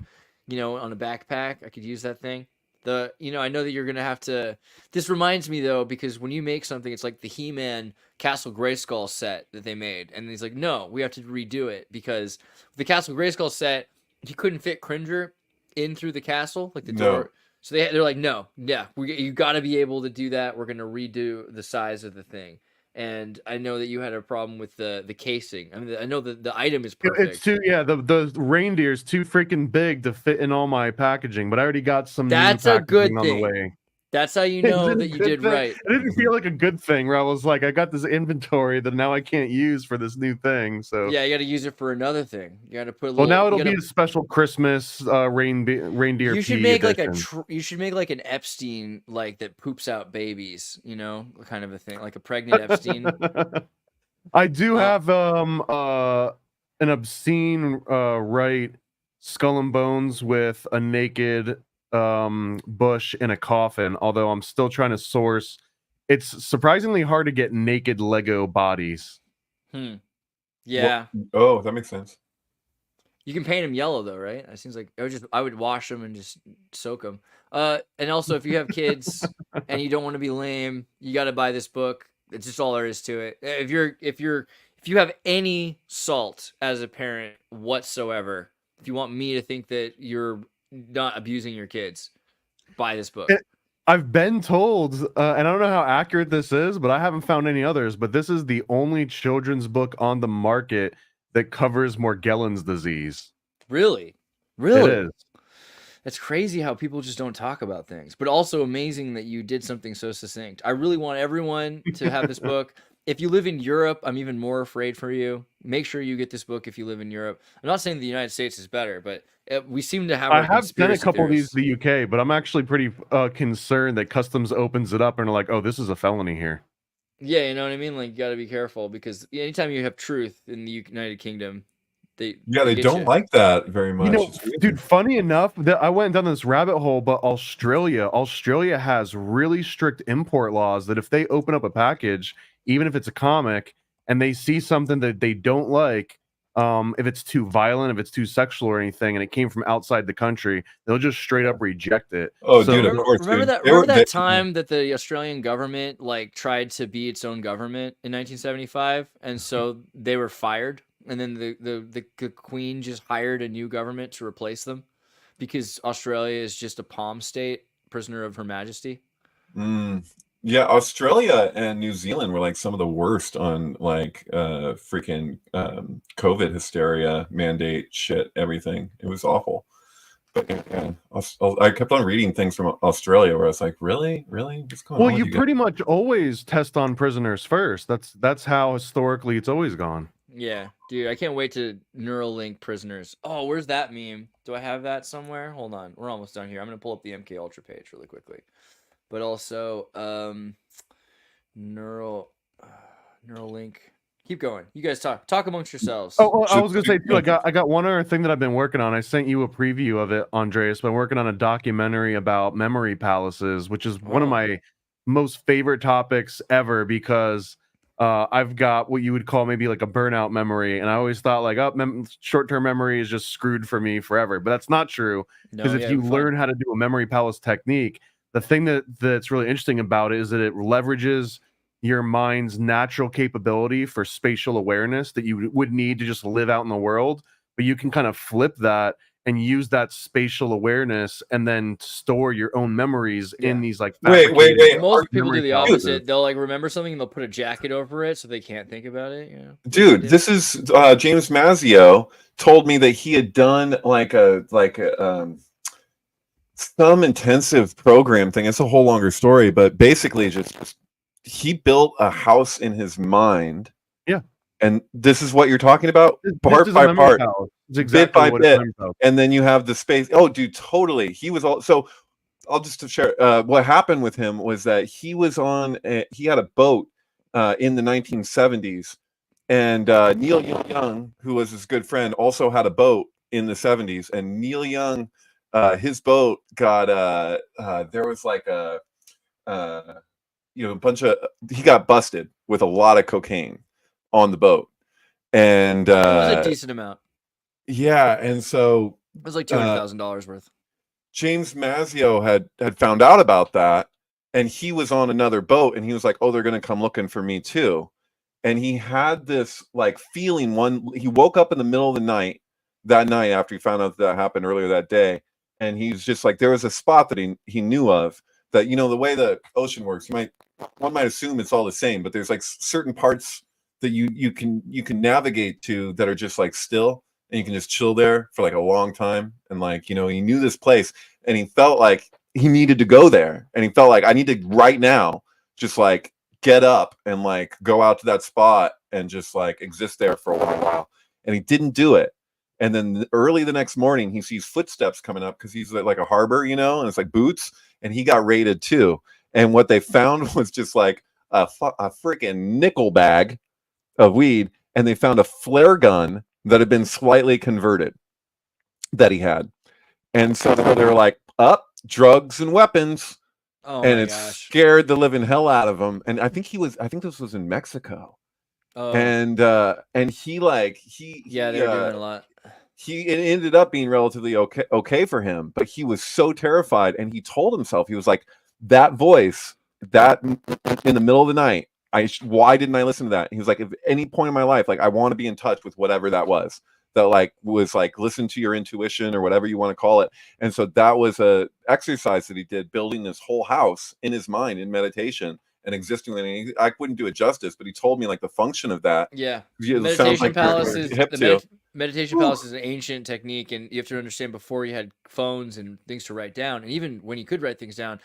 S3: on a backpack. I could use that thing. I know that you're gonna have to. This reminds me though, because when you make something, it's like the He-Man Castle Grayskull set that they made, and he's like, no, we have to redo it because the Castle Grayskull set, he couldn't fit Cringer in through the castle, like the door. So they're like, no, yeah, you got to be able to do that. We're gonna redo the size of the thing, and I know that you had a problem with the casing. I mean, I know that the item is
S4: It's
S3: perfect.
S4: too the reindeer's too freaking big to fit in all my packaging, but I already got some
S3: That's
S4: new
S3: a good
S4: packaging on the
S3: thing.
S4: way.
S3: That's how you
S4: Is
S3: know
S4: it a
S3: that you
S4: good
S3: did
S4: thing?
S3: right.
S4: It didn't feel like a good thing where I was like, I got this inventory that now I can't use for this new thing. So
S3: Yeah, you got to use it for another thing. You got to put a
S4: well,
S3: little.
S4: now it'll
S3: you
S4: be
S3: gotta,
S4: a special Christmas reindeer
S3: you should
S4: pea
S3: make like
S4: edition.
S3: you should make like an Epstein like that poops out babies. You know, kind of a thing, like a pregnant Epstein.
S4: I do have an obscene right skull and bones with a naked Bush in a coffin, although I'm still trying to source. It's surprisingly hard to get naked Lego bodies.
S3: Yeah.
S5: Oh, that makes sense.
S3: You can paint them yellow though, right? It seems like I would wash them and just soak them. And also if you have kids and you don't want to be lame, you got to buy this book. It's just all there is to it. If you have any salt as a parent whatsoever, if you want me to think that you're not abusing your kids, buy this book.
S4: I've been told, and I don't know how accurate this is, but I haven't found any others. But this is the only children's book on the market that covers Morgellons disease.
S3: Really?
S4: It is.
S3: That's crazy how people just don't talk about things, but also amazing that you did something so succinct. I really want everyone to have this book. If you live in Europe, I'm even more afraid for you. Make sure you get this book if you live in Europe. I'm not saying the United States is better, but we seem to have.
S4: I have sent a couple of these to the UK, but I'm actually pretty concerned that customs opens it up and are like, "Oh, this is a felony here."
S3: Yeah, you know what I mean. Like, you got to be careful because anytime you have truth in the United Kingdom, they
S5: don't like that very much.
S4: You know, dude, funny enough, that I went down this rabbit hole, but Australia has really strict import laws that if they open up a package, even if it's a comic, and they see something that they don't like, if it's too violent, if it's too sexual or anything, and it came from outside the country, they'll just straight up reject it.
S5: Oh, so, dude, of course.
S3: Remember that time that the Australian government like tried to be its own government in 1975, and so they were fired, and then the Queen just hired a new government to replace them because Australia is just a palm state, prisoner of Her Majesty.
S5: Yeah, Australia and New Zealand were like some of the worst on like freaking COVID hysteria, mandate shit, everything. It was awful. But yeah, I kept on reading things from Australia where I was like, really? What's going on?
S4: Well, you pretty much always test on prisoners first. That's how historically it's always gone.
S3: Yeah, dude, I can't wait to Neuralink prisoners. Oh, where's that meme? Do I have that somewhere? Hold on, we're almost done here. I'm gonna pull up the MK Ultra page really quickly. But also, Neuralink. Keep going. You guys talk amongst yourselves.
S4: Oh, I was gonna say too. I got one other thing that I've been working on. I sent you a preview of it, Andreas. But I'm working on a documentary about memory palaces, which is one of my most favorite topics ever because I've got what you would call maybe like a burnout memory, and I always thought like, short-term memory is just screwed for me forever. But that's not true because if you learn how to do a memory palace technique, the thing that's really interesting about it is that it leverages your mind's natural capability for spatial awareness that you would need to just live out in the world, but you can kind of flip that and use that spatial awareness and then store your own memories in these like
S5: wait.
S3: Most people do the opposite. They'll like remember something and they'll put a jacket over it so they can't think about it. You know?
S5: Dude, this is James Mazio told me that he had done like a some intensive program thing. It's a whole longer story, but basically just he built a house in his mind.
S4: Yeah.
S5: And this is what you're talking about? Part by part.
S4: It's exactly
S5: bit by bit. And then you have the space. Oh, dude, totally. He was all so I'll just share what happened with him was that he was on he had a boat in the 1970s, and Neil Young, who was his good friend, also had a boat in the 70s, and Neil Young his boat got there was like a bunch of he got busted with a lot of cocaine on the boat, and
S3: it was a decent amount.
S5: Yeah, and so
S3: it was like $200,000 worth.
S5: James Mazio had found out about that, and he was on another boat, and he was like, "Oh, they're gonna come looking for me too," and he had this like feeling. He woke up in the middle of the night that night after he found out that happened earlier that day. And he's just like, there was a spot that he knew of that, the way the ocean works, you might one might assume it's all the same, but there's like certain parts that you can navigate to that are just like still, and you can just chill there for like a long time. And like, you know, he knew this place and he felt like he needed to go there, and he felt like I need to right now just like get up and like go out to that spot and just like exist there for a while. And he didn't do it. And then early the next morning, he sees footsteps coming up because he's at like a harbor, you know, and it's like boots, and he got raided too. And what they found was just like a freaking nickel bag of weed, and they found a flare gun that had been slightly converted that he had. And so they were like, up, drugs and weapons.
S3: Oh
S5: And
S3: my
S5: it
S3: gosh.
S5: scared the living hell out of him. And I think this was in Mexico.
S3: Oh.
S5: And he like
S3: yeah, they were doing a lot.
S5: It ended up being relatively okay for him, but he was so terrified, and he told himself, he was like, that voice that in the middle of the night, why didn't I listen to that? He was like, if any point in my life, like I want to be in touch with whatever that was like listen to your intuition or whatever you want to call it. And so that was a exercise that he did, building this whole house in his mind in meditation and existing. And I wouldn't do it justice, but he told me like the function of that.
S3: Yeah,
S5: meditation palace
S3: is an ancient technique, and you have to understand, before you had phones and things to write down, and even when you could write things down,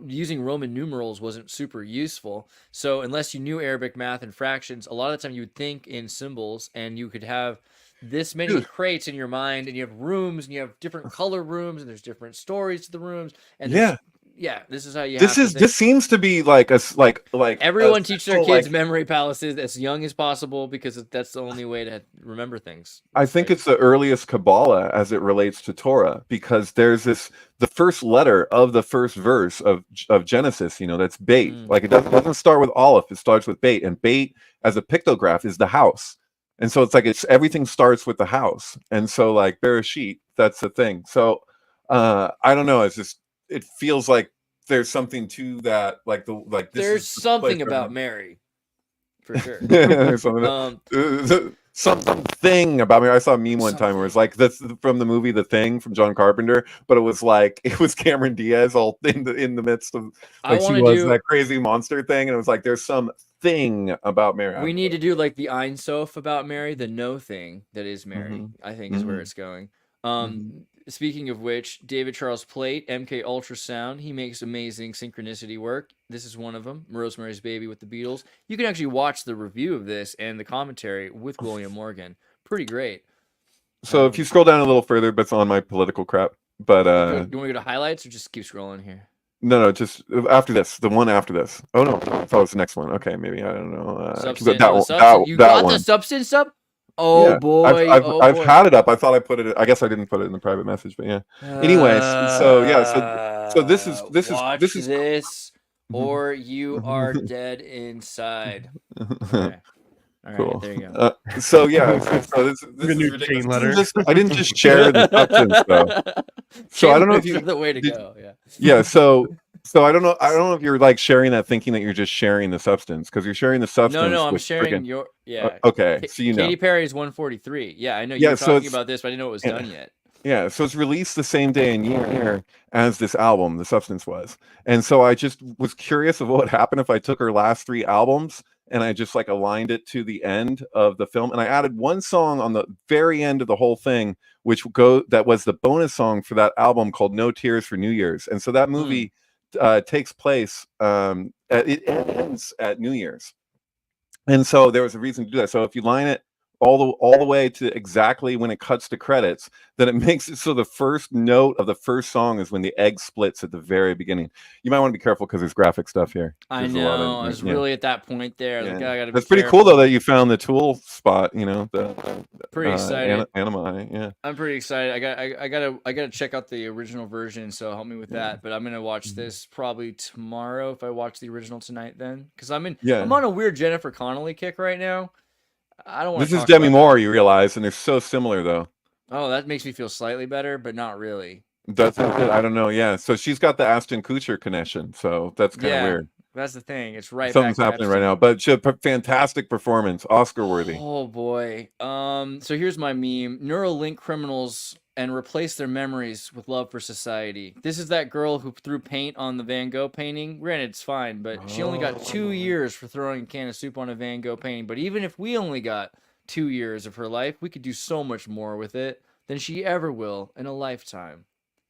S3: using Roman numerals wasn't super useful. So unless you knew Arabic math and fractions, a lot of the time you would think in symbols, and you could have this many crates in your mind, and you have rooms, and you have different color rooms, and there's different stories to the rooms, and this is how you.
S5: This seems to be like
S3: everyone teach their kids memory palaces as young as possible, because that's the only way to remember things.
S5: I think it's the earliest Kabbalah as it relates to Torah, because there's the first letter of the first verse of Genesis, you know, that's Beit. Like it doesn't start with Aleph, it starts with Beit, and Beit as a pictograph is the house. And so it's like everything starts with the house. And so like Bereshit, that's the thing. So I don't know, it feels like there's something to that,
S3: there's something about Mary, for sure.
S5: There's something about Mary. I saw a meme one time where it's like, that's from the movie The Thing from John Carpenter, but it was Cameron Diaz all in the midst of that crazy monster thing, and it was like there's some thing about Mary.
S3: We need to do like the Ein Sof about Mary, the no thing that is Mary. I think is where it's going. Speaking of which, David Charles Plate, MK Ultrasound, he makes amazing synchronicity work. This is one of them, Rosemary's Baby with the Beatles. You can actually watch the review of this and the commentary with William Morgan. Pretty great.
S5: So if you scroll down a little further, but it's on my political crap. But
S3: you want to go to highlights, or just keep scrolling here?
S5: No, just after this, the one after this. Oh no, I thought it was the next one. Okay, maybe, I don't know.
S3: You got the substance up? Oh, yeah. Boy.
S5: I've had it up. I thought I put it. I guess I didn't put it in the private message, but yeah. Anyways, so this is
S3: or you are dead inside. Okay. All right,
S5: cool.
S3: There you go.
S5: So this is
S4: new chain letter.
S5: I didn't just share the substance though. So I don't know if
S3: the way to go. Yeah.
S5: Yeah. So I don't know if you're like sharing that, thinking that you're just sharing the substance, because you're sharing the substance.
S3: No, I'm sharing your
S5: okay, so you know.
S3: Katy Perry's 143. Yeah, I know you were talking about this, but I didn't know it was done yet.
S5: Yeah, so it's released the same day and year as this album, The Substance was. And so I just was curious of what would happen if I took her last 3 albums and I just like aligned it to the end of the film. And I added one song on the very end of the whole thing, that was the bonus song for that album, called No Tears for New Year's. And so that movie takes place, it ends at New Year's. And so there was a reason to do that. So if you line it all the way to exactly when it cuts to credits, then it makes it so the first note of the first song is when the egg splits at the very beginning. You might want to be careful because there's graphic stuff here.
S3: I know. I was really at that point there.
S5: Yeah.
S3: Like, I gotta
S5: That's
S3: be
S5: pretty
S3: careful.
S5: cool though that you found the tool spot. You know,
S3: pretty excited.
S5: Anima. Yeah,
S3: I'm pretty excited. I gotta check out the original version. So help me with that. But I'm gonna watch this probably tomorrow if I watch the original tonight. Then because I'm on a weird Jennifer Connelly kick right now. I don't want.
S5: This is Demi Moore, you realize, and they're so similar though.
S3: Oh, that makes me feel slightly better, but not really.
S5: I don't know. Yeah, so she's got the Ashton Kutcher connection, so that's kind of weird.
S3: That's the thing. It's right
S5: Something's
S3: back to
S5: happening right
S3: Epstein.
S5: now, but fantastic performance, Oscar worthy.
S3: Oh boy. So here's my meme: Neuralink criminals and replace their memories with love for society. This is that girl who threw paint on the Van Gogh painting. Granted, it's fine, but she only got 2 years for throwing a can of soup on a Van Gogh painting. But even if we only got 2 years of her life, we could do so much more with it than she ever will in a lifetime.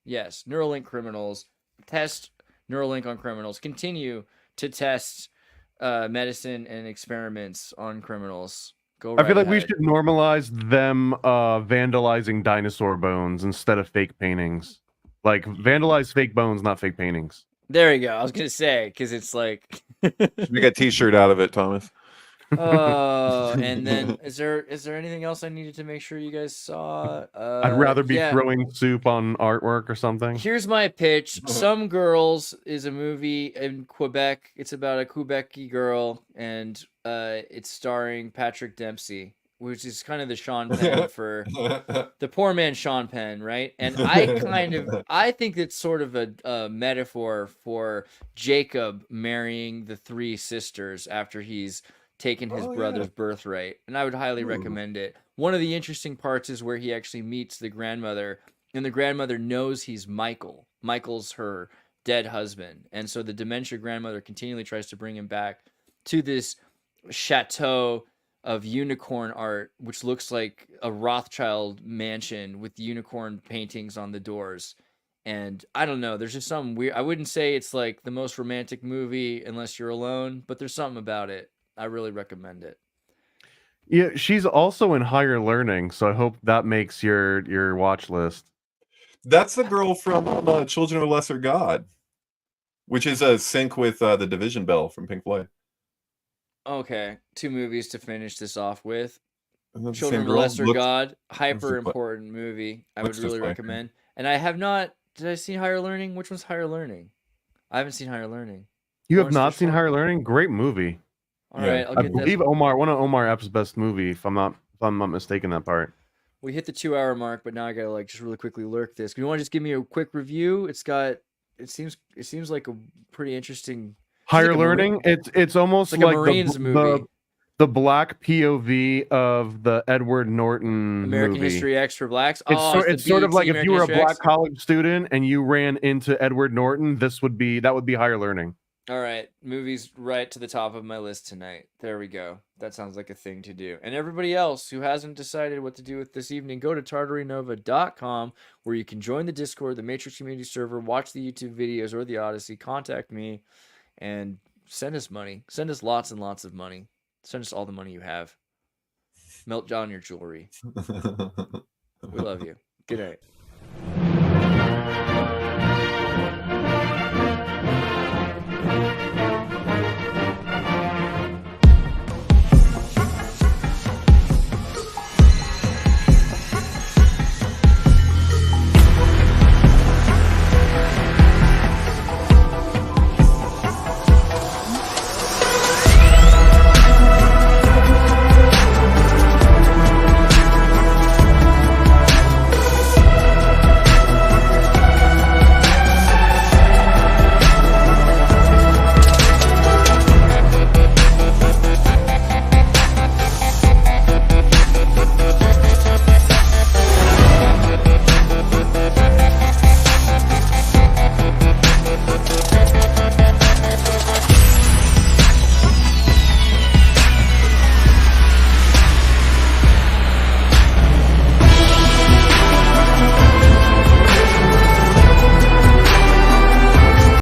S3: Yes, Neuralink criminals test Neuralink on criminals. Continue to test medicine and experiments on criminals. Go right
S4: I feel like we
S3: ahead.
S4: should normalize them vandalizing dinosaur bones instead of fake paintings. Like vandalize fake bones, not fake paintings.
S3: There you go. I was gonna say because it's like.
S5: Make a T-shirt out of it, Thomas.
S3: Oh, and then is there anything else I needed to make sure you guys saw?
S4: I'd rather be
S3: yeah.
S4: throwing soup on artwork or something.
S3: Here's my pitch. Some Girls is a movie in Quebec. It's about a Quebecy girl, and it's starring Patrick Dempsey, which is kind of the Sean Penn for the poor man Sean Penn, right? And I think it's sort of a metaphor for Jacob marrying the 3 sisters after he's taken his brother's birthright, and I would highly recommend it. One of the interesting parts is where he actually meets the grandmother, and the grandmother knows he's Michael. Michael's her dead husband, and so the dementia grandmother continually tries to bring him back to this chateau of unicorn art, which looks like a Rothschild mansion with unicorn paintings on the doors. And I don't know, there's just something weird. I wouldn't say it's like the most romantic movie unless you're alone, but there's something about it. I really recommend it.
S4: Yeah, she's also in Higher Learning, so I hope that makes your watch list.
S5: That's the girl from Children of a Lesser God, which is a sync with the Division Bell from Pink Floyd.
S3: Okay, 2 movies to finish this off with.
S5: Isn't that the
S3: Children
S5: same
S3: of a
S5: girl?
S3: Lesser
S5: Looks-
S3: God, hyper
S5: looks like-
S3: important movie. I would
S5: looks just
S3: really
S5: like her.
S3: recommend. And I have not. Did I see Higher Learning? Which one's Higher Learning? I haven't seen Higher Learning.
S4: You have
S3: Lawrence
S4: not seen
S3: Fishburne?
S4: Higher Learning? Great movie.
S3: All
S5: Yeah,
S3: right, I'll
S4: I
S3: get
S4: believe
S3: that.
S4: one of Omar Epps' best movie, if I'm not mistaken that part.
S3: We hit the 2-hour mark, but now I gotta just really quickly lurk this. You want to just give me a quick review? It seems like a pretty interesting.
S4: Higher
S3: like a
S4: Learning, it's almost
S3: It's like a
S4: like
S3: Marines movie.
S4: the black POV of the Edward Norton
S3: American
S4: movie.
S3: History X for Blacks.
S4: It's sort of like if you were a black
S3: X.
S4: college student and you ran into Edward Norton, that would be Higher Learning.
S3: All right, movies right to the top of my list tonight. There we go. That sounds like a thing to do. And everybody else who hasn't decided what to do with this evening, go to tartarinova.com where you can join the Discord, the Matrix community server, watch the YouTube videos or the Odyssey, contact me, and send us money. Send us lots and lots of money. Send us all the money you have. Melt down your jewelry. We love you. Good night.